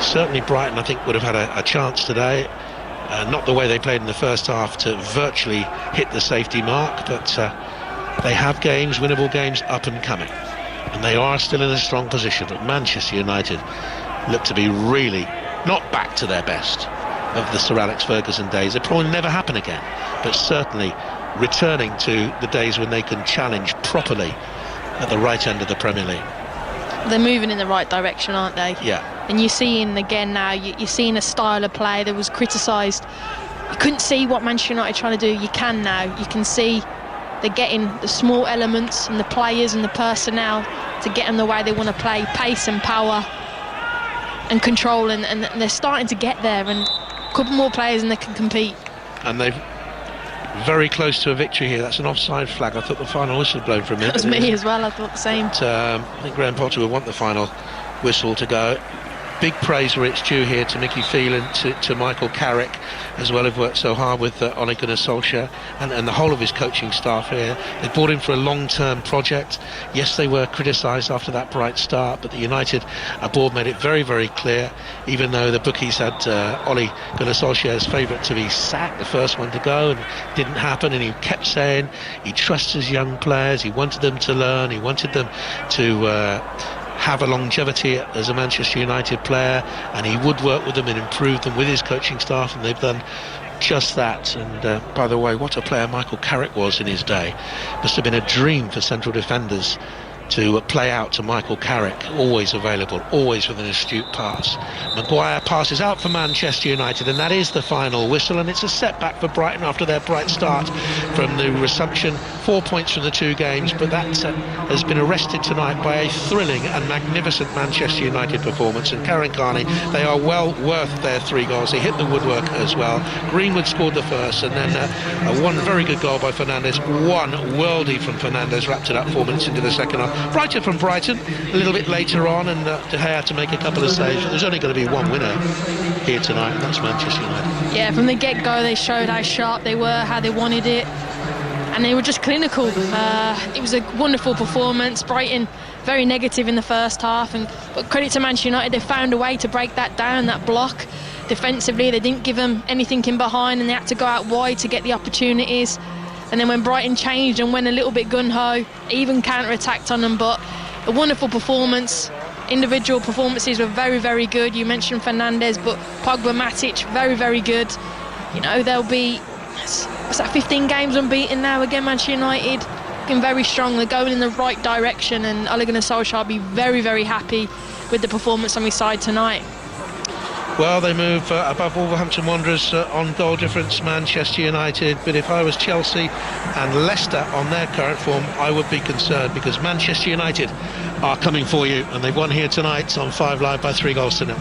Certainly Brighton, I think, would have had a chance today, not the way they played in the first half, to virtually hit the safety mark, but they have games, winnable games, up and coming, and they are still in a strong position. But Manchester United look to be really not back to their best of the Sir Alex Ferguson days. It probably never happen again, but certainly returning to the days when they can challenge properly at the right end of the Premier League.
They're moving in the right direction, aren't they?
Yeah.
And you're seeing again now, you're seeing a style of play that was criticised. You couldn't see what Manchester United are trying to do. You can now. You can see they're getting the small elements and the players and the personnel to get them the way they want to play, pace and power and control, and they're starting to get there, and a couple more players and they can compete. And
they've very close to a victory here. That's an offside flag. I thought the final whistle blown for a minute.
That was me as well. I thought the same.
But, I think Graham Potter would want the final whistle to go. Big praise where it's due here to Mickey Phelan, to Michael Carrick as well, who've worked so hard with Ole Gunnar Solskjaer and the whole of his coaching staff here. They brought him for a long-term project. Yes, they were criticised after that bright start, but the United board made it very, very clear, even though the bookies had Ole Gunnar Solskjaer's favourite to be sacked, the first one to go, and it didn't happen, and he kept saying he trusts his young players, he wanted them to learn, he wanted them to have a longevity as a Manchester United player, and he would work with them and improve them with his coaching staff, and they've done just that. And by the way, what a player Michael Carrick was in his day. Must have been a dream for central defenders to play out to Michael Carrick, always available, always with an astute pass. Maguire passes out for Manchester United, and that is the final whistle, and it's a setback for Brighton after their bright start from the resumption. 4 points from the 2 games, but that has been arrested tonight by a thrilling and magnificent Manchester United performance. And Karen Carney, they are well worth their 3 goals. They hit the woodwork as well. Greenwood scored the first, and then one very good goal by Fernandes, one worldie from Fernandes, wrapped it up 4 minutes into the second half. Brighton from Brighton a little bit later on, and De Gea had to make a couple of saves. There's only going to be one winner here tonight, and that's Manchester United.
Yeah, from the get-go they showed how sharp they were, how they wanted it, and they were just clinical. It was a wonderful performance. Brighton very negative in the first half, but credit to Manchester United, they found a way to break that down, that block. Defensively, they didn't give them anything in behind, and they had to go out wide to get the opportunities. And then when Brighton changed and went a little bit gun-ho, even counter-attacked on them. But a wonderful performance. Individual performances were very, very good. You mentioned Fernandes, but Pogba, Matic, very, very good. You know, they'll be, what's that, 15 games unbeaten now again, Manchester United. Looking very strong. They're going in the right direction, and Ole Gunnar Solskjaer will be very, very happy with the performance on his side tonight.
Well, they move above Wolverhampton Wanderers on goal difference, Manchester United. But if I was Chelsea and Leicester on their current form, I would be concerned, because Manchester United are coming for you, and they've won here tonight on 5 Live by 3-0.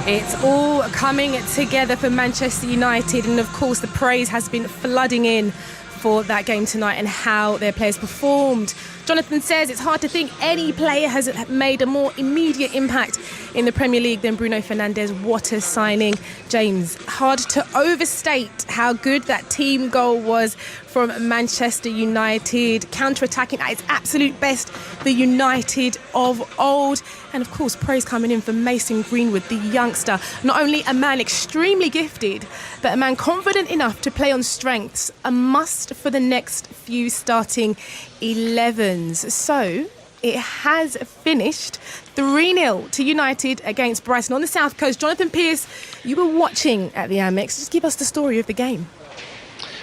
It's all coming together for Manchester United, and of course the praise has been flooding in for that game tonight and how their players performed. Jonathan says it's hard to think any player has made a more immediate impact in the Premier League than Bruno Fernandes. What a signing. James, hard to overstate how good that team goal was from Manchester United, counter-attacking at its absolute best, the United of old. And of course, praise coming in for Mason Greenwood, the youngster. Not only a man extremely gifted, but a man confident enough to play on strengths, a must for the next few starting 11s. So it has finished 3-0 to United against Brighton on the South Coast. Jonathan Pearce, you were watching at the Amex. Just give us the story of the game.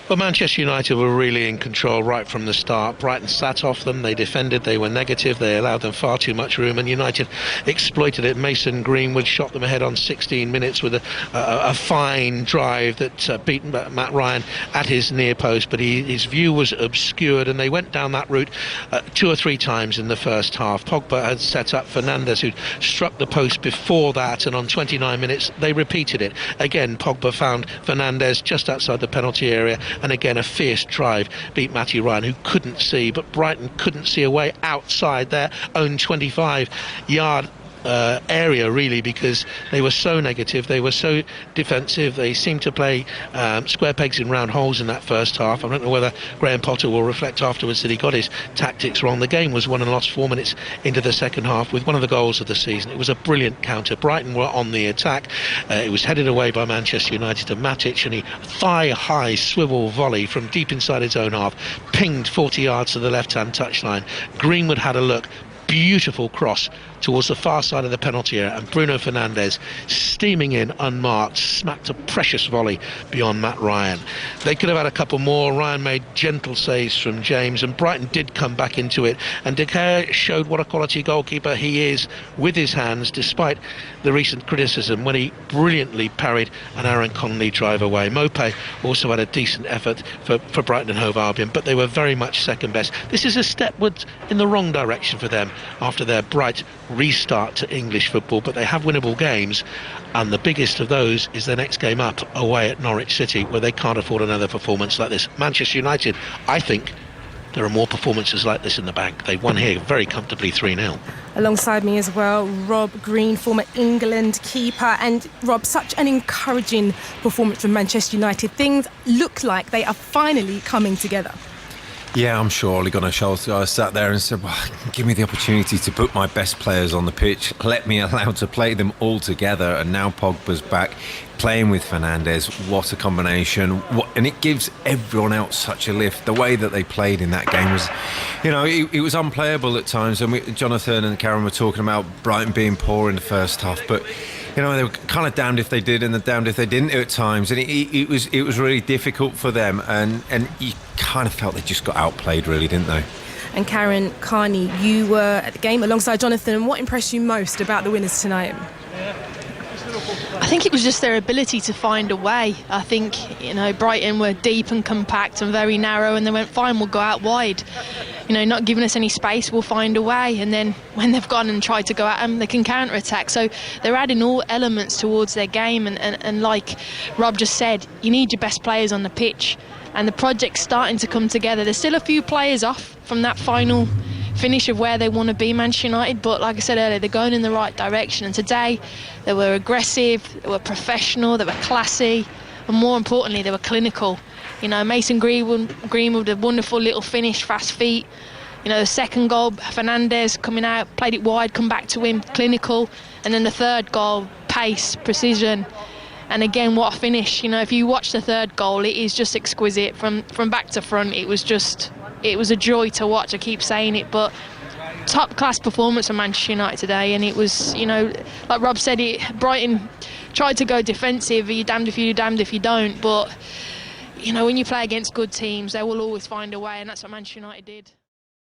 Well, Manchester United were really in control right from the start. Brighton sat off them, they defended, they were negative, they allowed them far too much room, and United exploited it. Mason Greenwood shot them ahead on 16 minutes with a fine drive that beat Matt Ryan at his near post, but his view was obscured, and they went down that route 2 or 3 times in the first half. Pogba had set up Fernandes, who struck the post before that, and on 29 minutes they repeated it. Again, Pogba found Fernandes just outside the penalty area, and again a fierce drive beat Matty Ryan, who couldn't see, but Brighton couldn't see a way outside their own 25-yard area, really, because they were so negative, they were so defensive. They seemed to play square pegs in round holes in that first half. I don't know whether Graham Potter will reflect afterwards that he got his tactics wrong. The game was won and lost 4 minutes into the second half with one of the goals of the season. It was a brilliant counter. Brighton were on the attack. It was headed away by Manchester United to Matic, and he thigh-high swivel volley from deep inside his own half pinged 40 yards to the left-hand touchline. Greenwood had a look. Beautiful cross towards the far side of the penalty area, and Bruno Fernandes, steaming in unmarked, smacked a precious volley beyond Matt Ryan. They could have had a couple more. Ryan made gentle saves from James, and Brighton did come back into it, and De Gea showed what a quality goalkeeper he is with his hands, despite the recent criticism, when he brilliantly parried an Aaron Connolly drive away. Mopé also had a decent effort for Brighton and Hove Albion, but they were very much second best. This is a stepward in the wrong direction for them after their bright restart to English football, but they have winnable games, and the biggest of those is their next game up away at Norwich City, where they can't afford another performance like this. Manchester United, I think there are more performances like this in the bank. They won here very comfortably 3-0.
Alongside me as well, Rob Green, former England keeper. And Rob, such an encouraging performance from Manchester United. Things look like they are finally coming together.
Yeah, I'm sure Ole Gunnar Solskjaer sat there and said, well, give me the opportunity to put my best players on the pitch, let me allow to play them all together, and now Pogba's back playing with Fernandes. What a combination. And it gives everyone else such a lift. The way that they played in that game was, it was unplayable at times, and Jonathan and Karen were talking about Brighton being poor in the first half, but they were kind of damned if they did and damned if they didn't at times, and it was really difficult for them, and you kind of felt they just got outplayed, really, didn't they?
And Karen Carney, you were at the game alongside Jonathan, and what impressed you most about the winners tonight?
I think it was just their ability to find a way. I think, Brighton were deep and compact and very narrow, and they went, fine, we'll go out wide. Not giving us any space, we'll find a way. And then when they've gone and tried to go at them, they can counter-attack. So they're adding all elements towards their game. And like Rob just said, you need your best players on the pitch. And the project's starting to come together. There's still a few players off from that final finish of where they want to be, Manchester United, but like I said earlier, they're going in the right direction. And today they were aggressive, they were professional, they were classy, and more importantly, they were clinical. Mason Greenwood with a wonderful little finish, fast feet. The second goal, Fernandes coming out, played it wide, come back to him, clinical. And then the third goal, pace, precision. And again, what a finish. If you watch the third goal, it is just exquisite from back to front. It was a joy to watch, I keep saying it, but top class performance from Manchester United today. And it was, like Rob said, Brighton tried to go defensive. You're damned if you do, damned if you don't. But, when you play against good teams, they will always find a way, and that's what Manchester United did.